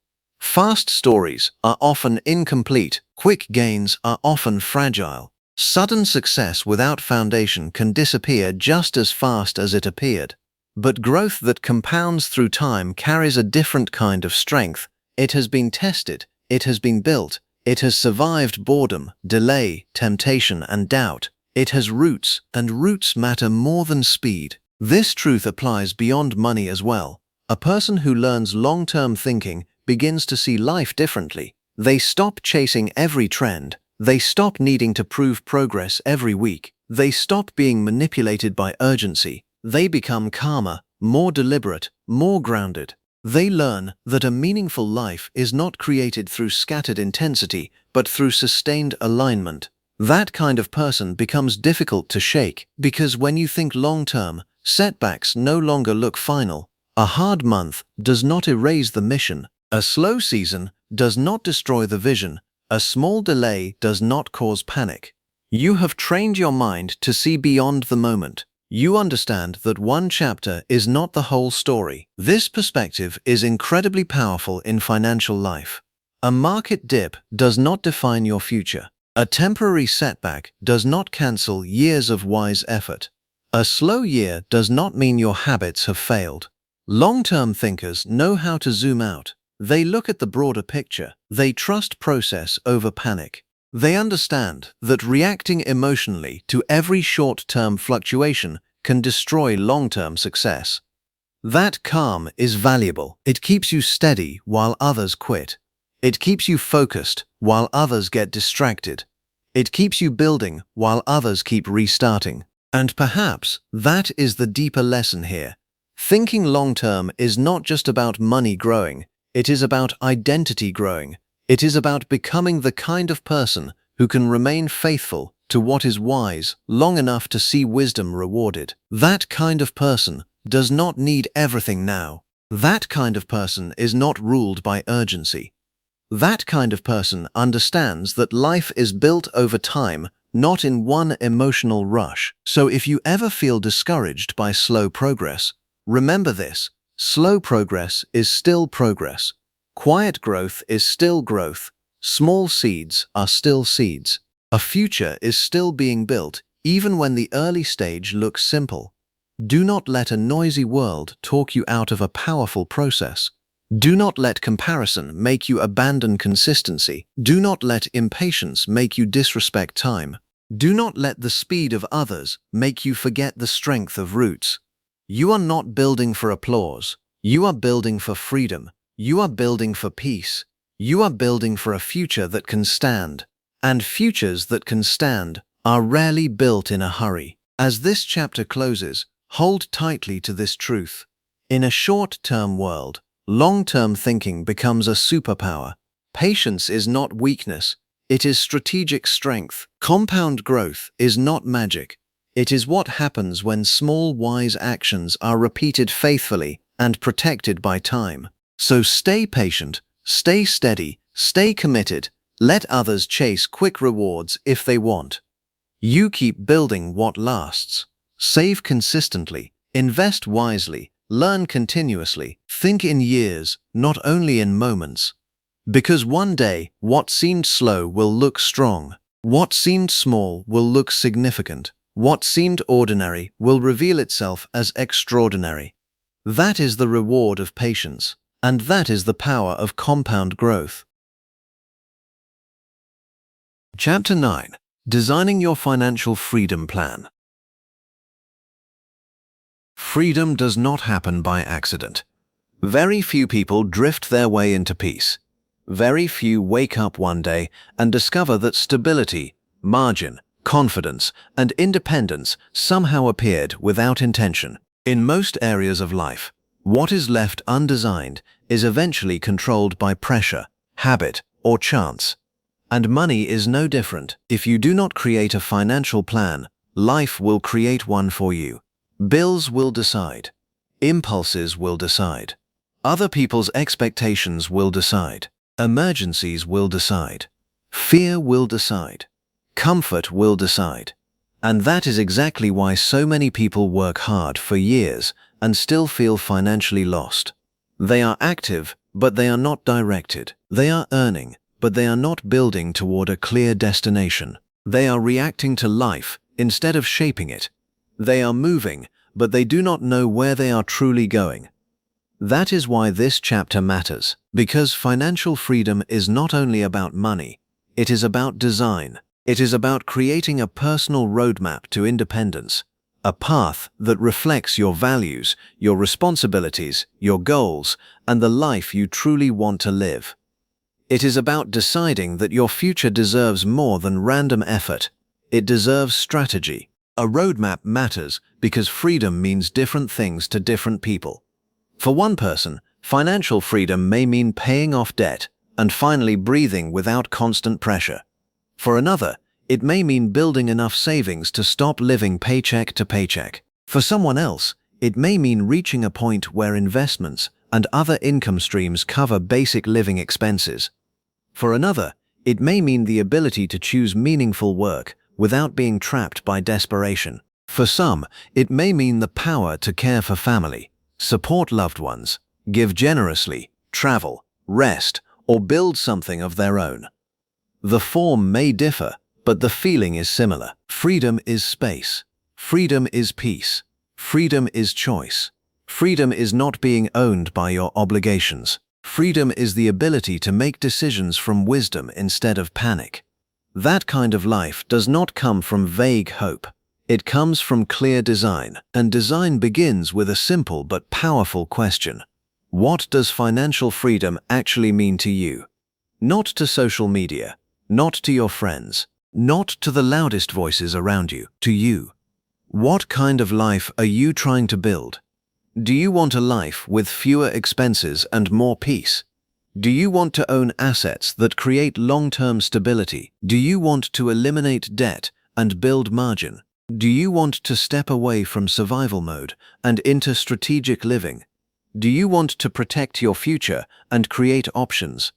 [SPEAKER 1] Fast stories are often incomplete. Quick gains are often fragile. Sudden success without foundation can disappear just as fast as it appeared. But growth that compounds through time carries a different kind of strength. It has been tested. It has been built. It has survived boredom, delay, temptation, and doubt. It has roots, and roots matter more than speed. This truth applies beyond money as well. A person who learns long-term thinking begins to see life differently. They stop chasing every trend. They stop needing to prove progress every week. They stop being manipulated by urgency. They become calmer, more deliberate, more grounded. They learn that a meaningful life is not created through scattered intensity, but through sustained alignment. That kind of person becomes difficult to shake, because when you think long-term, setbacks no longer look final. A hard month does not erase the mission. A slow season does not destroy the vision. A small delay does not cause panic. You have trained your mind to see beyond the moment. You understand that one chapter is not the whole story. This perspective is incredibly powerful in financial life. A market dip does not define your future. A temporary setback does not cancel years of wise effort. A slow year does not mean your habits have failed. Long-term thinkers know how to zoom out. They look at the broader picture. They trust process over panic. They understand that reacting emotionally to every short-term fluctuation can destroy long-term success. That calm is valuable. It keeps you steady while others quit. It keeps you focused while others get distracted. It keeps you building while others keep restarting. And perhaps that is the deeper lesson here. Thinking long-term is not just about money growing. It is about identity growing. It is about becoming the kind of person who can remain faithful to what is wise long enough to see wisdom rewarded. That kind of person does not need everything now. That kind of person is not ruled by urgency. That kind of person understands that life is built over time, not in one emotional rush. So if you ever feel discouraged by slow progress, remember this: slow progress is still progress. Quiet growth is still growth. Small seeds are still seeds. A future is still being built, even when the early stage looks simple. Do not let a noisy world talk you out of a powerful process. Do not let comparison make you abandon consistency. Do not let impatience make you disrespect time. Do not let the speed of others make you forget the strength of roots. You are not building for applause. You are building for freedom. You are building for peace. You are building for a future that can stand. And futures that can stand are rarely built in a hurry. As this chapter closes, hold tightly to this truth. In a short-term world, long-term thinking becomes a superpower. Patience is not weakness, it is strategic strength. Compound growth is not magic. It is what happens when small wise actions are repeated faithfully and protected by time. So stay patient, stay steady, stay committed. Let others chase quick rewards if they want. You keep building what lasts. Save consistently, invest wisely, learn continuously, think in years, not only in moments. Because one day, what seemed slow will look strong. What seemed small will look significant. What seemed ordinary will reveal itself as extraordinary. That is the reward of patience, and that is the power of compound growth. Chapter 9. Designing your financial freedom plan. Freedom does not happen by accident. Very few people drift their way into peace. Very few wake up one day and discover that stability, margin, confidence, and independence somehow appeared without intention. In most areas of life, what is left undesigned is eventually controlled by pressure, habit, or chance. And money is no different. If you do not create a financial plan, life will create one for you. Bills will decide. Impulses will decide. Other people's expectations will decide. Emergencies will decide. Fear will decide. Comfort will decide. And that is exactly why so many people work hard for years and still feel financially lost. They are active, but they are not directed. They are earning, but they are not building toward a clear destination. They are reacting to life instead of shaping it. They are moving, but they do not know where they are truly going. That is why this chapter matters, because financial freedom is not only about money, it is about design. It is about creating a personal roadmap to independence, a path that reflects your values, your responsibilities, your goals, and the life you truly want to live. It is about deciding that your future deserves more than random effort. It deserves strategy. A roadmap matters because freedom means different things to different people. For one person, financial freedom may mean paying off debt and finally breathing without constant pressure. For another, it may mean building enough savings to stop living paycheck to paycheck. For someone else, it may mean reaching a point where investments and other income streams cover basic living expenses. For another, it may mean the ability to choose meaningful work without being trapped by desperation. For some, it may mean the power to care for family, support loved ones, give generously, travel, rest, or build something of their own. The form may differ, but the feeling is similar. Freedom is space. Freedom is peace. Freedom is choice. Freedom is not being owned by your obligations. Freedom is the ability to make decisions from wisdom instead of panic. That kind of life does not come from vague hope. It comes from clear design, and design begins with a simple but powerful question. What does financial freedom actually mean to you? Not to social media, not to your friends, not to the loudest voices around you, to you. What kind of life are you trying to build? Do you want a life with fewer expenses and more peace? Do you want to own assets that create long-term stability? Do you want to eliminate debt and build margin? Do you want to step away from survival mode and into strategic living? Do you want to protect your future and create options?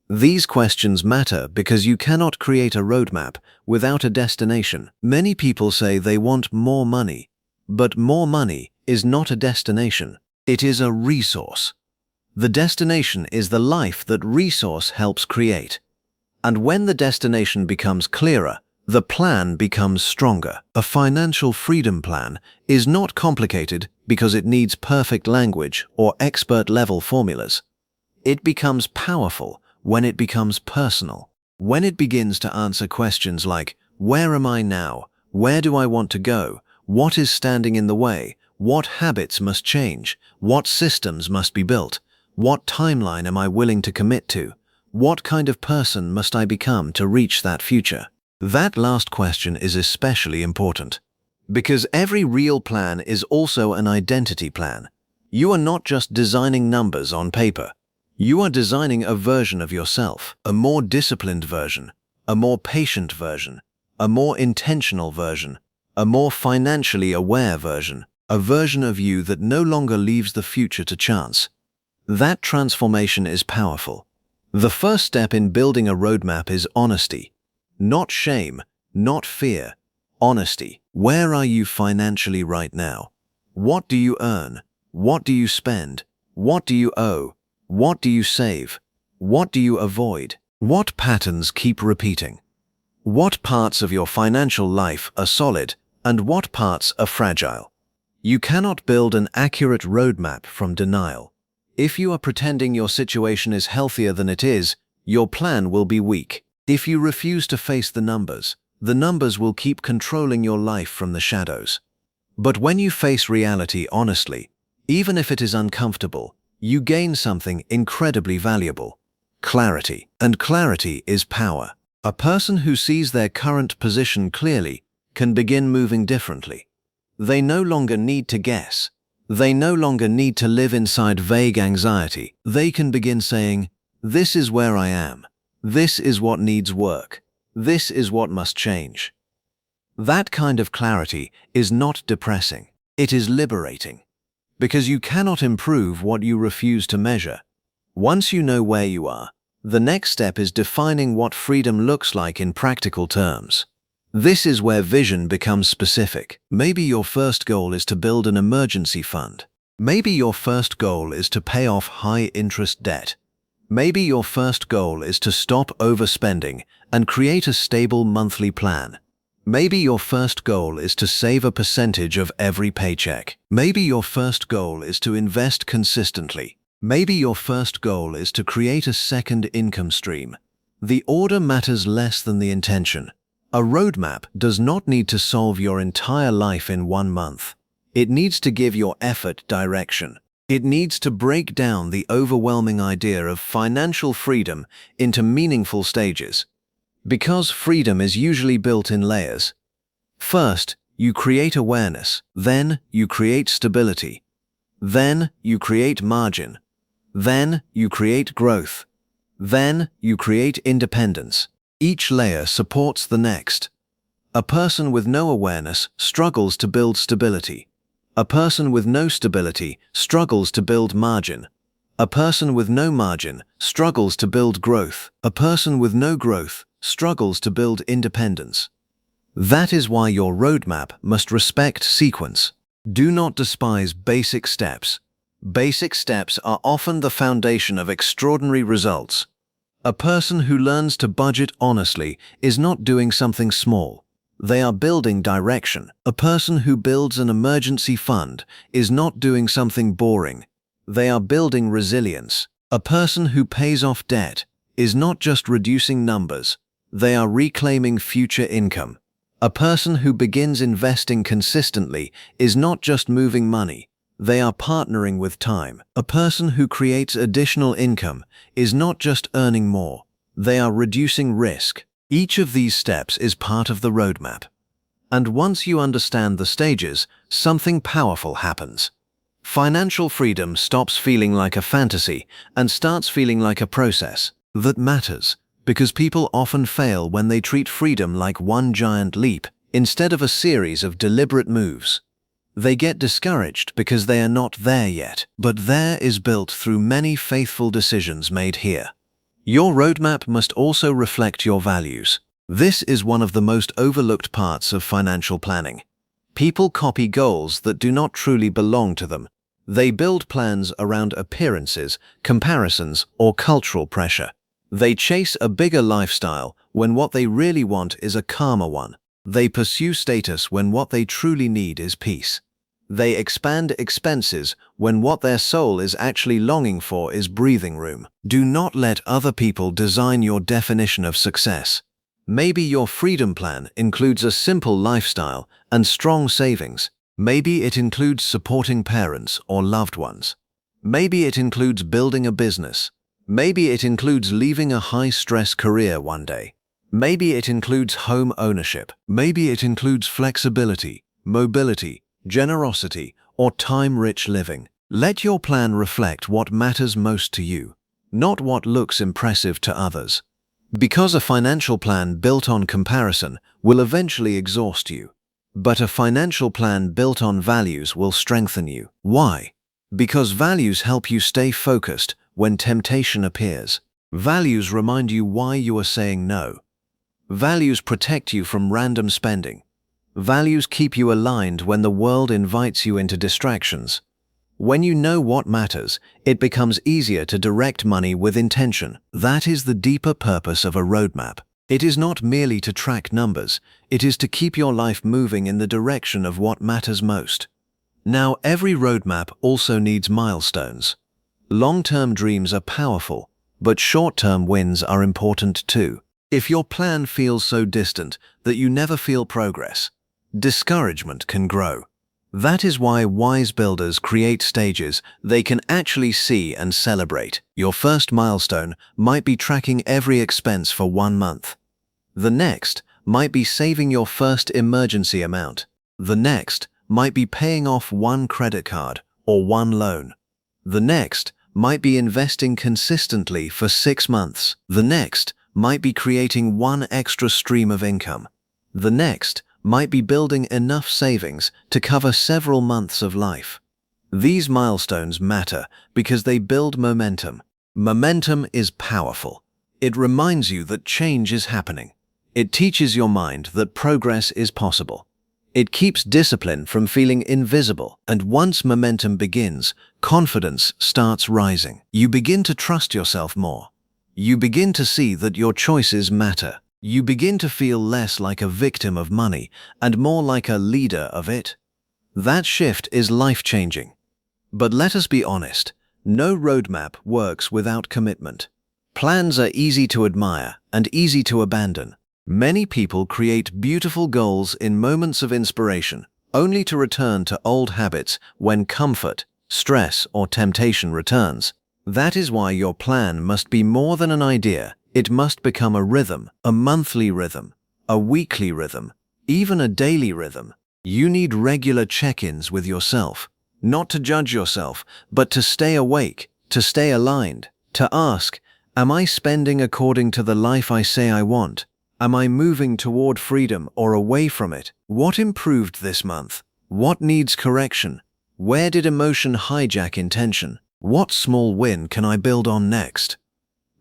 [SPEAKER 1] These questions matter because you cannot create a roadmap without a destination. Many people say they want more money, but more money is not a destination. It is a resource. The destination is the life that resource helps create. And when the destination becomes clearer, the plan becomes stronger. A financial freedom plan is not complicated because it needs perfect language or expert-level formulas. It becomes powerful when it becomes personal. When it begins to answer questions like, where am I now? Where do I want to go? What is standing in the way? What habits must change? What systems must be built? What timeline am I willing to commit to? What kind of person must I become to reach that future? That last question is especially important Because every real plan is also an identity plan. You are not just designing numbers on paper. You are designing a version of yourself, a more disciplined version, a more patient version, a more intentional version, a more financially aware version, a version of you that no longer leaves the future to chance. That transformation is powerful. The first step in building a roadmap is honesty. Not shame, not fear. Honesty. Where are you financially right now? What do you earn? What do you spend? What do you owe? What do you save? What do you avoid? What patterns keep repeating? What parts of your financial life are solid and what parts are fragile? You cannot build an accurate roadmap from denial. If you are pretending your situation is healthier than it is, your plan will be weak. If you refuse to face the numbers will keep controlling your life from the shadows. But when you face reality honestly, even if it is uncomfortable, you gain something incredibly valuable: clarity. And clarity is power. A person who sees their current position clearly can begin moving differently. They no longer need to guess. They no longer need to live inside vague anxiety. They can begin saying, "This is where I am. This is what needs work. This is what must change." That kind of clarity is not depressing. It is liberating. Because you cannot improve what you refuse to measure. Once you know where you are, the next step is defining what freedom looks like in practical terms. This is where vision becomes specific. Maybe your first goal is to build an emergency fund. Maybe your first goal is to pay off high-interest debt. Maybe your first goal is to stop overspending and create a stable monthly plan. Maybe your first goal is to save a percentage of every paycheck. Maybe your first goal is to invest consistently. Maybe your first goal is to create a second income stream. The order matters less than the intention. A roadmap does not need to solve your entire life in 1 month. It needs to give your effort direction. It needs to break down the overwhelming idea of financial freedom into meaningful stages. Because freedom is usually built in layers. First, you create awareness. Then, you create stability. Then, you create margin. Then, you create growth. Then, you create independence. Each layer supports the next. A person with no awareness struggles to build stability. A person with no stability struggles to build margin. A person with no margin struggles to build growth. A person with no growth struggles to build independence. That is why your roadmap must respect sequence. Do not despise basic steps. Basic steps are often the foundation of extraordinary results. A person who learns to budget honestly is not doing something small. They are building direction. A person who builds an emergency fund is not doing something boring. They are building resilience. A person who pays off debt is not just reducing numbers. They are reclaiming future income. A person who begins investing consistently is not just moving money. They are partnering with time. A person who creates additional income is not just earning more. They are reducing risk. Each of these steps is part of the roadmap. And once you understand the stages, something powerful happens. Financial freedom stops feeling like a fantasy and starts feeling like a process that matters, because people often fail when they treat freedom like one giant leap instead of a series of deliberate moves. They get discouraged because they are not there yet, but there is built through many faithful decisions made here. Your roadmap must also reflect your values. This is one of the most overlooked parts of financial planning. People copy goals that do not truly belong to them. They build plans around appearances, comparisons, or cultural pressure. They chase a bigger lifestyle when what they really want is a calmer one. They pursue status when what they truly need is peace. They expand expenses when what their soul is actually longing for is breathing room. Do not let other people design your definition of success. Maybe your freedom plan includes a simple lifestyle and strong savings. Maybe it includes supporting parents or loved ones. Maybe it includes building a business. Maybe it includes leaving a high-stress career one day. Maybe it includes home ownership. Maybe it includes flexibility. mobility, generosity, or time-rich living. Let your plan reflect what matters most to you, not what looks impressive to others. Because a financial plan built on comparison will eventually exhaust you. But a financial plan built on values will strengthen you. Why? Because values help you stay focused when temptation appears. Values remind you why you are saying no. Values protect you from random spending. Values keep you aligned when the world invites you into distractions. When you know what matters, it becomes easier to direct money with intention. That is the deeper purpose of a roadmap. It is not merely to track numbers, it is to keep your life moving in the direction of what matters most. Now, every roadmap also needs milestones. Long-term dreams are powerful, but short-term wins are important too. If your plan feels so distant that you never feel progress, discouragement can grow. That is why wise builders create stages they can actually see and celebrate. Your first milestone might be tracking every expense for 1 month. The next might be saving your first emergency amount. The next might be paying off 1 credit card or 1 loan. The next might be investing consistently for 6 months. The next might be creating 1 extra stream of income. The next might be building enough savings to cover several months of life. These milestones matter because they build momentum. Momentum is powerful. It reminds you that change is happening. It teaches your mind that progress is possible. It keeps discipline from feeling invisible, and once momentum begins, confidence starts rising. You begin to trust yourself more. You begin to see that your choices matter. You begin to feel less like a victim of money and more like a leader of it. That shift is life-changing. But let us be honest, no roadmap works without commitment. Plans are easy to admire and easy to abandon. Many people create beautiful goals in moments of inspiration, only to return to old habits when comfort, stress, or temptation returns. That is why your plan must be more than an idea. It must become a rhythm, a monthly rhythm, a weekly rhythm, even a daily rhythm. You need regular check-ins with yourself, not to judge yourself, but to stay awake, to stay aligned, to ask, am I spending according to the life I say I want? Am I moving toward freedom or away from it? What improved this month? What needs correction? Where did emotion hijack intention? What small win can I build on next?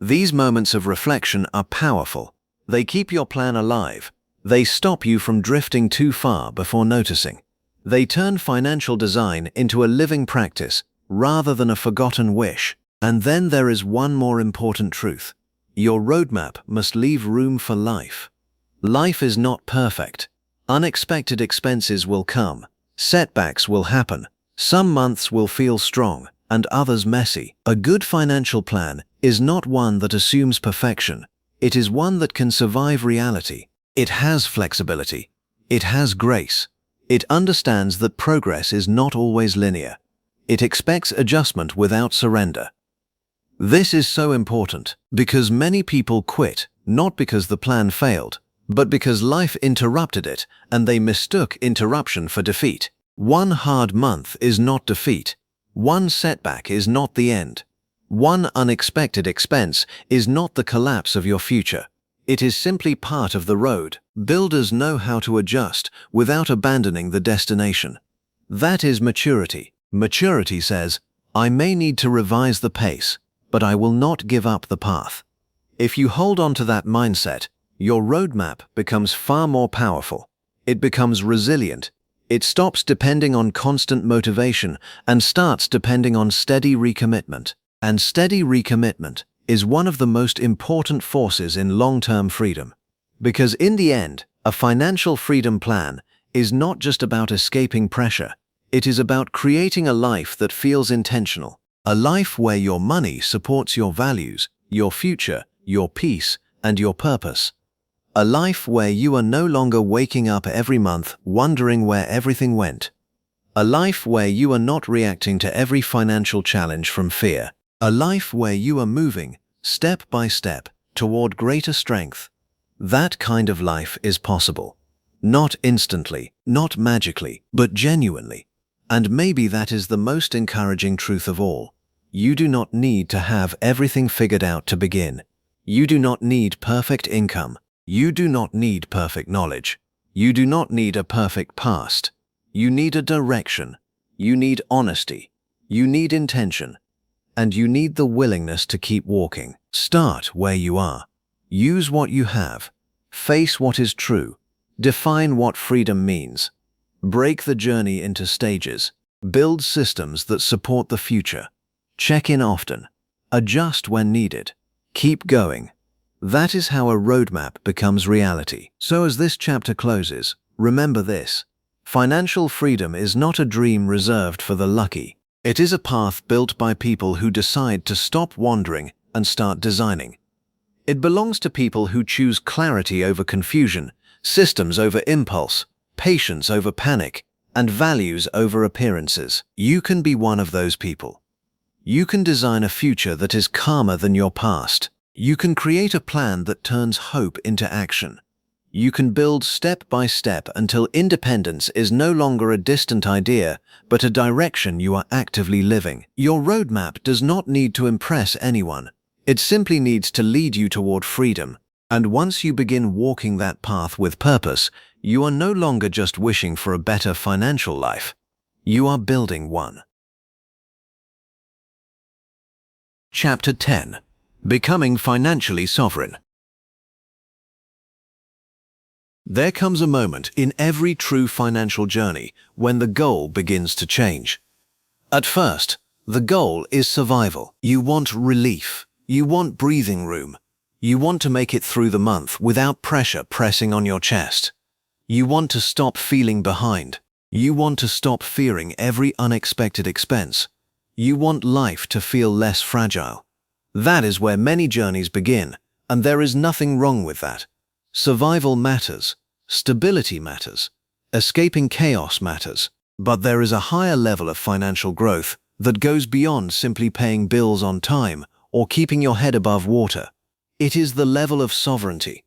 [SPEAKER 1] These moments of reflection are powerful. They keep your plan alive. They stop you from drifting too far before noticing. They turn financial design into a living practice rather than a forgotten wish. And then there is one more important truth. Your roadmap must leave room for life. Life is not perfect. Unexpected expenses will come. Setbacks will happen. Some months will feel strong and others messy. A good financial plan is not one that assumes perfection. It is one that can survive reality. It has flexibility. It has grace. It understands that progress is not always linear. It expects adjustment without surrender. This is so important because many people quit, not because the plan failed, but because life interrupted it and they mistook interruption for defeat. One hard month is not defeat. One setback is not the end. One unexpected expense is not the collapse of your future. It is simply part of the road. Builders know how to adjust without abandoning the destination. That is maturity. Maturity says, I may need to revise the pace, but I will not give up the path. If you hold on to that mindset, your roadmap becomes far more powerful. It becomes resilient. It stops depending on constant motivation and starts depending on steady recommitment. And steady recommitment is one of the most important forces in long-term freedom. Because in the end, a financial freedom plan is not just about escaping pressure. It is about creating a life that feels intentional. A life where your money supports your values, your future, your peace, and your purpose. A life where you are no longer waking up every month wondering where everything went. A life where you are not reacting to every financial challenge from fear. A life where you are moving, step by step, toward greater strength. That kind of life is possible. Not instantly, not magically, but genuinely. And maybe that is the most encouraging truth of all. You do not need to have everything figured out to begin. You do not need perfect income. You do not need perfect knowledge. You do not need a perfect past. You need a direction. You need honesty. You need intention. And you need the willingness to keep walking. Start where you are. Use what you have. Face what is true. Define what freedom means. Break the journey into stages. Build systems that support the future. Check in often. Adjust when needed. Keep going. That is how a roadmap becomes reality. So as this chapter closes, remember this. Financial freedom is not a dream reserved for the lucky. It is a path built by people who decide to stop wandering and start designing. It belongs to people who choose clarity over confusion, systems over impulse, patience over panic, and values over appearances. You can be one of those people. You can design a future that is calmer than your past. You can create a plan that turns hope into action. You can build step by step until independence is no longer a distant idea, but a direction you are actively living. Your roadmap does not need to impress anyone. It simply needs to lead you toward freedom. And once you begin walking that path with purpose, you are no longer just wishing for a better financial life. You are building one. Chapter 10. Becoming Financially Sovereign. There comes a moment in every true financial journey when the goal begins to change. At first, the goal is survival. You want relief. You want breathing room. You want to make it through the month without pressure pressing on your chest. You want to stop feeling behind. You want to stop fearing every unexpected expense. You want life to feel less fragile. That is where many journeys begin, and there is nothing wrong with that. Survival matters. Stability matters. Escaping chaos matters. But there is a higher level of financial growth that goes beyond simply paying bills on time or keeping your head above water. It is the level of sovereignty.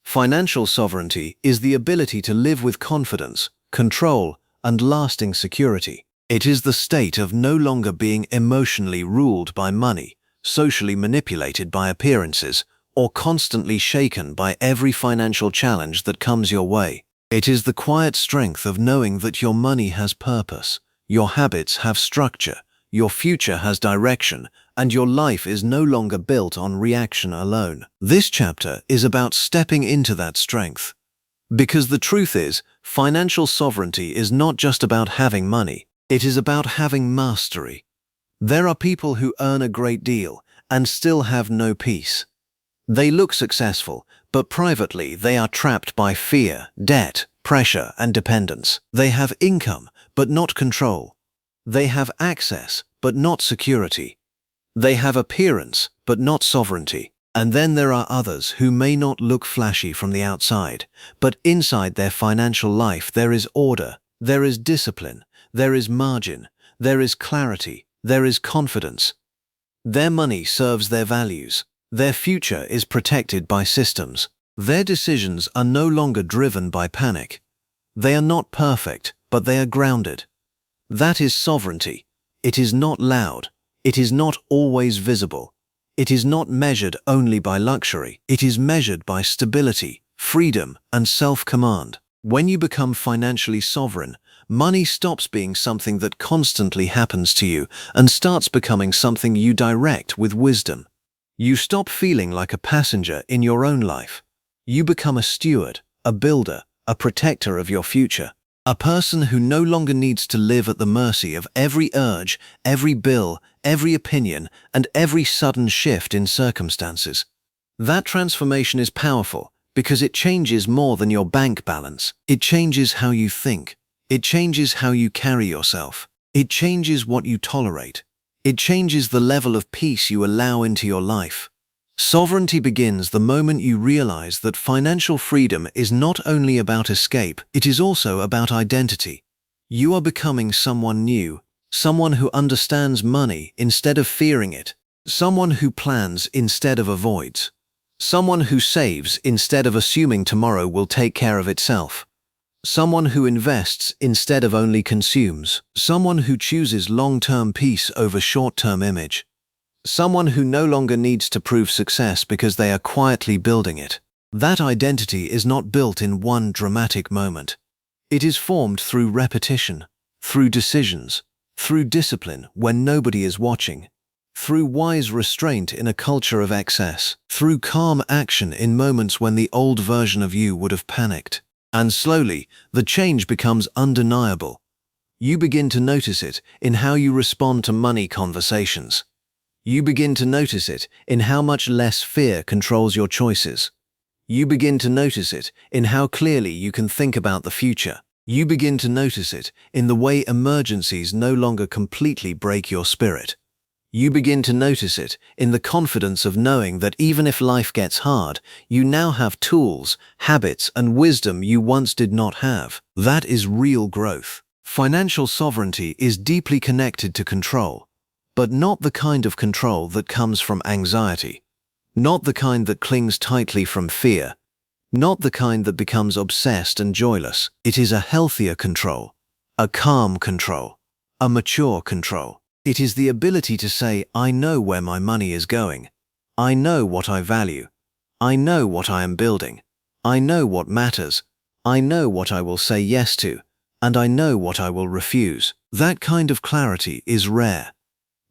[SPEAKER 1] Financial sovereignty is the ability to live with confidence, control, and lasting security. It is the state of no longer being emotionally ruled by money, socially manipulated by appearances, or constantly shaken by every financial challenge that comes your way. It is the quiet strength of knowing that your money has purpose, your habits have structure, your future has direction, and your life is no longer built on reaction alone. This chapter is about stepping into that strength. Because the truth is, financial sovereignty is not just about having money. It is about having mastery. There are people who earn a great deal and still have no peace. They look successful, but privately they are trapped by fear, debt, pressure, and dependence. They have income, but not control. They have access, but not security. They have appearance, but not sovereignty. And then there are others who may not look flashy from the outside, but inside their financial life there is order, there is discipline, there is margin, there is clarity, there is confidence. Their money serves their values. Their future is protected by systems. Their decisions are no longer driven by panic. They are not perfect, but they are grounded. That is sovereignty. It is not loud. It is not always visible. It is not measured only by luxury. It is measured by stability, freedom, and self-command. When you become financially sovereign, money stops being something that constantly happens to you and starts becoming something you direct with wisdom. You stop feeling like a passenger in your own life. You become a steward, a builder, a protector of your future. A person who no longer needs to live at the mercy of every urge, every bill, every opinion, and every sudden shift in circumstances. That transformation is powerful because it changes more than your bank balance. It changes how you think. It changes how you carry yourself. It changes what you tolerate. It changes the level of peace you allow into your life. Sovereignty begins the moment you realize that financial freedom is not only about escape, it is also about identity. You are becoming someone new, someone who understands money instead of fearing it, someone who plans instead of avoids, someone who saves instead of assuming tomorrow will take care of itself. someone who invests instead of only consumes, someone who chooses long-term peace over short-term image, someone who no longer needs to prove success because they are quietly building it. That identity is not built in one dramatic moment. It is formed through repetition, through decisions, through discipline when nobody is watching, through wise restraint in a culture of excess, through calm action in moments when the old version of you would have panicked. And slowly, the change becomes undeniable. You begin to notice it in how you respond to money conversations. You begin to notice it in how much less fear controls your choices. You begin to notice it in how clearly you can think about the future. You begin to notice it in the way emergencies no longer completely break your spirit. You begin to notice it in the confidence of knowing that even if life gets hard, you now have tools, habits, and wisdom you once did not have. That is real growth. Financial sovereignty is deeply connected to control, but not the kind of control that comes from anxiety, not the kind that clings tightly from fear, not the kind that becomes obsessed and joyless. It is a healthier control, a calm control, a mature control. It is the ability to say, I know where my money is going. I know what I value. I know what I am building. I know what matters. I know what I will say yes to, and I know what I will refuse. That kind of clarity is rare.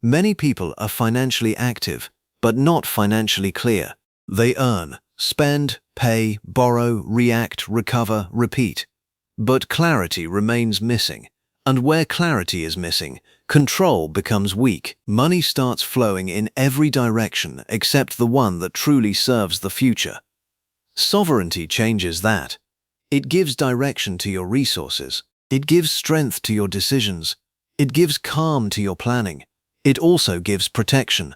[SPEAKER 1] Many people are financially active, but not financially clear. They earn, spend, pay, borrow, react, recover, repeat. But clarity remains missing. And where clarity is missing, control becomes weak. Money starts flowing in every direction except the one that truly serves the future. Sovereignty changes that. It gives direction to your resources. It gives strength to your decisions. It gives calm to your planning. It also gives protection.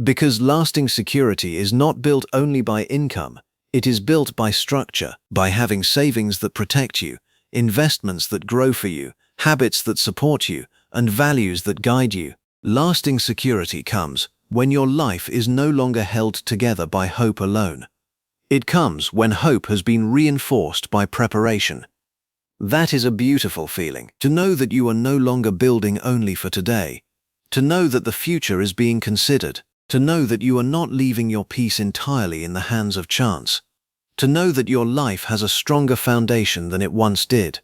[SPEAKER 1] Because lasting security is not built only by income, it is built by structure, by having savings that protect you, investments that grow for you, habits that support you, and values that guide you. Lasting security comes when your life is no longer held together by hope alone. It comes when hope has been reinforced by preparation. That is a beautiful feeling, to know that you are no longer building only for today, to know that the future is being considered, to know that you are not leaving your peace entirely in the hands of chance, to know that your life has a stronger foundation than it once did.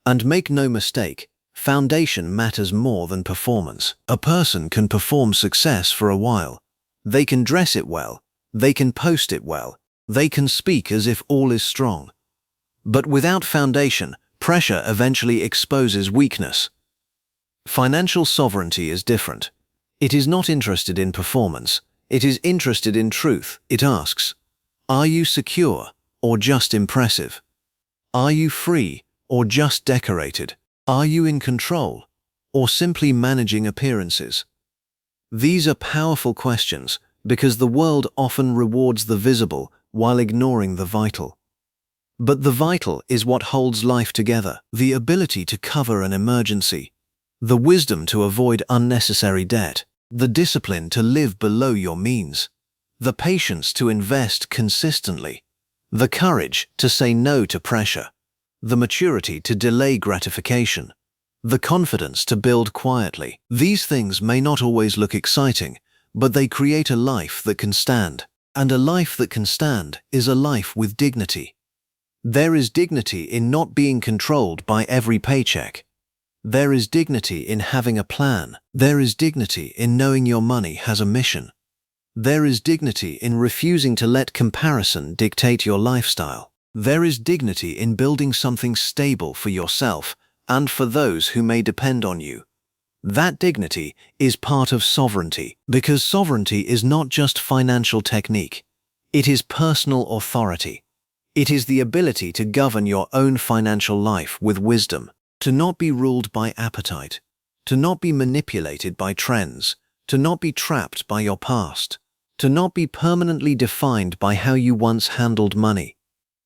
[SPEAKER 1] And make no mistake, foundation matters more than performance. A person can perform success for a while. They can dress it well. They can post it well. They can speak as if all is strong. But without foundation, pressure eventually exposes weakness. Financial sovereignty is different. It is not interested in performance. It is interested in truth. It asks, are you secure or just impressive? Are you free or just decorated? Are you in control or simply managing appearances? These are powerful questions because the world often rewards the visible while ignoring the vital. But the vital is what holds life together: the ability to cover an emergency, the wisdom to avoid unnecessary debt, the discipline to live below your means, the patience to invest consistently, the courage to say no to pressure, the maturity to delay gratification, the confidence to build quietly. These things may not always look exciting, but they create a life that can stand. And a life that can stand is a life with dignity. There is dignity in not being controlled by every paycheck. There is dignity in having a plan. There is dignity in knowing your money has a mission. There is dignity in refusing to let comparison dictate your lifestyle. There is dignity in building something stable for yourself and for those who may depend on you. That dignity is part of sovereignty, because sovereignty is not just financial technique. It is personal authority. It is the ability to govern your own financial life with wisdom, to not be ruled by appetite, to not be manipulated by trends, to not be trapped by your past, to not be permanently defined by how you once handled money.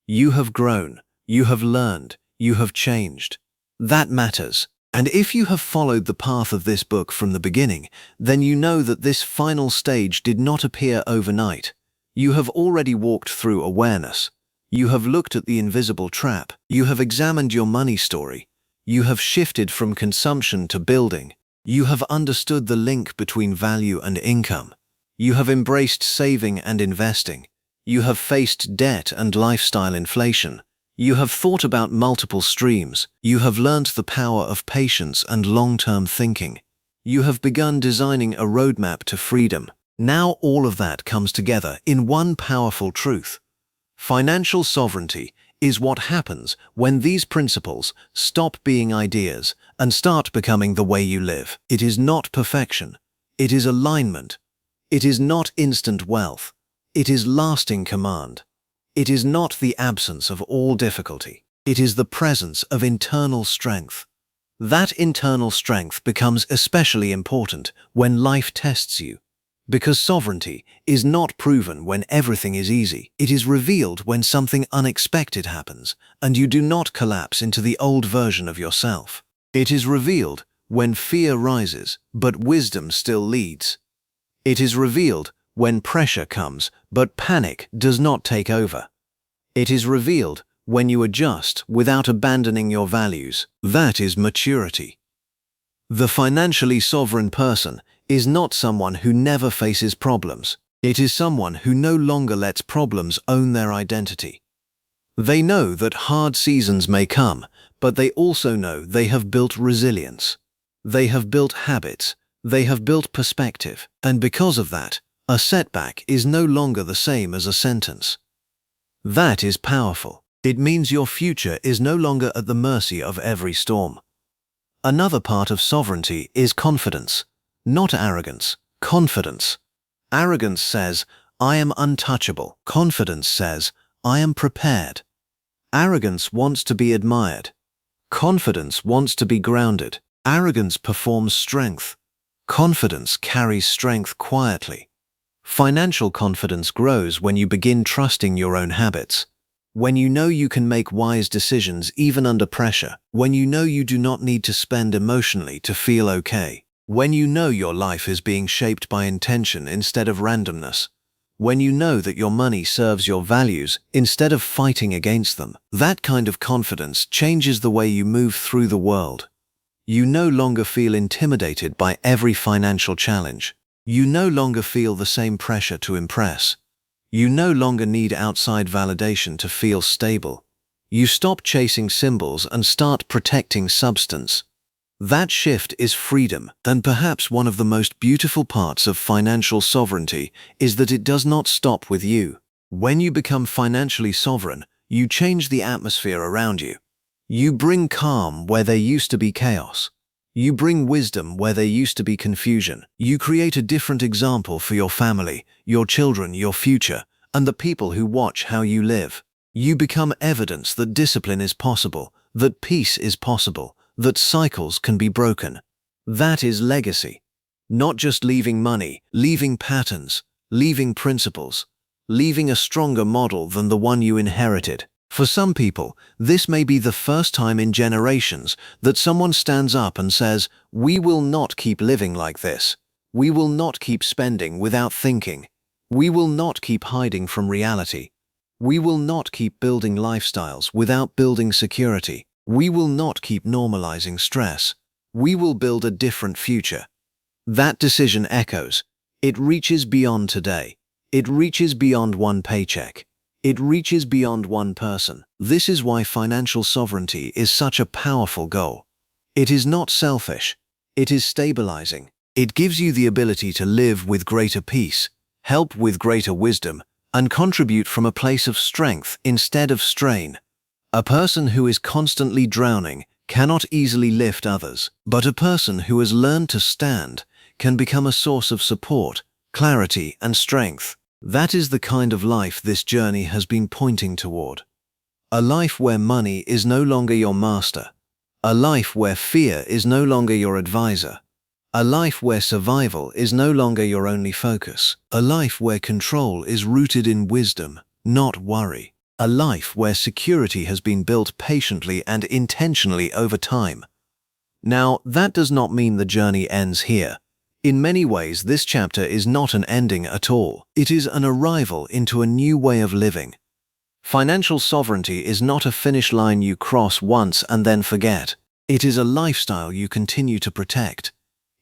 [SPEAKER 1] You have grown, you have learned, you have changed. That matters. And if you have followed the path of this book from the beginning, then you know that this final stage did not appear overnight. You have already walked through awareness. You have looked at the invisible trap. You have examined your money story. You have shifted from consumption to building. You have understood the link between value and income. You have embraced saving and investing. You have faced debt and lifestyle inflation. You have thought about multiple streams. You have learnt the power of patience and long-term thinking. You have begun designing a roadmap to freedom. Now all of that comes together in one powerful truth. Financial sovereignty is what happens when these principles stop being ideas and start becoming the way you live. It is not perfection. It is alignment. It is not instant wealth. It is lasting command. It is not the absence of all difficulty. It is the presence of internal strength. That internal strength becomes especially important when life tests you. Because sovereignty is not proven when everything is easy. It is revealed when something unexpected happens and you do not collapse into the old version of yourself. It is revealed when fear rises, but wisdom still leads. It is revealed when pressure comes, but panic does not take over. It is revealed when you adjust without abandoning your values. That is maturity. The financially sovereign person is not someone who never faces problems. It is someone who no longer lets problems own their identity. They know that hard seasons may come, but they also know they have built resilience. They have built habits. They have built perspective. And because of that, a setback is no longer the same as a sentence. That is powerful. It means your future is no longer at the mercy of every storm. Another part of sovereignty is confidence, not arrogance. Confidence. Arrogance says, I am untouchable. Confidence says, I am prepared. Arrogance wants to be admired. Confidence wants to be grounded. Arrogance performs strength. Confidence carries strength quietly. Financial confidence grows when you begin trusting your own habits. When you know you can make wise decisions even under pressure. When you know you do not need to spend emotionally to feel okay. When you know your life is being shaped by intention instead of randomness. When you know that your money serves your values instead of fighting against them. That kind of confidence changes the way you move through the world. You no longer feel intimidated by every financial challenge. You no longer feel the same pressure to impress. You no longer need outside validation to feel stable. You stop chasing symbols and start protecting substance. That shift is freedom. And perhaps one of the most beautiful parts of financial sovereignty is that it does not stop with you. When you become financially sovereign, you change the atmosphere around you. You bring calm where there used to be chaos. You bring wisdom where there used to be confusion. You create a different example for your family, your children, your future, and the people who watch how you live. You become evidence that discipline is possible, that peace is possible, that cycles can be broken. That is legacy. Not just leaving money, leaving patterns, leaving principles, leaving a stronger model than the one you inherited. For some people, this may be the first time in generations that someone stands up and says, we will not keep living like this. We will not keep spending without thinking. We will not keep hiding from reality. We will not keep building lifestyles without building security. We will not keep normalizing stress. We will build a different future. That decision echoes. It reaches beyond today. It reaches beyond one paycheck. It reaches beyond one person. This is why financial sovereignty is such a powerful goal. It is not selfish. It is stabilizing. It gives you the ability to live with greater peace, help with greater wisdom, and contribute from a place of strength instead of strain. A person who is constantly drowning cannot easily lift others, but a person who has learned to stand can become a source of support, clarity, and strength. That is the kind of life this journey has been pointing toward. A life where money is no longer your master. A life where fear is no longer your advisor. A life where survival is no longer your only focus. A life where control is rooted in wisdom, not worry. A life where security has been built patiently and intentionally over time. Now, that does not mean the journey ends here. In many ways, this chapter is not an ending at all. It is an arrival into a new way of living. Financial sovereignty is not a finish line you cross once and then forget. It is a lifestyle you continue to protect.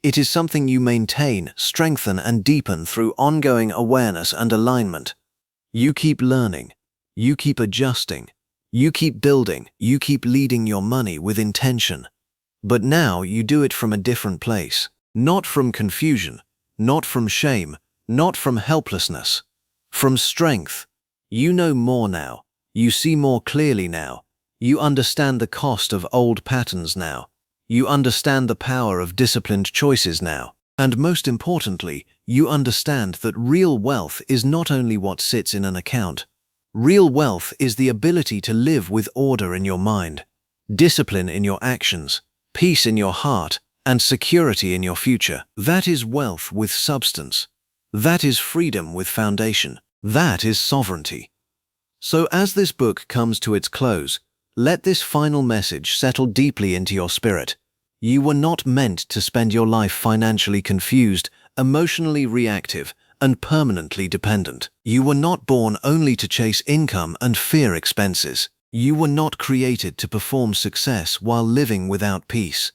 [SPEAKER 1] It is something you maintain, strengthen, and deepen through ongoing awareness and alignment. You keep learning. You keep adjusting. You keep building. You keep leading your money with intention. But now you do it from a different place. Not from confusion, not from shame, not from helplessness. From strength. You know more now. You see more clearly now. You understand the cost of old patterns now. You understand the power of disciplined choices now. And most importantly, you understand that real wealth is not only what sits in an account. Real wealth is the ability to live with order in your mind, discipline in your actions, peace in your heart, and security in your future. That is wealth with substance. That is freedom with foundation. That is sovereignty. So as this book comes to its close, let this final message settle deeply into your spirit. You were not meant to spend your life financially confused, emotionally reactive, and permanently dependent. You were not born only to chase income and fear expenses. You were not created to perform success while living without peace.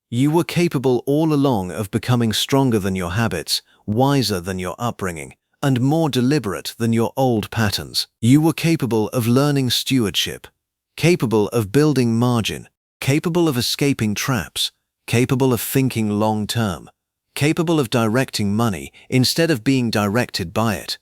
[SPEAKER 1] You were capable all along of becoming stronger than your habits, wiser than your upbringing, and more deliberate than your old patterns. You were capable of learning stewardship, capable of building margin, capable of escaping traps, capable of thinking long-term, capable of directing money instead of being directed by it,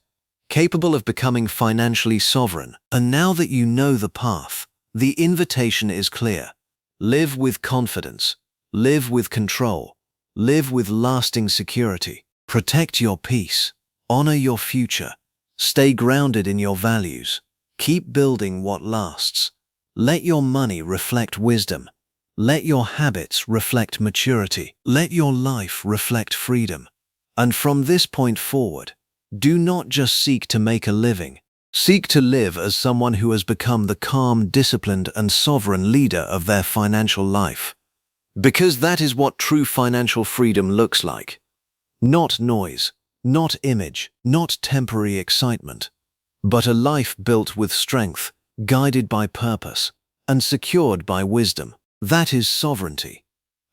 [SPEAKER 1] capable of becoming financially sovereign. And now that you know the path, the invitation is clear. Live with confidence. Live with control. Live with lasting security. Protect your peace. Honor your future. Stay grounded in your values. Keep building what lasts. Let your money reflect wisdom. Let your habits reflect maturity. Let your life reflect freedom. And from this point forward, do not just seek to make a living. Seek to live as someone who has become the calm, disciplined, and sovereign leader of their financial life. Because that is what true financial freedom looks like. Not noise, not image, not temporary excitement, but a life built with strength, guided by purpose, and secured by wisdom. That is sovereignty.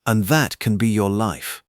[SPEAKER 1] And that can be your life.